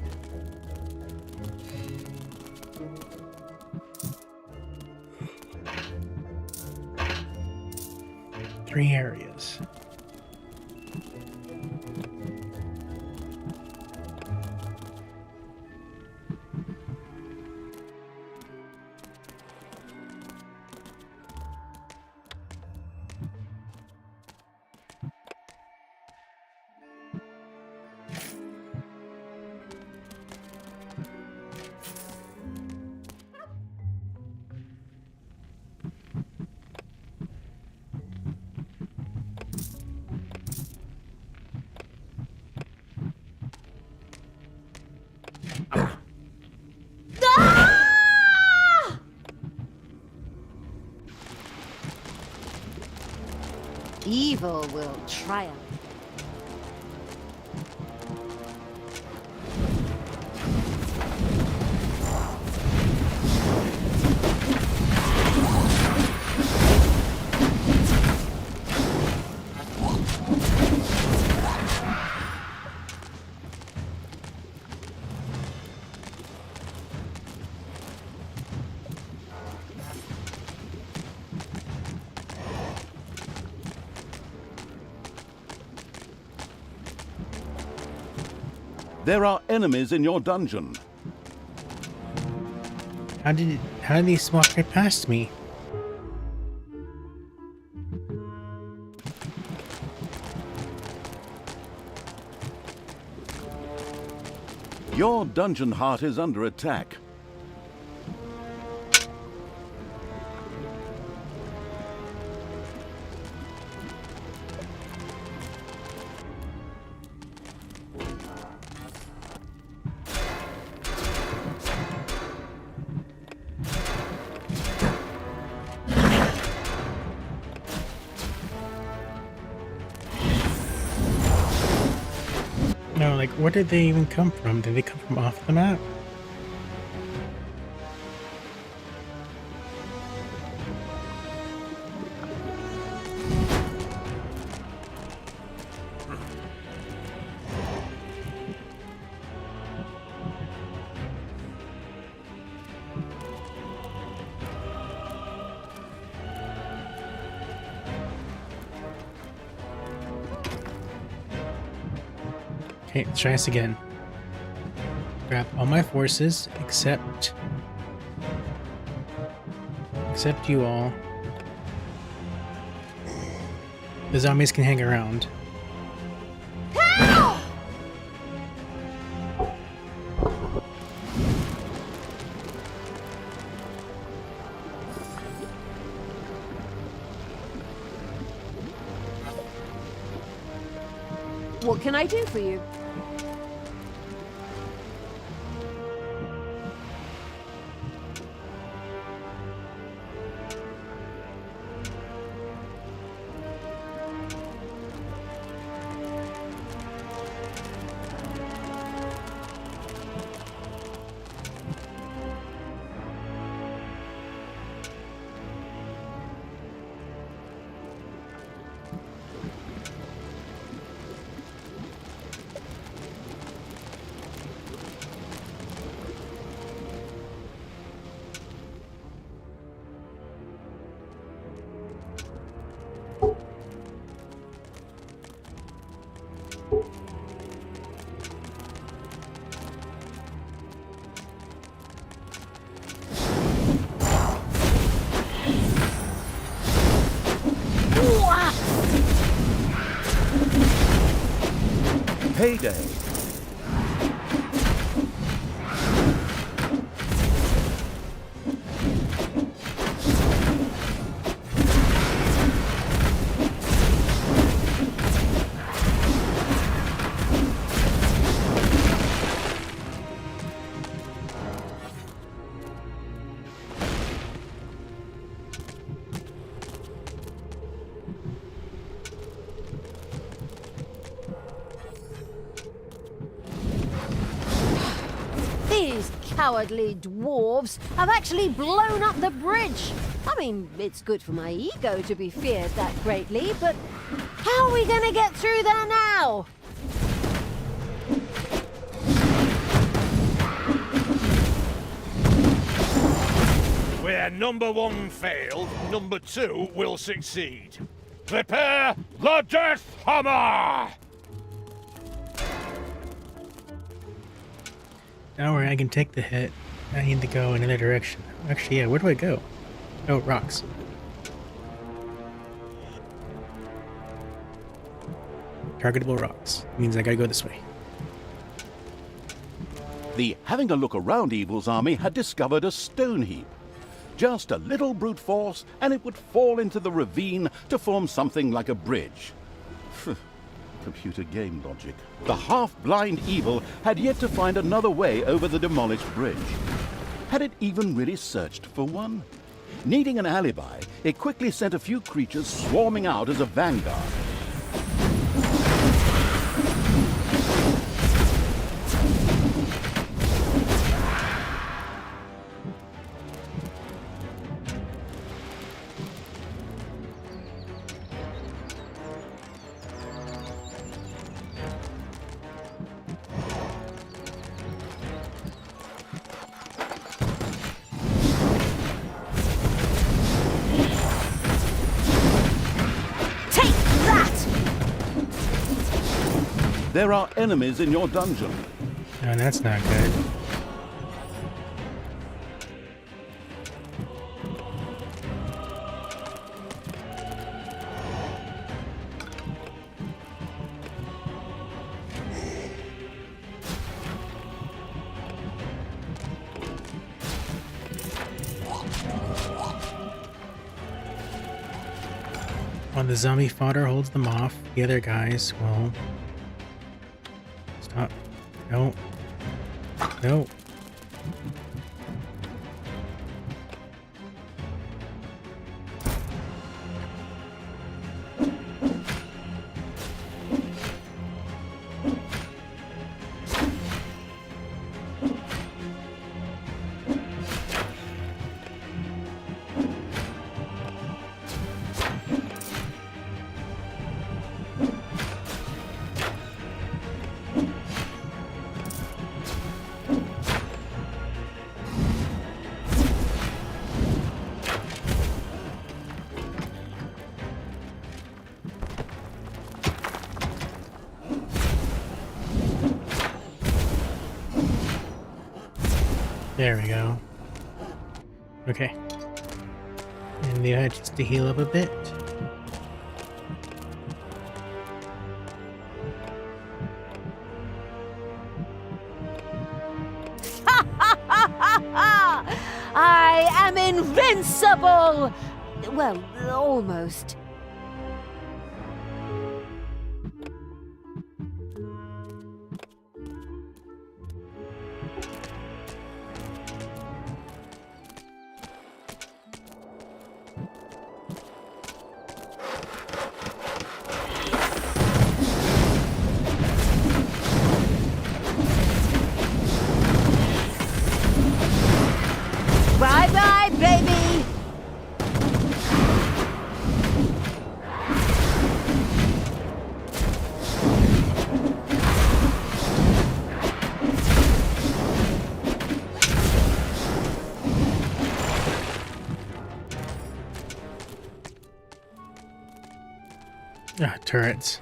Three areas. Evil will triumph. There are enemies in your dungeon. How did these walk right past me? Your dungeon heart is under attack. No, like, where did they even come from? Did they come from off the map? Okay, let's try this again. Grab all my forces, except you all. The zombies can hang around. What can I do for you? Payday. These cowardly dwarves have actually blown up the bridge. I mean, it's good for my ego to be feared that greatly, but how are we going to get through there now? Where number one failed, number two will succeed. Prepare the Death Hammer! Don't worry, I can take the hit. I need to go in another direction. Actually, yeah, where do I go? Oh, rocks. Targetable rocks. Means I gotta go this way. The having a look around evil's army had discovered a stone heap. Just a little brute force, and it would fall into the ravine to form something like a bridge. Computer game logic. The half-blind evil had yet to find another way over the demolished bridge. Had it even really searched for one? Needing an alibi, it quickly sent a few creatures swarming out as a vanguard. There are enemies in your dungeon. Oh, that's not good. While the zombie fodder holds them off, the other guys will... Stop. No. No. There we go. Okay. And the other just to heal up a bit. I am invincible! Well, almost. Bye-bye, baby! Ah, turrets.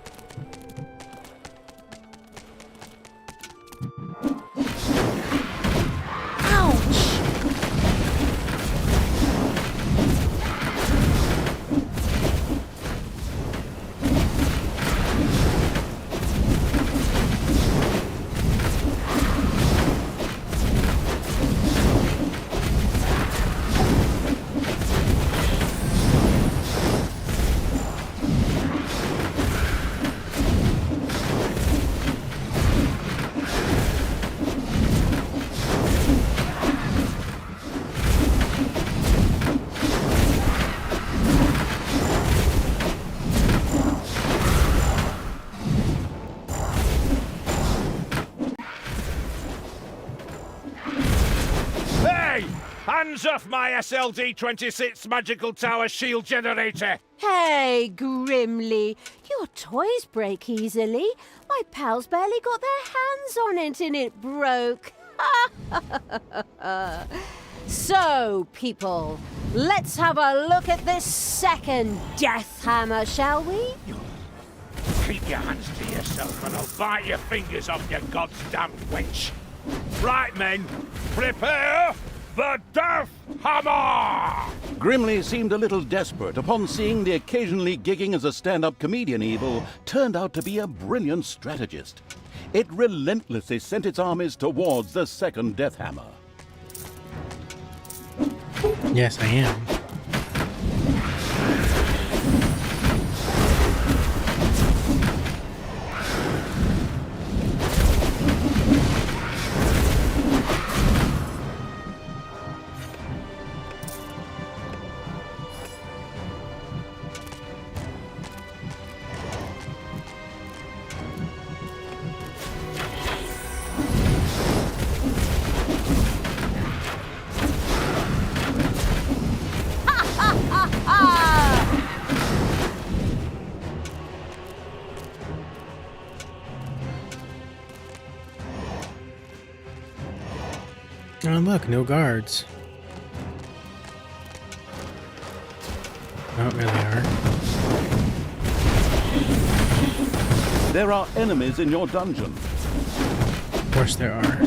Hey! Hands off my SLD-26 magical tower shield generator! Hey, Grimly, your toys break easily. My pals barely got their hands on it and it broke. So, people, let's have a look at this second death hammer, shall we? Keep your hands to yourself and I'll bite your fingers off, you goddamn wench! Right, men, prepare the Death Hammer! Grimly seemed a little desperate upon seeing the occasionally gigging as a stand-up comedian Evil turned out to be a brilliant strategist. It relentlessly sent its armies towards the second Death Hammer. Yes, I am. Oh, look, no guards. Oh, there they are. There are enemies in your dungeon. course there are.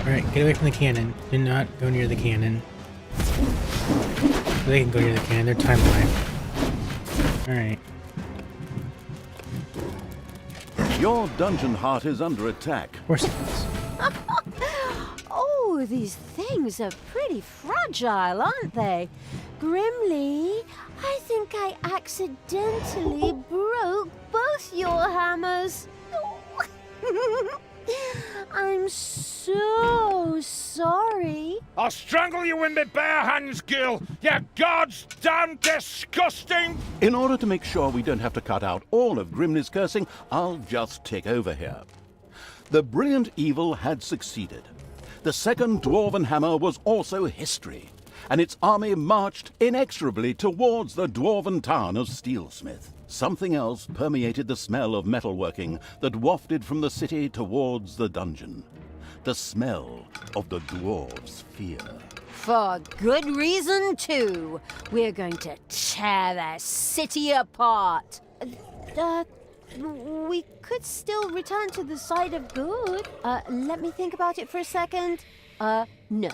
Alright, get away from the cannon. Do not go near the cannon. They can go near the cannon, they're time alive. Alright. Your dungeon heart is under attack. Of course it is. Oh, these things are pretty fragile, aren't they? Grimly, I think I accidentally broke both your hammers. I'm so sorry. I'll strangle you with my bare hands, girl. You god's damn disgusting. In order to make sure we don't have to cut out all of Grimly's cursing, I'll just take over here. The brilliant evil had succeeded. The second Dwarven Hammer was also history, and its army marched inexorably towards the Dwarven town of Steelsmith. Something else permeated the smell of metalworking that wafted from the city towards the dungeon. The smell of the dwarves' fear. For good reason, too. We're going to tear their city apart. We could still return to the side of good. Let me think about it for a second. No.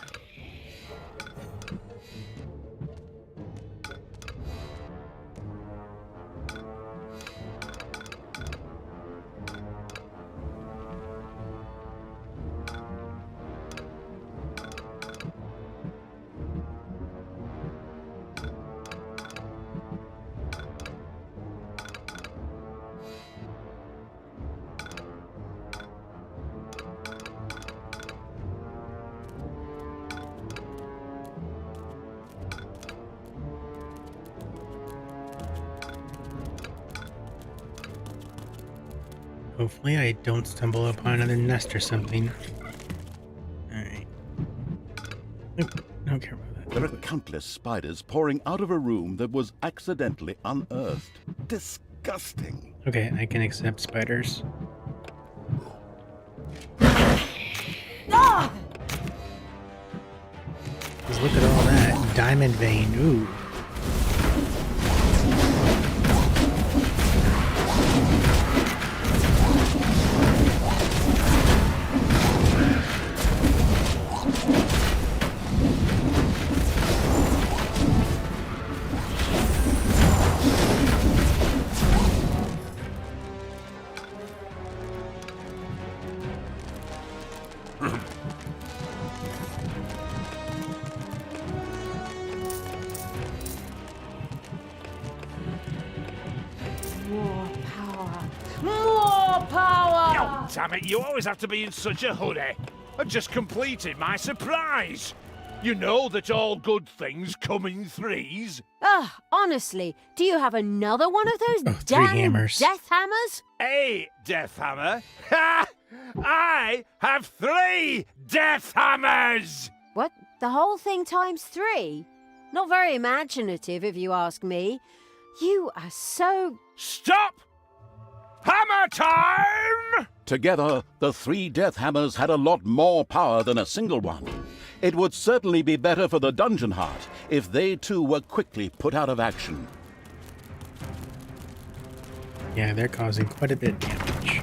Hopefully I don't stumble upon another nest or something. Alright. Nope, I don't care about that. There are countless spiders pouring out of a room that was accidentally unearthed. Disgusting. Okay, I can accept spiders. Ah! Just look at all that. Diamond vein, ooh. More power. More power! Oh, damn it, you always have to be in such a hurry. I just completed my surprise. You know that all good things come in threes. Honestly, do you have another one of those Oh, 3 hammers. death hammers? A death hammer? Ha! I have 3 death hammers! What? The whole thing times 3? Not very imaginative, if you ask me. You are so... Stop! Hammer time! Together, the 3 death hammers had a lot more power than a single one. It would certainly be better for the dungeon heart if they too were quickly put out of action. Yeah, they're causing quite a bit of damage.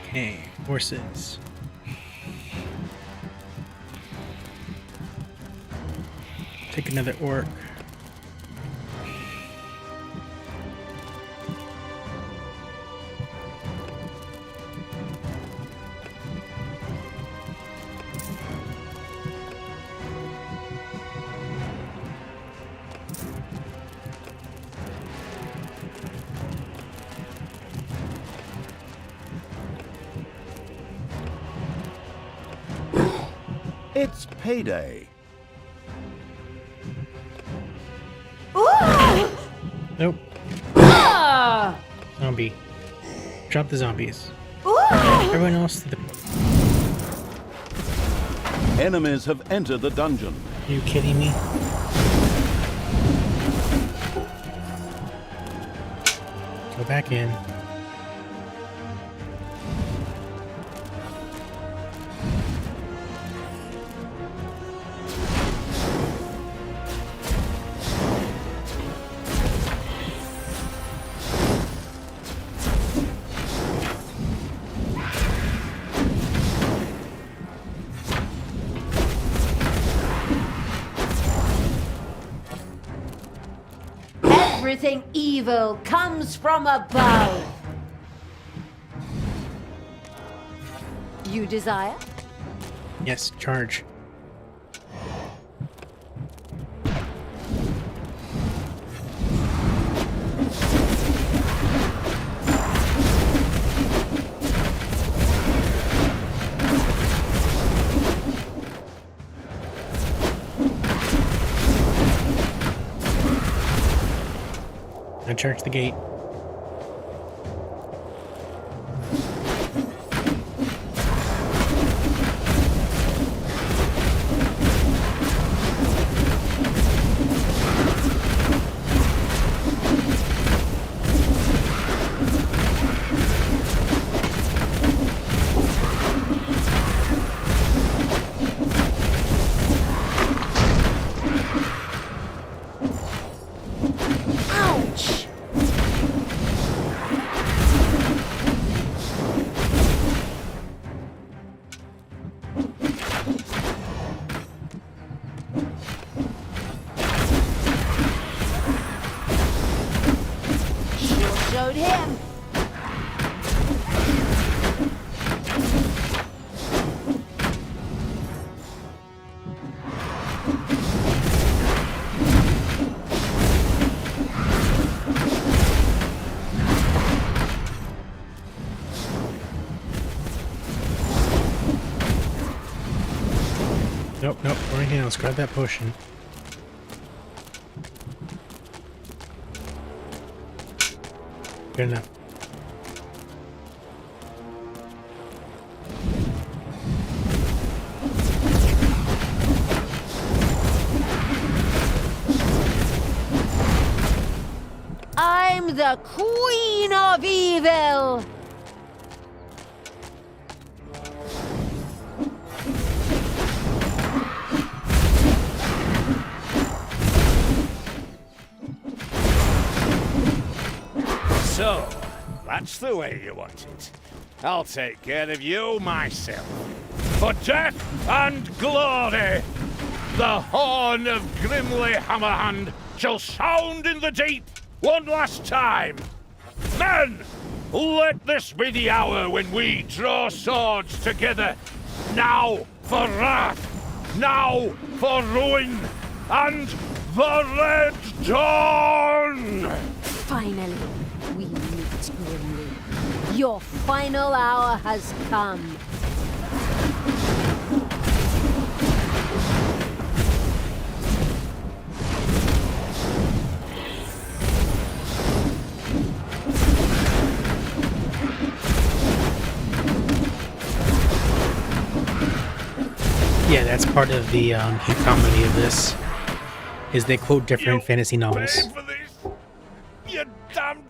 Okay, horses. Take another orc. It's payday. Nope. Zombie. Drop the zombies. Everyone else to the... Enemies have entered the dungeon. Are you kidding me? Go back in. Everything evil comes from above. You desire? Yes, charge. I charge the gate. Ouch! Sure showed him. Nope, nope. Or anything else. Grab that potion. Good enough. I'm the Queen of Evil! So, that's the way you want it. I'll take care of you myself. For death and glory, the horn of Grimly Hammerhand shall sound in the deep one last time. Men, let this be the hour when we draw swords together. Now for wrath, now for ruin, and the Red Dawn! Finally, we meet Grimly. Your final hour has come. Yeah, that's part of the comedy of this. Is they quote different fantasy novels. Pay for this, you damned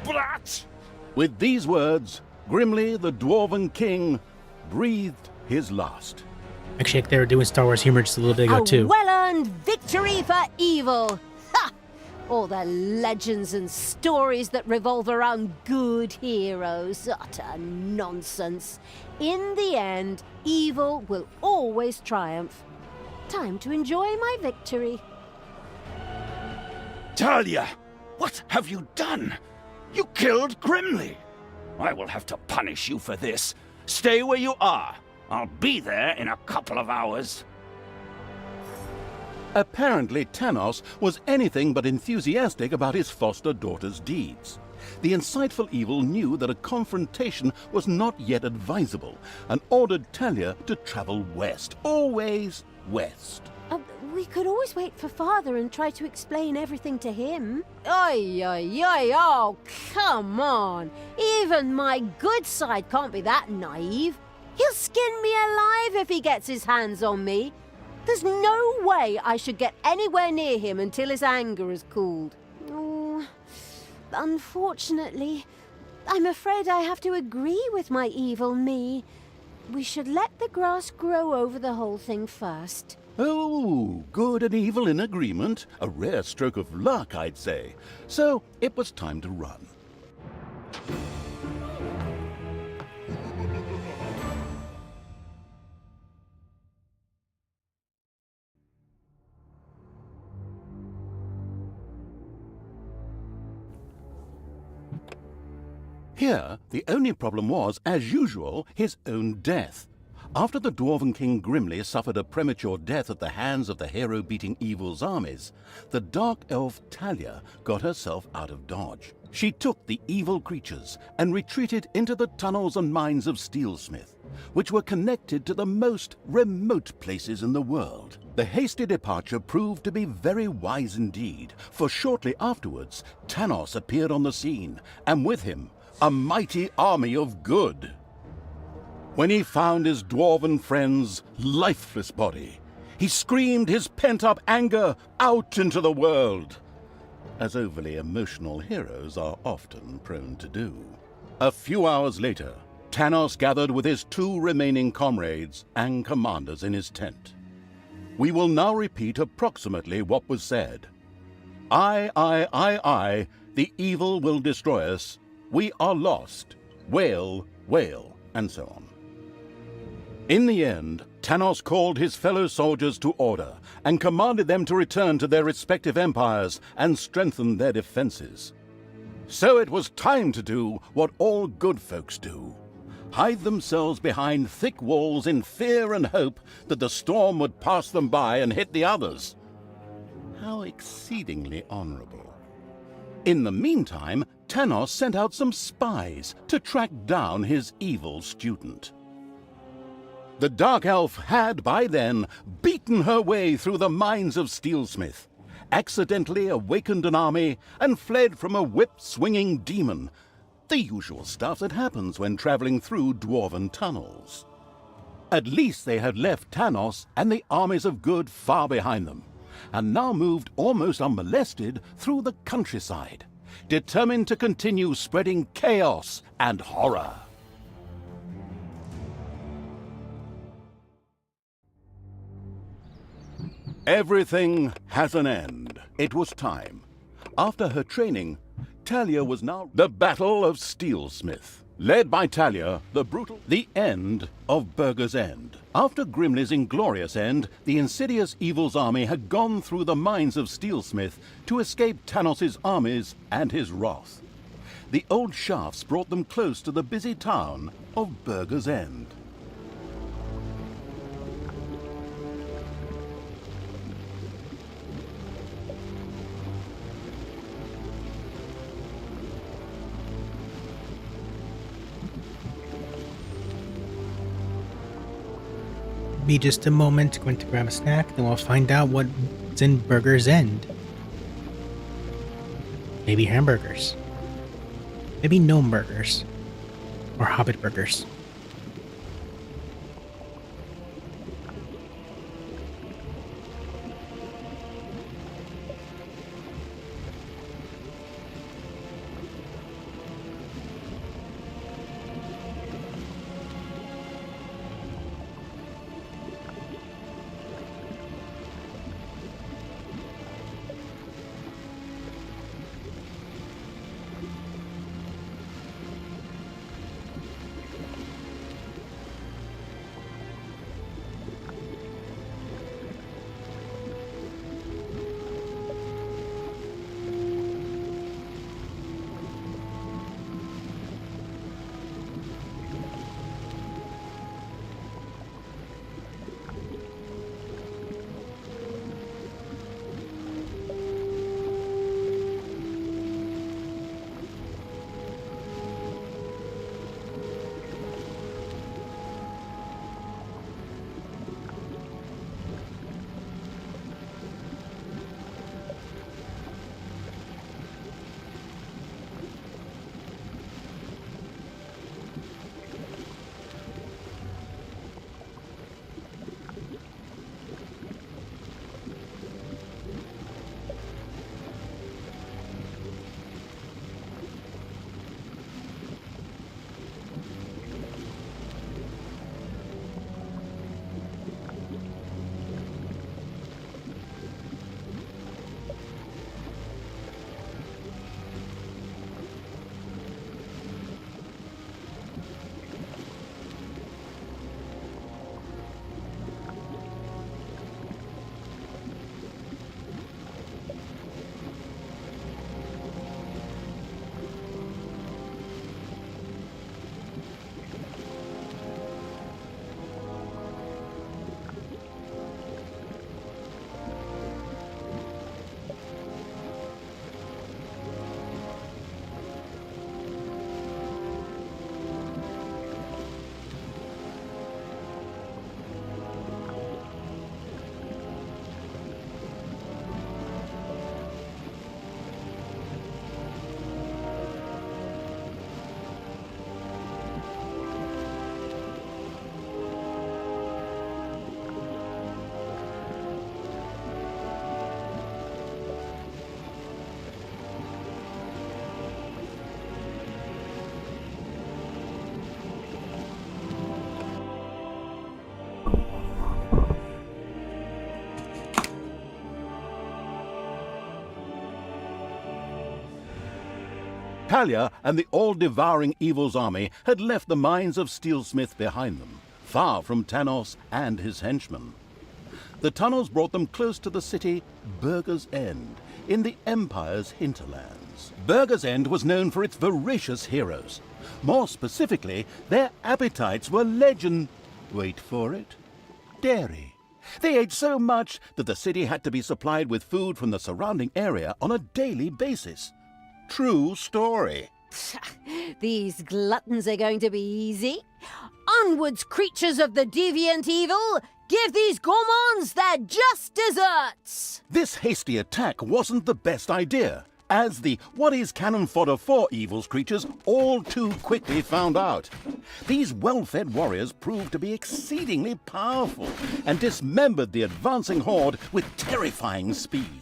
brat! With these words, Grimly, the Dwarven King, breathed his last. Actually, they were doing Star Wars humor just a little bit ago A too. well-earned victory for evil. Ha! All the legends and stories that revolve around good heroes. Utter nonsense. In the end, evil will always triumph. Time to enjoy my victory. Talia, what have you done? You killed Grimly. I will have to punish you for this. Stay where you are. I'll be there in a couple of hours. Apparently, Tanos was anything but enthusiastic about his foster daughter's deeds. The insightful Evil knew that a confrontation was not yet advisable and ordered Talia to travel west, always west. We could always wait for Father and try to explain everything to him. Oi, oi, oi, oh, come on. Even my good side can't be that naive. He'll skin me alive if he gets his hands on me. There's no way I should get anywhere near him until his anger has cooled. Oh, unfortunately, I'm afraid I have to agree with my evil me. We should let the grass grow over the whole thing first. Oh, good and evil in agreement. A rare stroke of luck, I'd say. So it was time to run. Here, the only problem was, as usual, his own death. After the Dwarven King Grimly suffered a premature death at the hands of the hero-beating evil's armies, the dark elf Talia got herself out of dodge. She took the evil creatures and retreated into the tunnels and mines of Steelsmith, which were connected to the most remote places in the world. The hasty departure proved to be very wise indeed, for shortly afterwards, Tanos appeared on the scene, and with him, a mighty army of good. When he found his dwarven friend's lifeless body, he screamed his pent-up anger out into the world, as overly emotional heroes are often prone to do. A few hours later, Tanos gathered with his 2 remaining comrades and commanders in his tent. We will now repeat approximately what was said. I, the evil will destroy us. We are lost. Wail, wail, and so on. In the end, Tanos called his fellow soldiers to order and commanded them to return to their respective empires and strengthen their defenses. So it was time to do what all good folks do: hide themselves behind thick walls in fear and hope that the storm would pass them by and hit the others. How exceedingly honorable. In the meantime, Tanos sent out some spies to track down his evil student. The Dark Elf had, by then, beaten her way through the mines of Steelsmith, accidentally awakened an army, and fled from a whip-swinging demon. The usual stuff that happens when traveling through dwarven tunnels. At least they had left Tanos and the armies of good far behind them, and now moved almost unmolested through the countryside, determined to continue spreading chaos and horror. Everything has an end. It was time. After her training, Talia was now the Battle of Steelsmith. Led by Talia, the end of Burger's End. After Grimly's inglorious end, the insidious evil's army had gone through the mines of Steelsmith to escape Tanos' armies and his wrath. The old shafts brought them close to the busy town of Burger's End. Be just a moment, going to grab a snack, then we'll find out what's in Burger's End. Maybe hamburgers. Maybe gnome burgers. Or hobbit burgers. Talia and the all-devouring Evil's army had left the mines of Steelsmith behind them, far from Tanos and his henchmen. The tunnels brought them close to the city Burger's End, in the Empire's hinterlands. Burger's End was known for its voracious heroes. More specifically, their appetites were wait for it, dairy. They ate so much that the city had to be supplied with food from the surrounding area on a daily basis. True story. These gluttons are going to be easy. Onwards, creatures of the deviant evil! Give these gourmands their just desserts! This hasty attack wasn't the best idea, as the what is cannon fodder for Evil's creatures all too quickly found out. These well-fed warriors proved to be exceedingly powerful and dismembered the advancing horde with terrifying speed.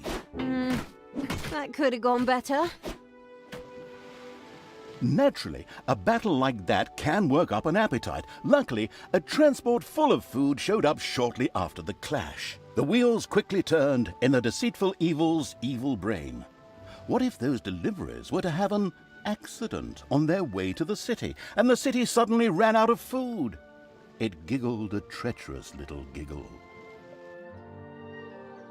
That could have gone better. Naturally, a battle like that can work up an appetite. Luckily, a transport full of food showed up shortly after the clash. The wheels quickly turned in the deceitful Evil's evil brain. What if those deliverers were to have an accident on their way to the city, and the city suddenly ran out of food? It giggled a treacherous little giggle.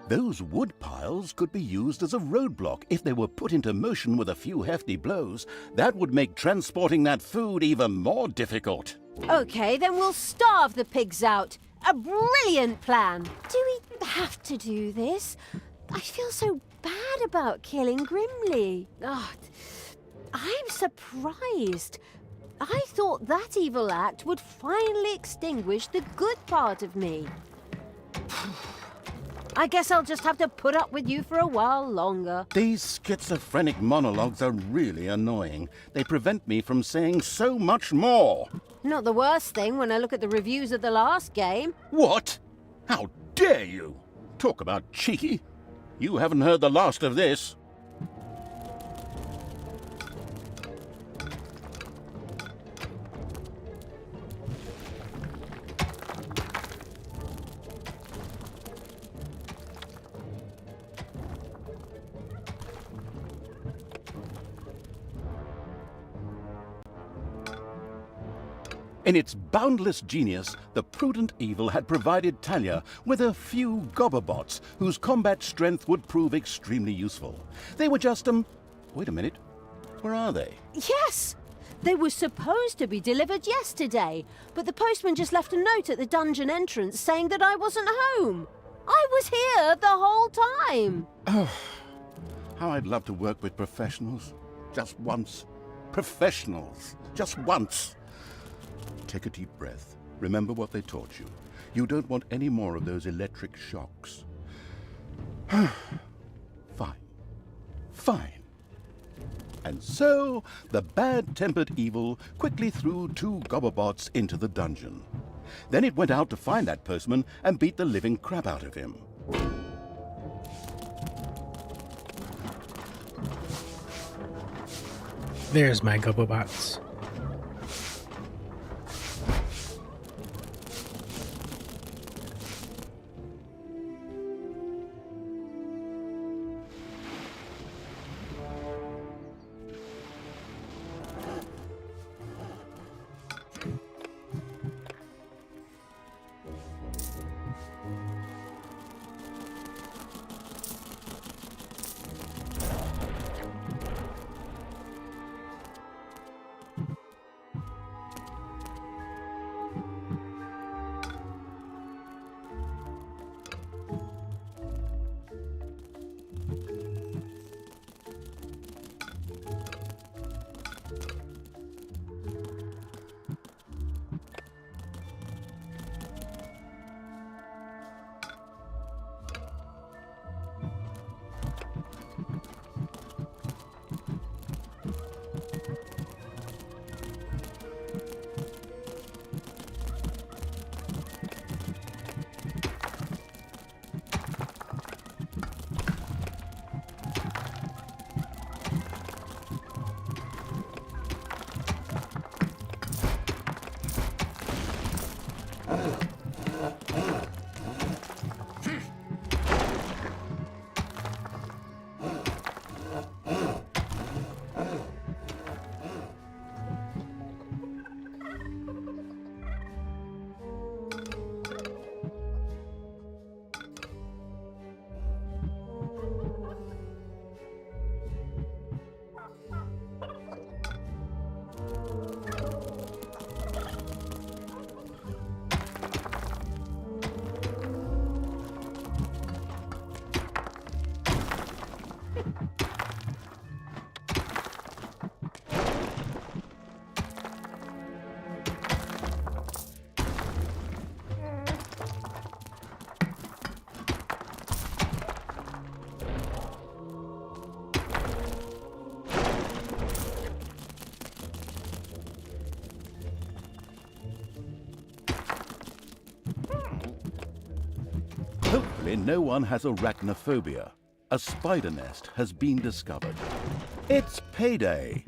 Those wood piles could be used as a roadblock if they were put into motion with a few hefty blows. That would make transporting that food even more difficult. Okay, then we'll starve the pigs out. A brilliant plan. Do we have to do this? I feel so bad about killing Grimly. Oh, I'm surprised. I thought that evil act would finally extinguish the good part of me. I guess I'll just have to put up with you for a while longer. These schizophrenic monologues are really annoying. They prevent me from saying so much more. Not the worst thing when I look at the reviews of the last game. What? How dare you? Talk about cheeky. You haven't heard the last of this. In its boundless genius, the prudent Evil had provided Talia with a few gobberbots whose combat strength would prove extremely useful. They were just, wait a minute, where are they? Yes! They were supposed to be delivered yesterday, but the postman just left a note at the dungeon entrance saying that I wasn't home. I was here the whole time. Oh, how I'd love to work with professionals. Just once. Professionals. Just once. Take a deep breath. Remember what they taught you. You don't want any more of those electric shocks. Fine. Fine. And so, the bad-tempered Evil quickly threw 2 gobberbots into the dungeon. Then it went out to find that postman and beat the living crap out of him. There's my gobberbots. Hopefully no one has arachnophobia. A spider nest has been discovered. It's payday.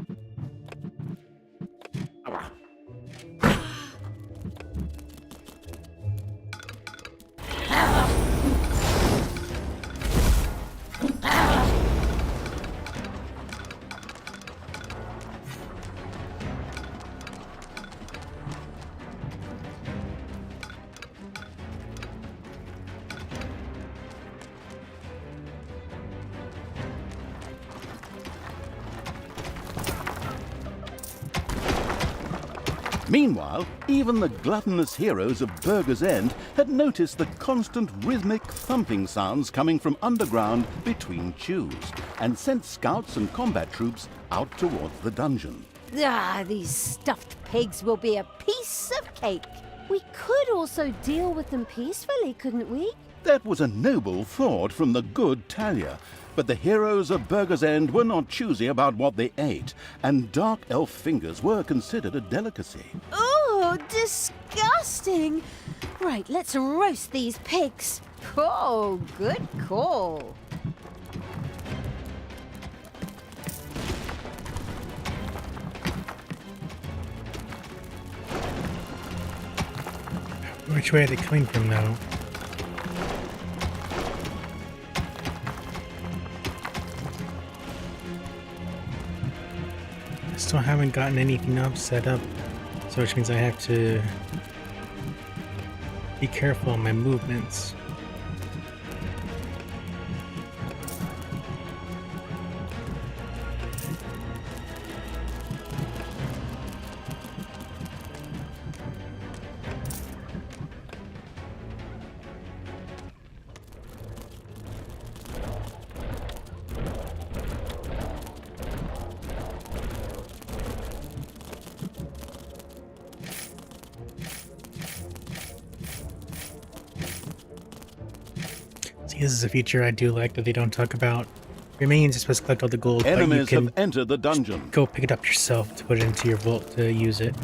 Meanwhile, even the gluttonous heroes of Burger's End had noticed the constant rhythmic thumping sounds coming from underground between chews, and sent scouts and combat troops out towards the dungeon. Ah, these stuffed pigs will be a piece of cake. We could also deal with them peacefully, couldn't we? That was a noble thought from the good Talia, but the heroes of Burger's End were not choosy about what they ate, and dark elf fingers were considered a delicacy. Oh, disgusting! Right, let's roast these pigs. Oh, good call. Which way are they coming from, though? I still haven't gotten anything else set up, so which means I have to be careful on my movements. See, this is a feature I do like that they don't talk about. Remains, you're supposed to collect all the gold, but you Enemies can have entered the dungeon. go pick it up yourself to put it into your vault to use it.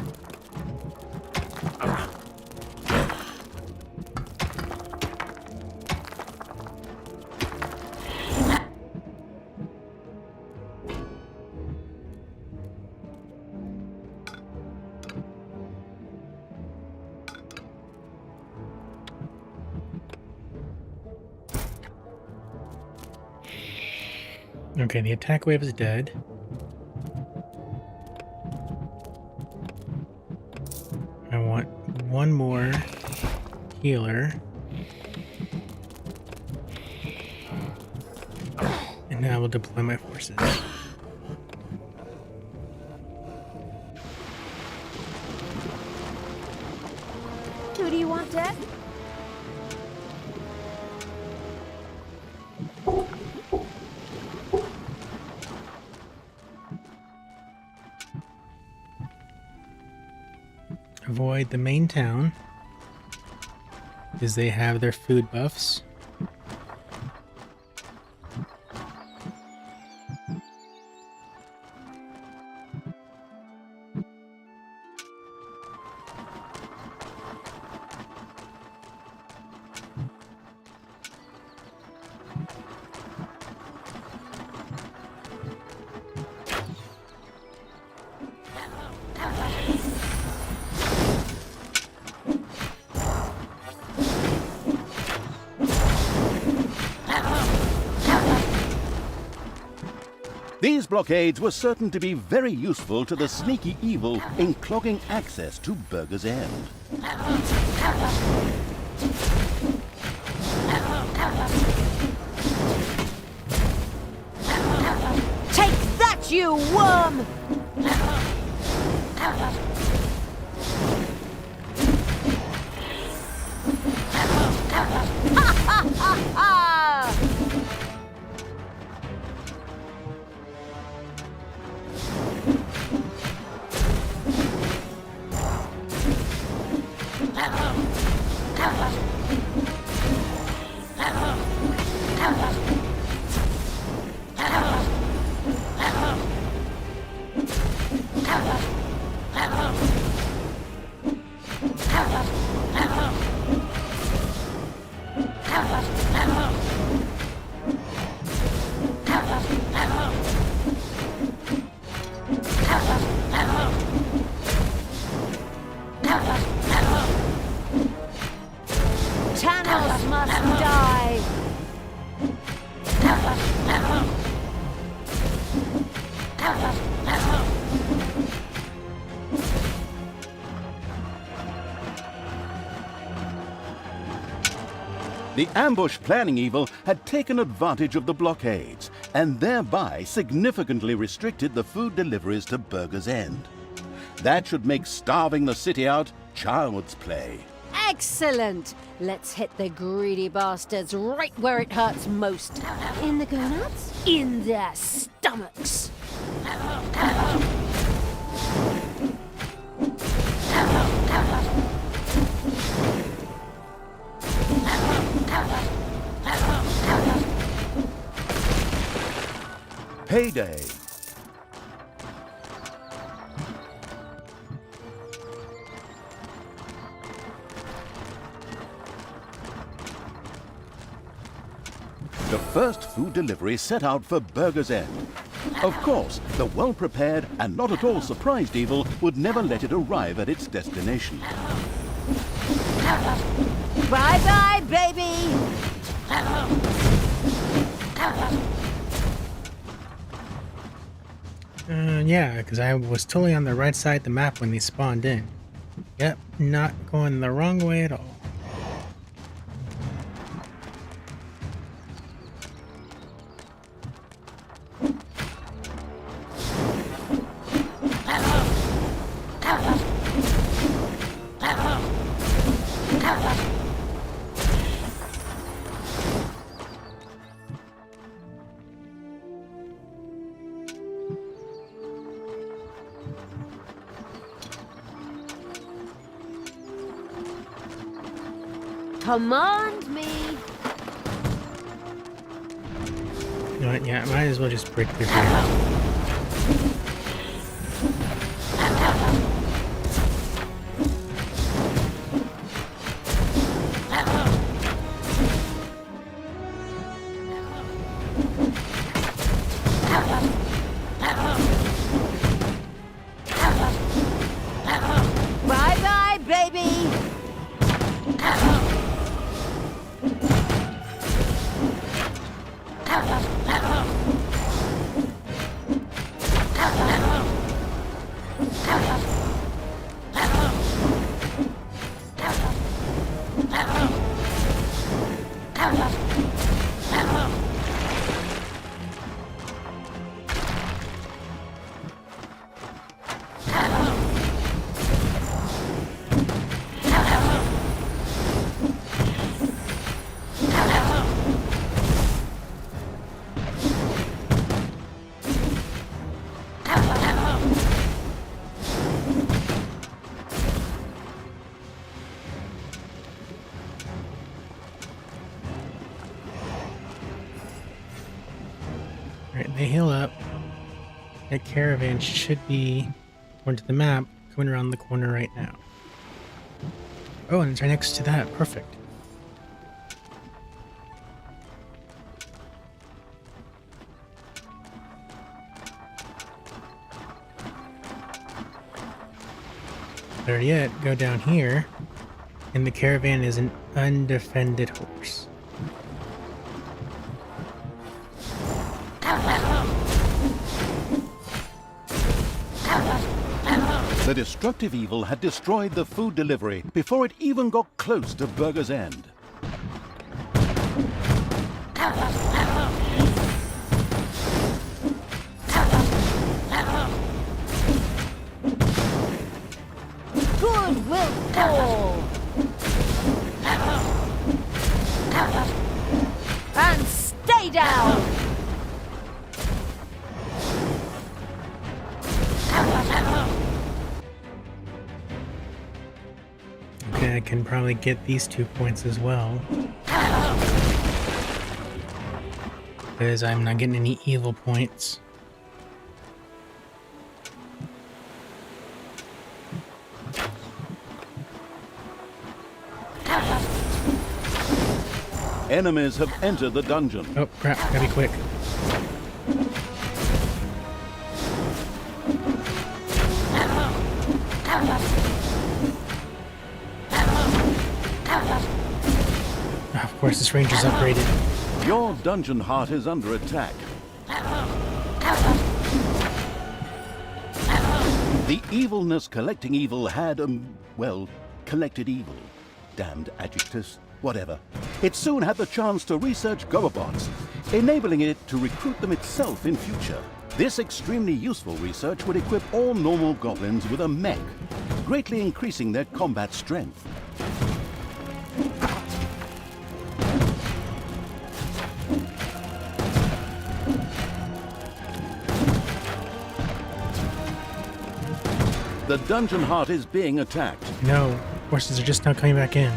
Okay, the attack wave is dead. I want one more healer. And now I will deploy my forces. Who do you want dead? Avoid the main town, because they have their food buffs. These blockades were certain to be very useful to the sneaky evil in clogging access to Burger's End. Take that, you worm! The ambush planning evil had taken advantage of the blockades and thereby significantly restricted the food deliveries to Burger's End. That should make starving the city out child's play. Excellent! Let's hit the greedy bastards right where it hurts most. In the gonads? In their stomachs. Payday. The first food delivery set out for Burger's End. Of course, the well-prepared and not at all surprised evil would never let it arrive at its destination. Bye-bye, baby! Yeah, because I was totally on the right side of the map when they spawned in. Yep, not going the wrong way at all. Command me! You know what? Yeah, might as well just break through here. Bye-bye, baby! Alright, they heal up. That caravan should be, according to the map, coming around the corner right now. Oh, and it's right next to that. Perfect. Better yet, go down here, and the caravan is an undefended horse. The destructive evil had destroyed the food delivery before it even got close to Burger's End. Goodwill fall! And stay down! Okay, I can probably get these 2 points as well. Because I'm not getting any evil points. Enemies have entered the dungeon. Oh crap, gotta be quick. Of course, this ranger's upgraded. Your dungeon heart is under attack. The evilness collecting evil had, well, collected evil. Damned adjectives. whatever. It soon had the chance to research gobobots, enabling it to recruit them itself in future. This extremely useful research would equip all normal goblins with a mech, greatly increasing their combat strength. The dungeon heart is being attacked. No, horses are just now coming back in.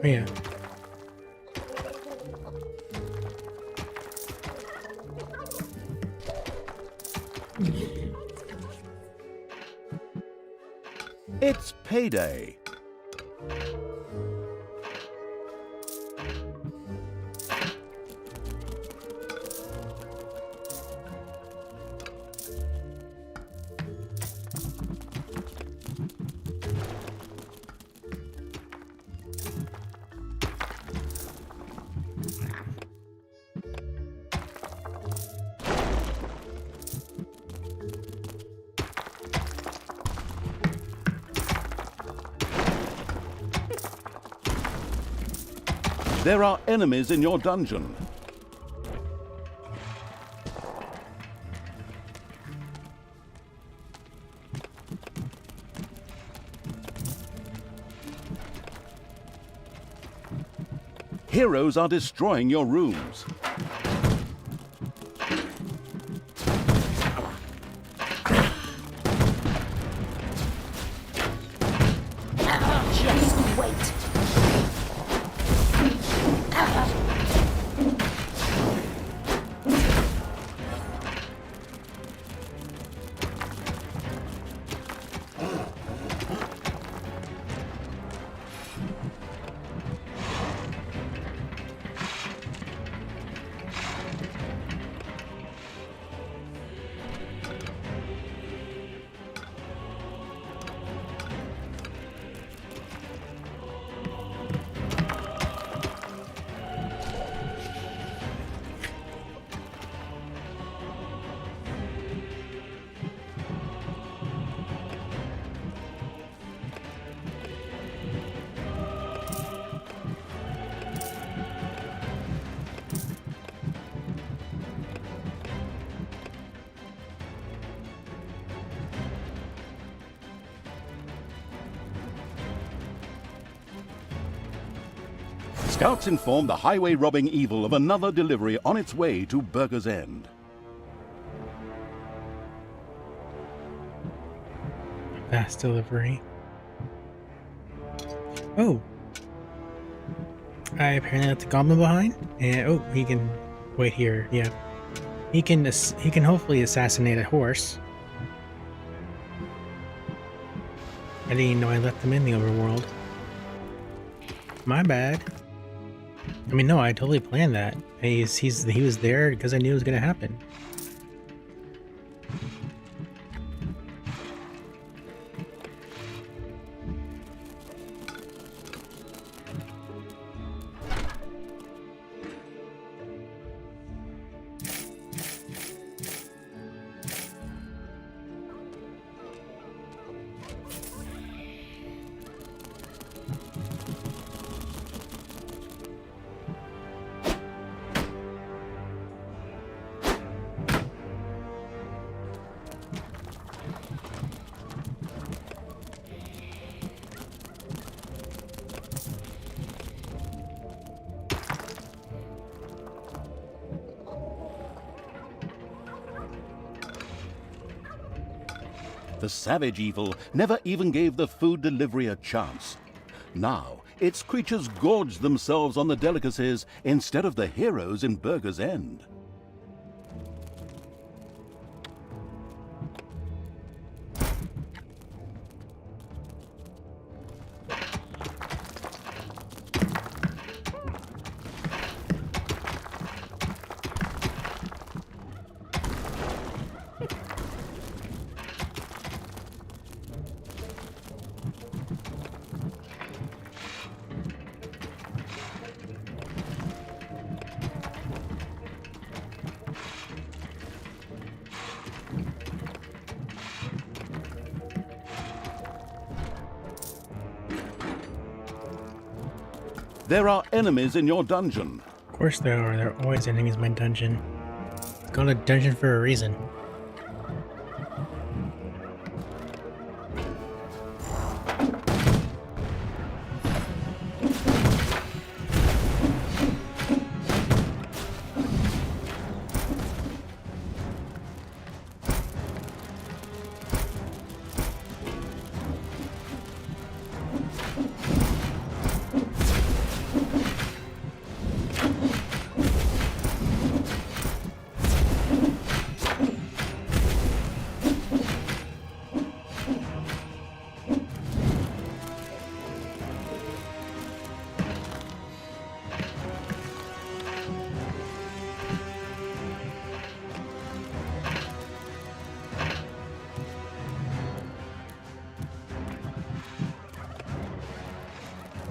Oh yeah. It's payday. There are enemies in your dungeon. Heroes are destroying your rooms. Just wait. Scouts inform the highway robbing evil of another delivery on its way to Burger's End. Fast delivery. Oh. I apparently left the goblin behind. And oh, he can wait here. Yeah. He can hopefully assassinate a horse. I didn't even know I left him in the overworld. My bad. I mean, no, I totally planned that. He was there because I knew it was gonna happen. The savage evil never even gave the food delivery a chance. Now, its creatures gorged themselves on the delicacies instead of the heroes in Burger's End. There are enemies in your dungeon. Of course there are. There are always enemies in my dungeon. It's called a dungeon for a reason.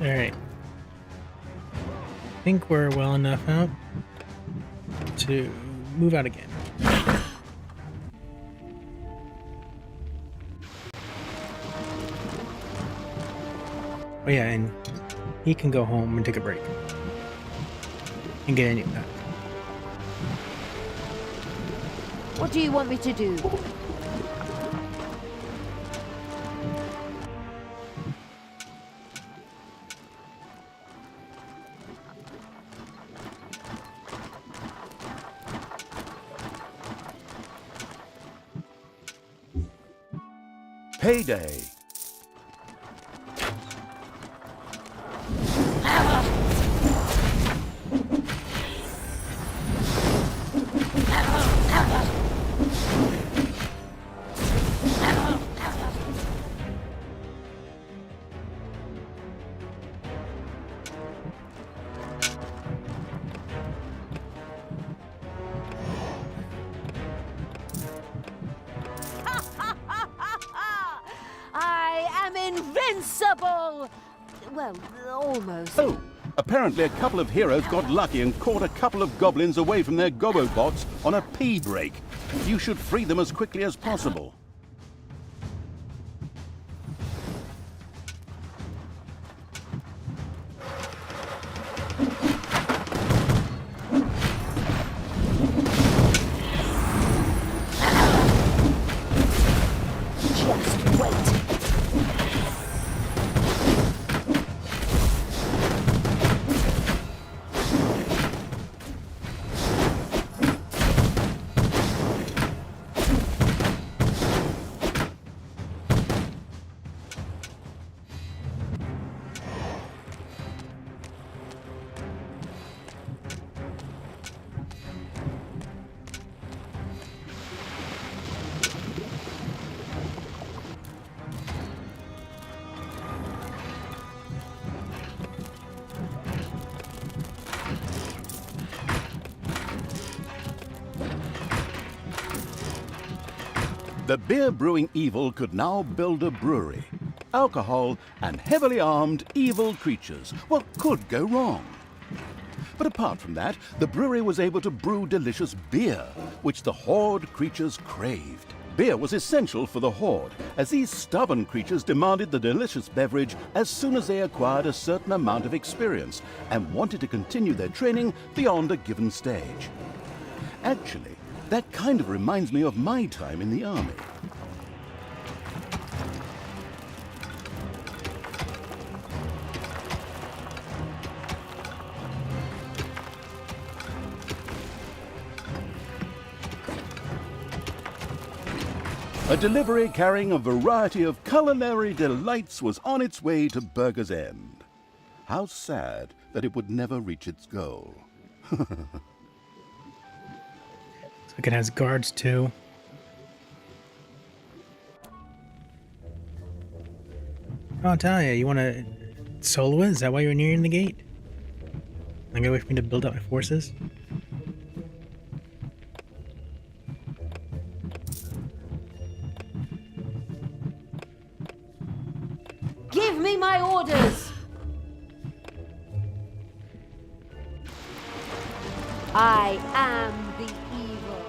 Alright. I think we're well enough out to move out again. Oh yeah, and he can go home and take a break. And get a new pack. What do you want me to do? Payday. I am invincible! Well, almost. Oh, apparently a couple of heroes got lucky and caught a couple of goblins away from their gobobots on a pea break. You should free them as quickly as possible. Just wait. The beer-brewing evil could now build a brewery. Alcohol and heavily armed evil creatures. What could go wrong? But apart from that, the brewery was able to brew delicious beer, which the Horde creatures craved. Beer was essential for the Horde, as these stubborn creatures demanded the delicious beverage as soon as they acquired a certain amount of experience and wanted to continue their training beyond a given stage. Actually, that kind of reminds me of my time in the army. A delivery carrying a variety of culinary delights was on its way to Burger's End. How sad that it would never reach its goal. So it has guards too. Oh, Talia, you want to solo it? Is that why you're nearing the gate? I'm gonna wait for me to build up my forces. Give me my orders! I am the evil.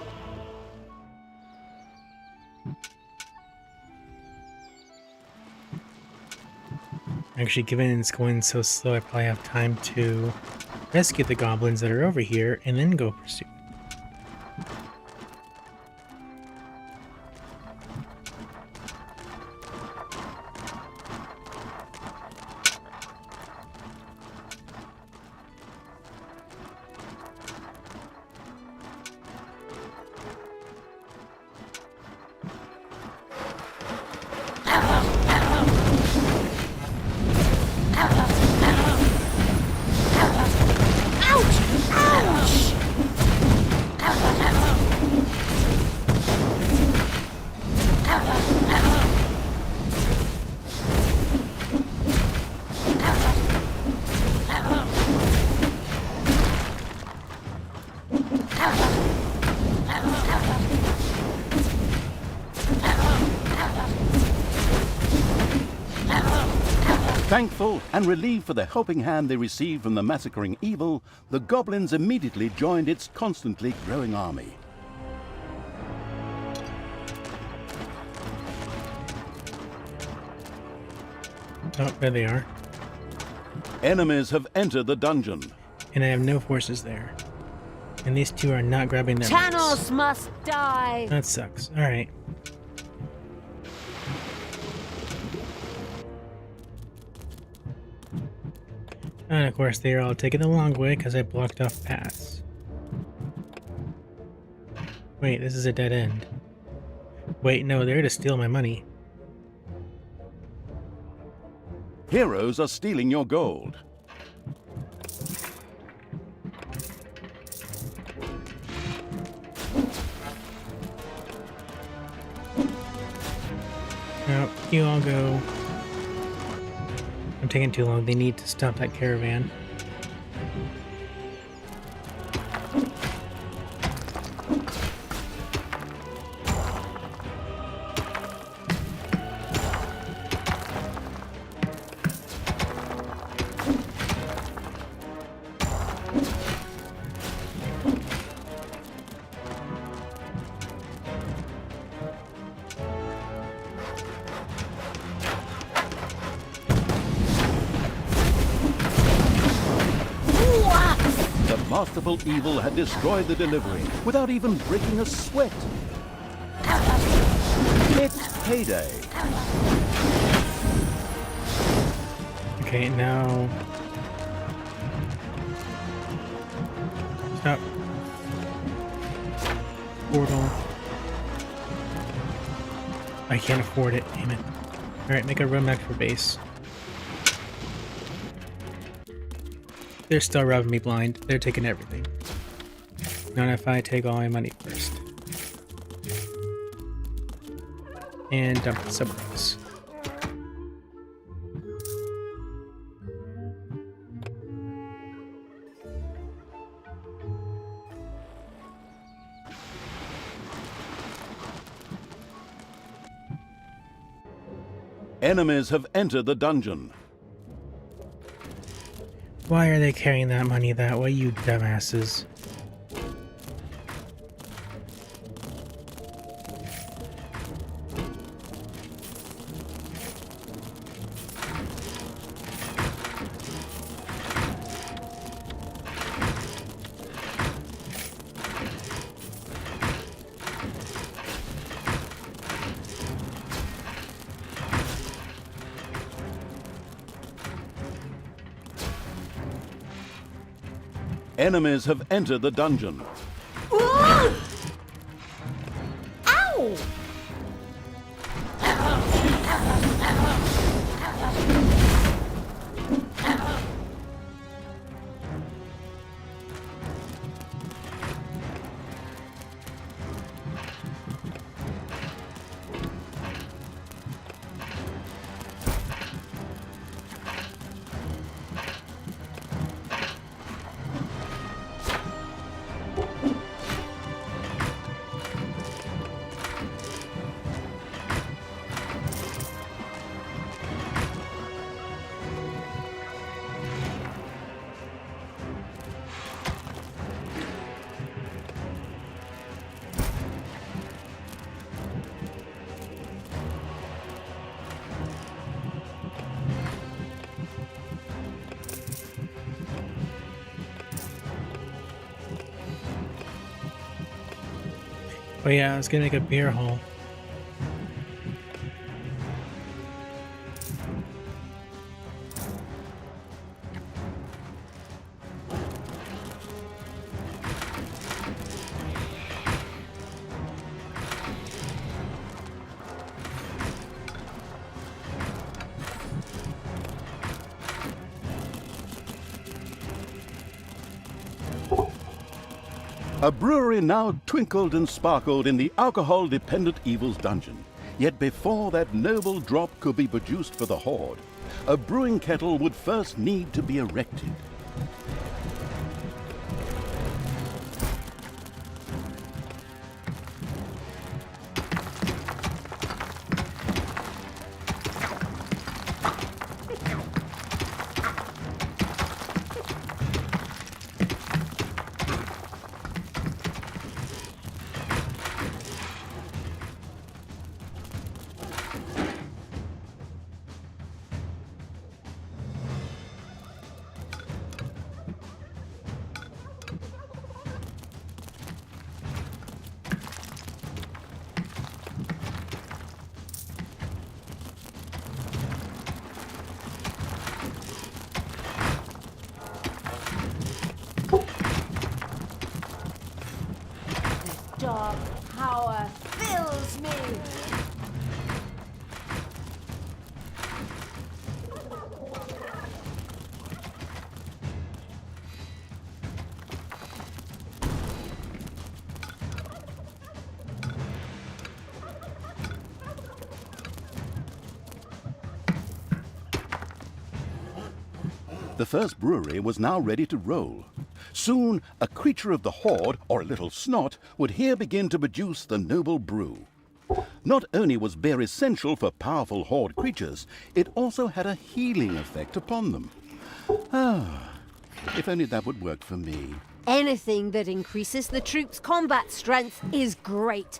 Actually, given it's going so slow, I probably have time to rescue the goblins that are over here and then go pursue. Thankful and relieved for the helping hand they received from the massacring evil, the goblins immediately joined its constantly growing army. Oh, there they are. Enemies have entered the dungeon. And I have no forces there. And these two are not grabbing their Tanos mates. must die! That sucks. Alright. And of course, they're all taking the long way because I blocked off paths. Wait, this is a dead end. Wait, no, they're to steal my money. Heroes are stealing your gold. No, you all go. I'm taking too long. They need to stop that caravan. The masterful evil had destroyed the delivery without even breaking a sweat. It's payday. Okay, now... Stop. Portal. I can't afford it, damn it. Alright, make a run back for base. They're still rubbing me blind. They're taking everything. Not if I take all my money first. And dump it somewhere else. Enemies have entered the dungeon. Why are they carrying that money that way, you dumbasses? Enemies have entered the dungeon. Ow! Oh yeah, I was gonna make a beer hall. A brewery now twinkled and sparkled in the alcohol-dependent Evil's dungeon. Yet before that noble drop could be produced for the Horde, a brewing kettle would first need to be erected. Dark power fills me. The first brewery was now ready to roll. Soon, a creature of the Horde, or a little snot, would here begin to produce the noble brew. Not only was beer essential for powerful Horde creatures, it also had a healing effect upon them. Ah, if only that would work for me. Anything that increases the troops' combat strength is great.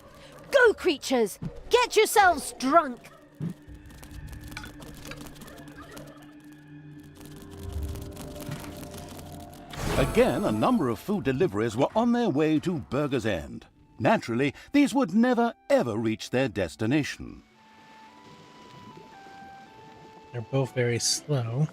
Go, creatures! Get yourselves drunk! Again, a number of food deliveries were on their way to Burger's End. Naturally, these would never, ever reach their destination. They're both very slow.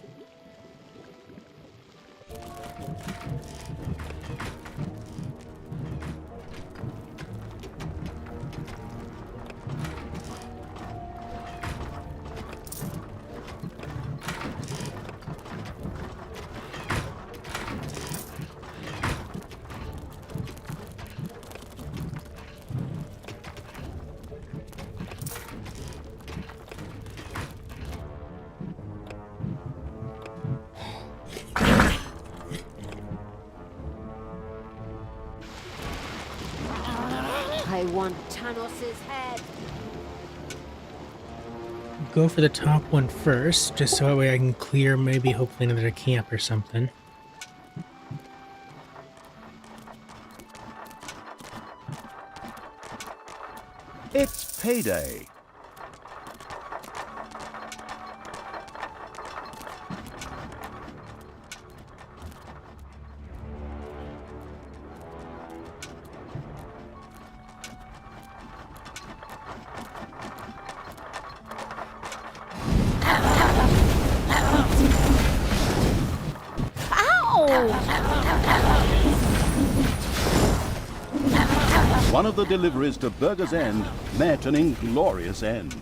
I want Tanos's head. Go for the top one first, just so that way I can clear maybe hopefully another camp or something. It's payday. One of the deliveries to Burger's End met an inglorious end.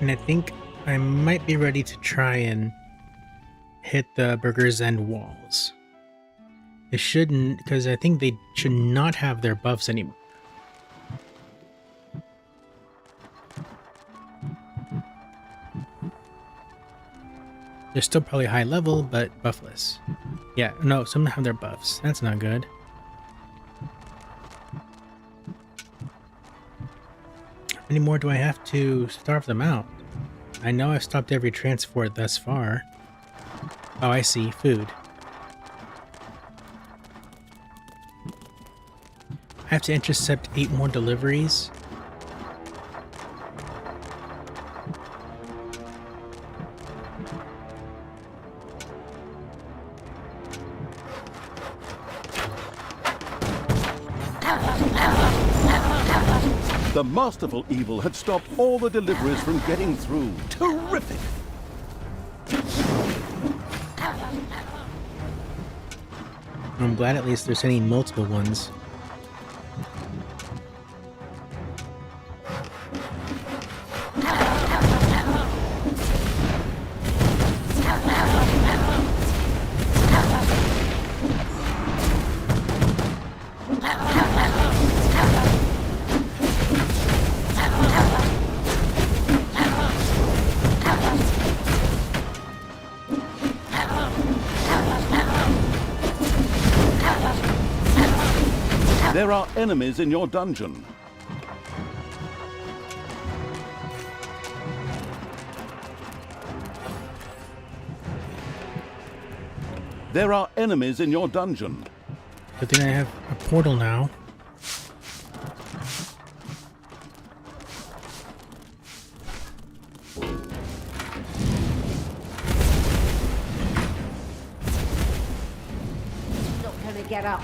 And I think I might be ready to try and hit the Burger's End walls. It shouldn't, because I think they should not have their buffs anymore. They're still probably high level, but buffless. Yeah, no, some have their buffs. That's not good. How many more do I have to starve them out? I know I've stopped every transport thus far. Oh, I see. Food. I have to intercept 8 more deliveries. The masterful Evil had stopped all the deliveries from getting through. Terrific! I'm glad at least they're sending multiple ones. There are enemies in your dungeon. There are enemies in your dungeon. But then I have a portal now. Not gonna get up.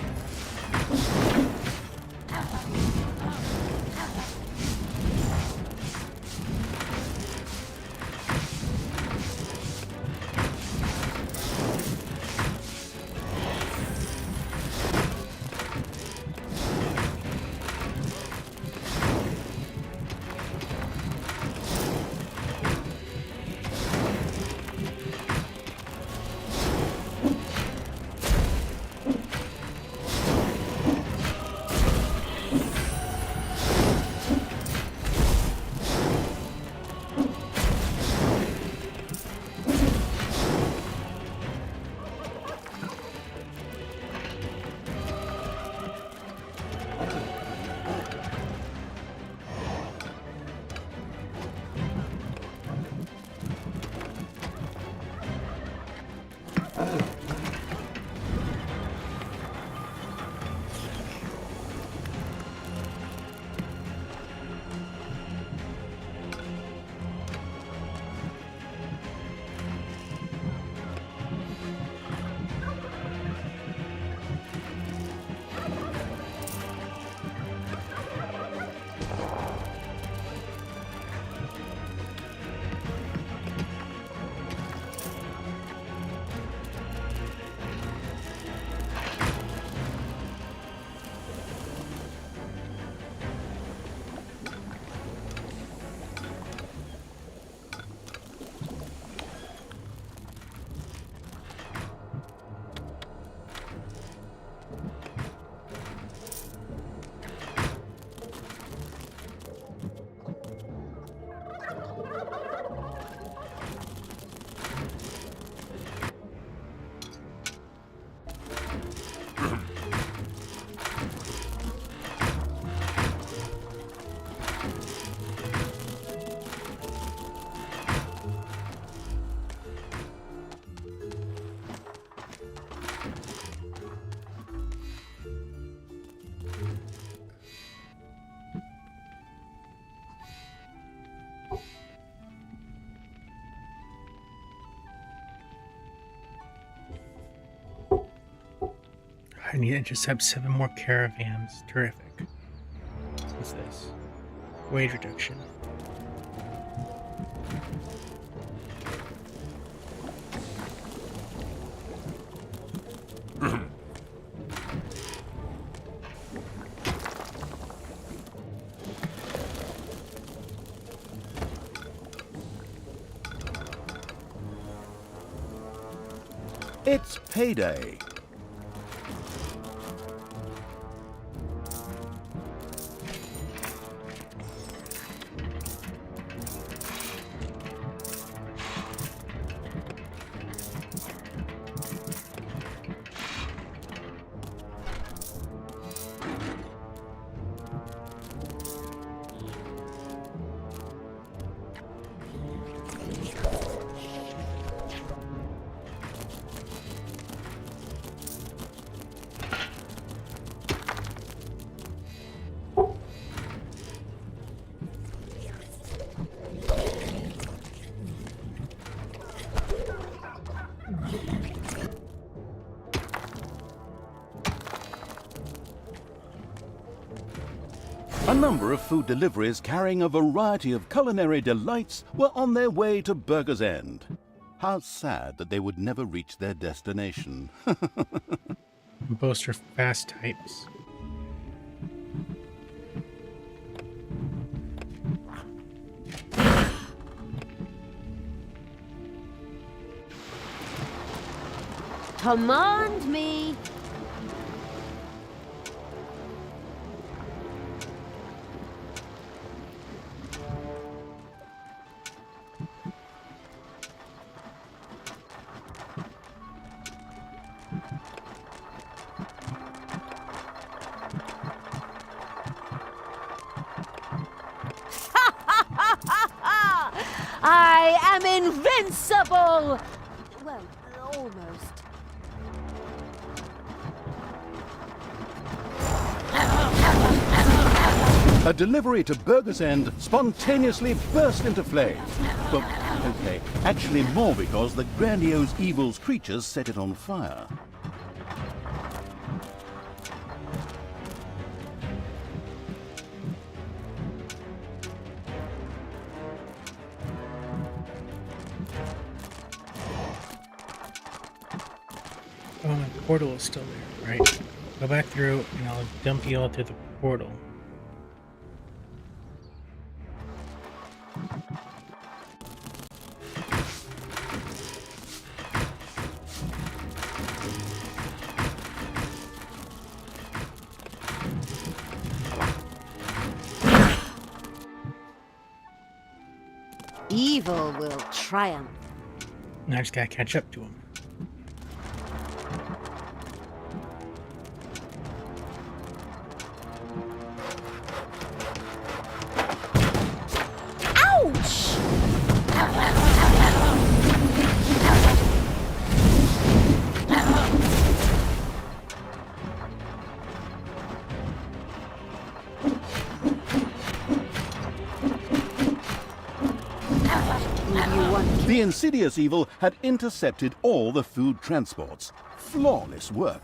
I need to intercept 7 more caravans. Terrific. What's this? Wage reduction. It's payday. A number of food deliveries carrying a variety of culinary delights were on their way to Burger's End. How sad that they would never reach their destination. Both are fast types. Command me! I am invincible! Well, almost. A delivery to Burger's End spontaneously burst into flames. Well, okay, actually more because the grandiose evil's creatures set it on fire. Oh, my portal is still there, right? Go back through and I'll dump you all through the portal. Evil will triumph. Now I just gotta catch up to him. Ouch! The insidious evil had intercepted all the food transports. Flawless work.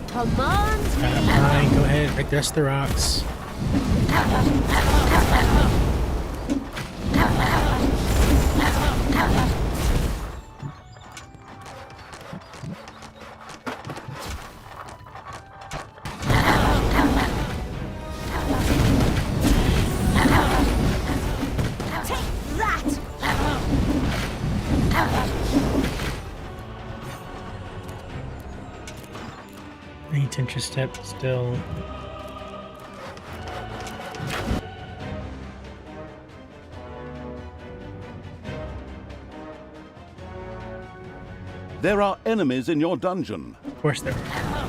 Command me! Fine, go ahead, break the rest of the rocks. Take that! Need to step still. There are enemies in your dungeon. Of course there are.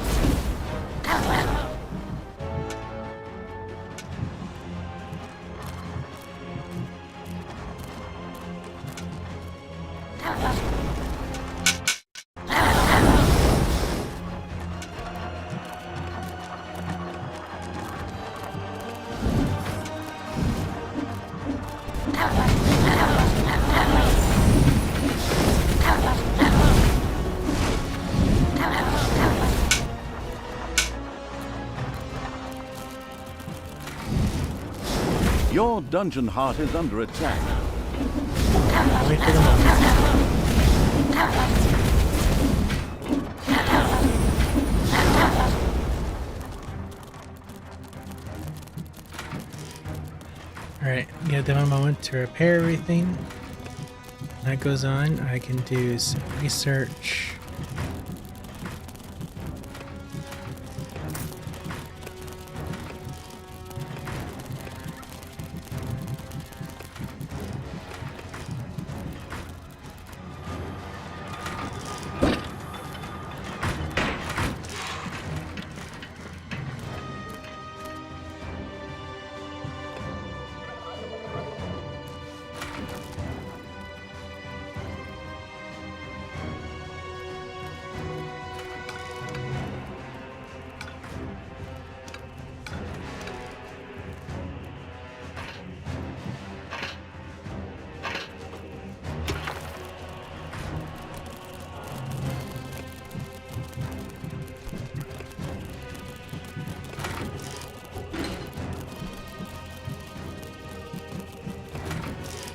Your dungeon heart is under attack. Wait for the moment. Alright, give them a moment to repair everything. That goes on. I can do some research.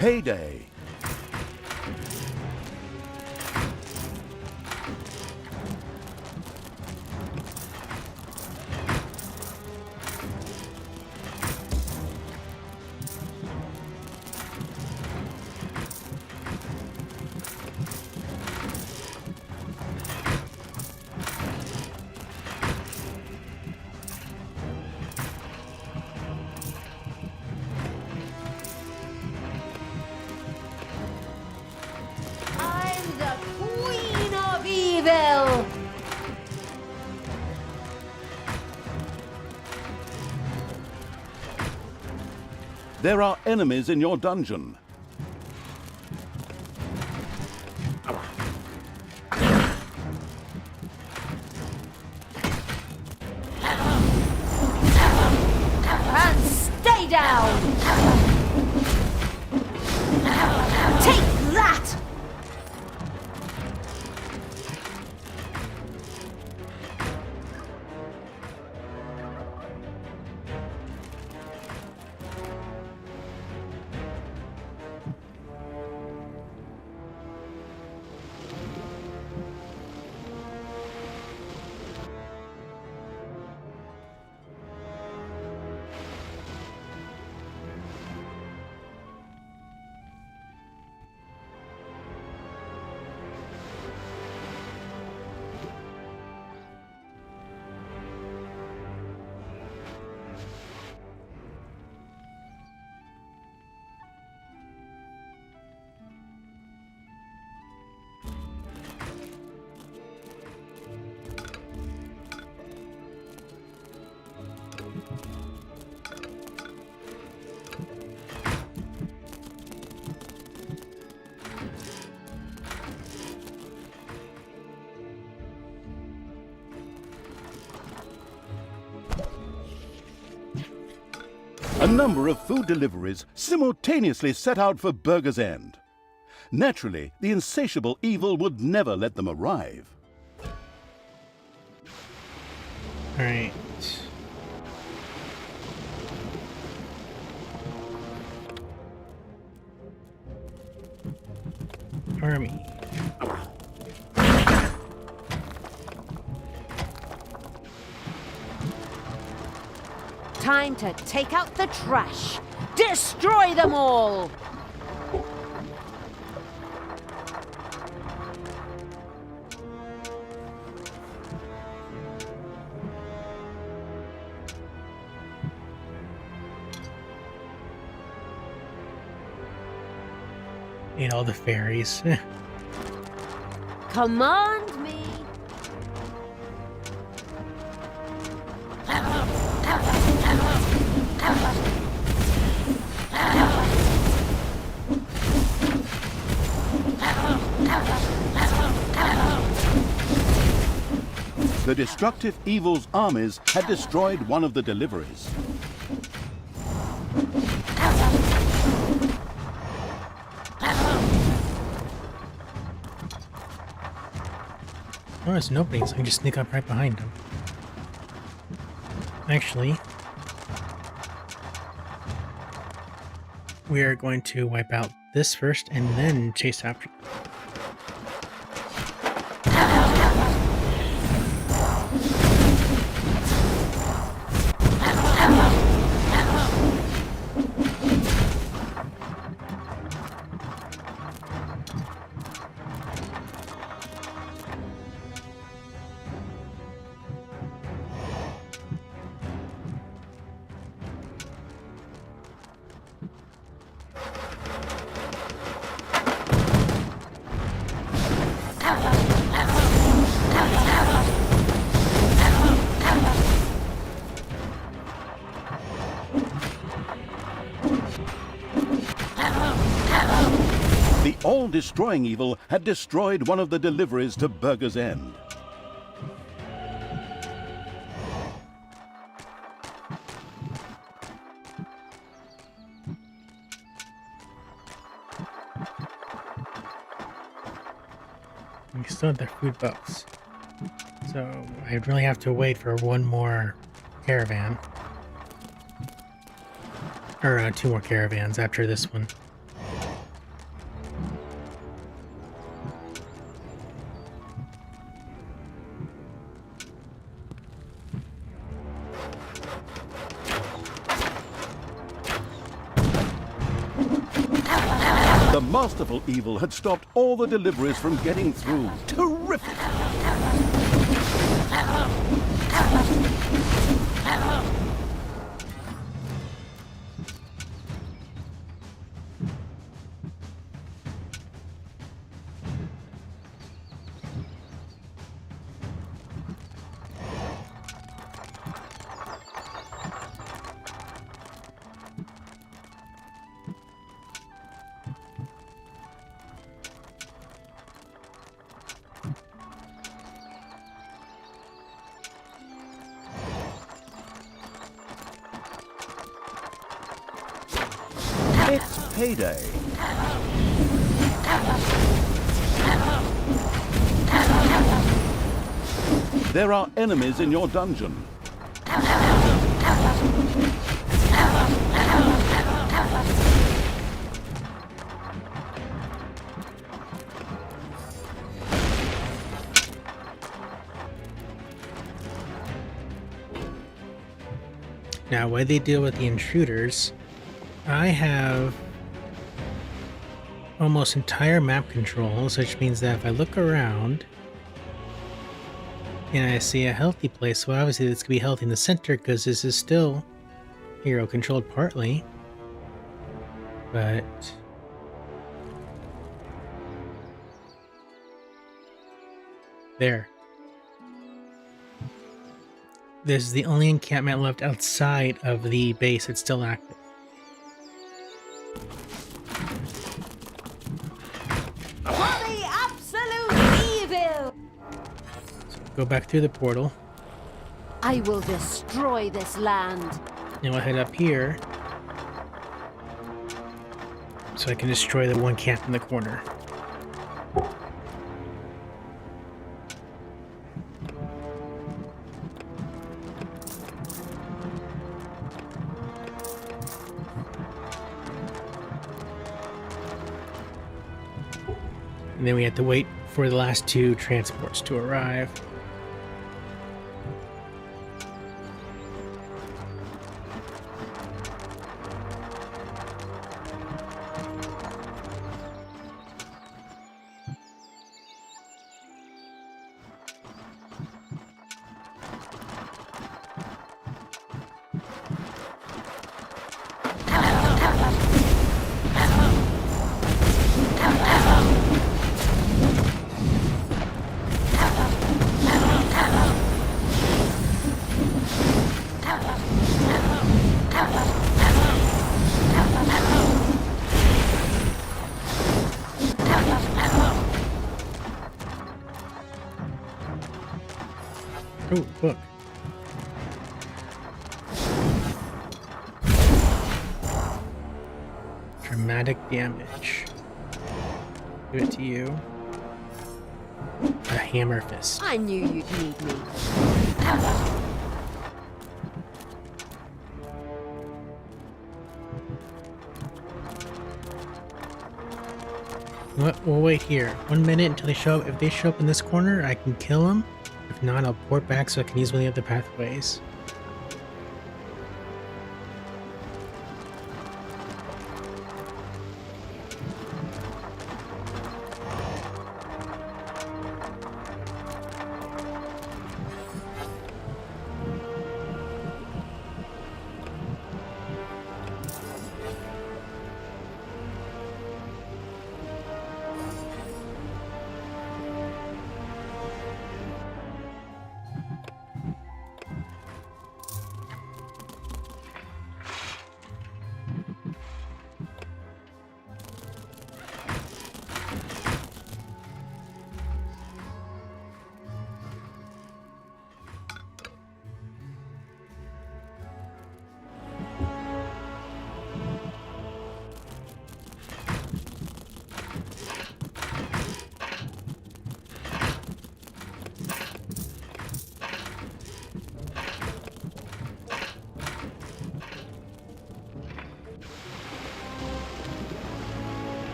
Heyday! I'm the Queen of Evil! There are enemies in your dungeon. And stay down! Take that! A number of food deliveries simultaneously set out for Burger's End. Naturally, the insatiable evil would never let them arrive. Alright. Army. Time to take out the trash. Destroy them all! And all the fairies. Command me! The destructive evil's armies had destroyed one of the deliveries. Oh, there's an opening, so I can just sneak up right behind him. Actually, we are going to wipe out this first and then chase after. destroying evil had destroyed one of the deliveries to Burger's End. We still have their food box. So I really have to wait for one more caravan. Or 2 more caravans after this one. The masterful evil had stopped all the deliveries from getting through. Terrific! It's payday. There are enemies in your dungeon. Now, while they deal with the intruders, I have almost entire map controls, which means that if I look around and I see a healthy place, well, obviously this could be healthy in the center because this is still hero controlled partly, but there. This is the only encampment left outside of the base that's still active. For the absolute evil! Go back through the portal, I will destroy this land. and we'll head up here so I can destroy the one camp in the corner. And then we have to wait for the last 2 transports to arrive. Oh, book. Dramatic damage. Give it to you. A hammer fist. I knew you'd need me. What? We'll wait here. 1 minute until they show up. If they show up in this corner, I can kill them. If not, I'll port back so I can use one of the other pathways.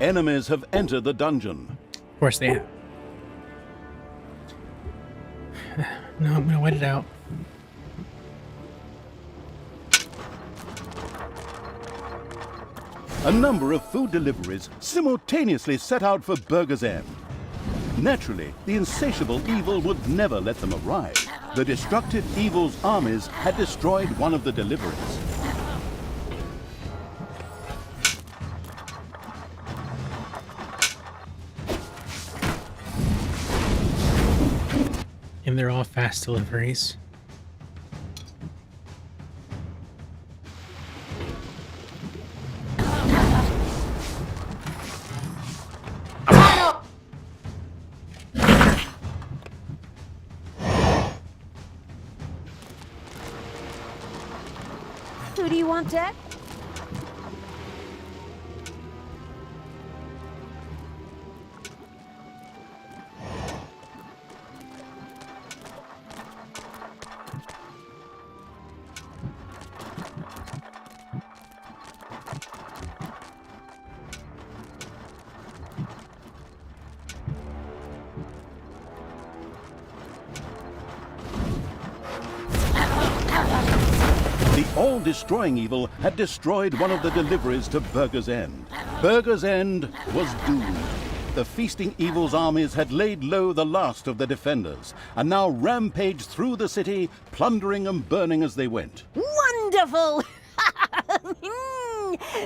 Enemies have entered the dungeon. Of course they have. No, I'm gonna wait it out. A number of food deliveries simultaneously set out for Burger's End. Naturally, the insatiable evil would never let them arrive. The destructive evil's armies had destroyed one of the deliveries. And they're all fast deliveries. Who do you want, Dad? The all-destroying evil had destroyed one of the deliveries to Burger's End. Burger's End was doomed. The feasting evil's armies had laid low the last of the defenders, and now rampaged through the city, plundering and burning as they went. Wonderful!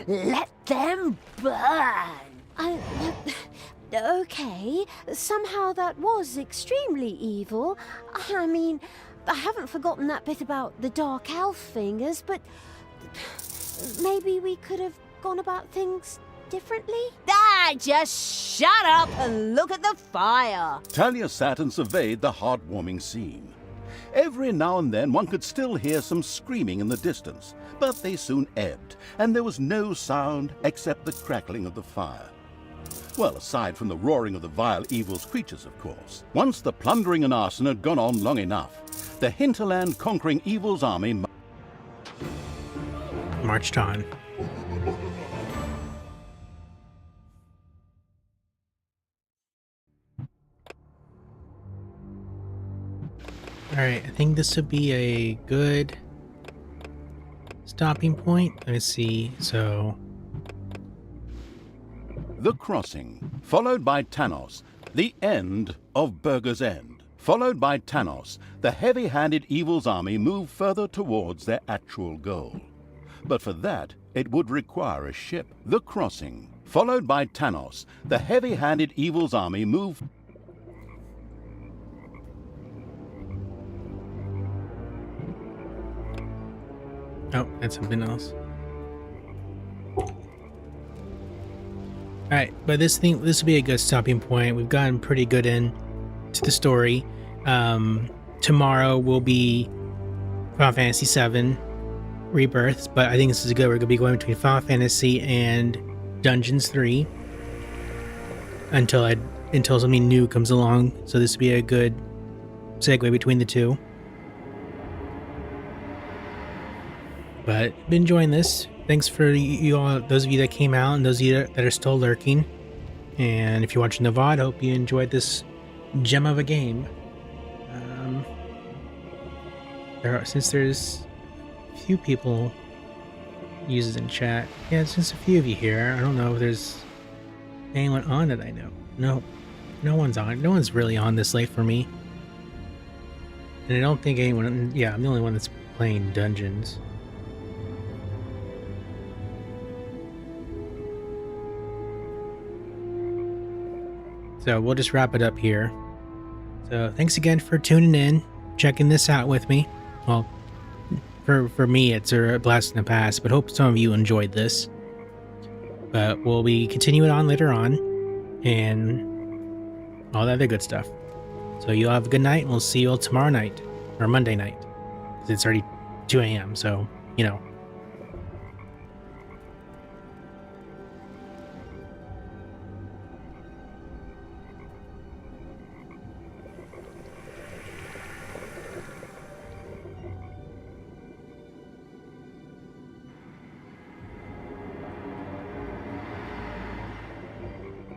Let them burn! Okay, somehow that was extremely evil. I mean, I haven't forgotten that bit about the Dark Elf fingers, but maybe we could have gone about things differently? Just shut up and look at the fire! Talia sat and surveyed the heartwarming scene. Every now and then one could still hear some screaming in the distance, but they soon ebbed, and there was no sound except the crackling of the fire. Well, aside from the roaring of the vile evil's creatures, of course. Once the plundering and arson had gone on long enough, the hinterland conquering evil's army Marched on. Alright, I think this would be a good stopping point. Let's see, so... The crossing, followed by Tanos, the end of Burger's End. Followed by Tanos, the heavy-handed evil's army moved further towards their actual goal. But for that, it would require a ship. The crossing, followed by Tanos, the heavy-handed evil's army moved... Oh, that's something else. Alright, but this will be a good stopping point. We've gotten pretty good in to the story. Tomorrow will be Final Fantasy VII Rebirths, but I think this is good. We're going to be going between Final Fantasy and Dungeons 3 until something new comes along. So this will be a good segue between the two. But been enjoying this. Thanks for you all, those of you that came out and those of you that are still lurking. And if you're watching the VOD, hope you enjoyed this gem of a game. Since there's a few people uses in chat, yeah, since a few of you here, I don't know if there's anyone on that I know. No one's on. No one's really on this late for me. And I don't think anyone. Yeah, I'm the only one that's playing Dungeons. So we'll just wrap it up here. So thanks again for tuning in, checking this out with me. Well, for me, it's a blast in the past, but hope some of you enjoyed this. But we'll be continuing on later on, and all that other good stuff. So you'll have a good night, and we'll see you all tomorrow night, or Monday night. It's already 2 a.m., so, you know.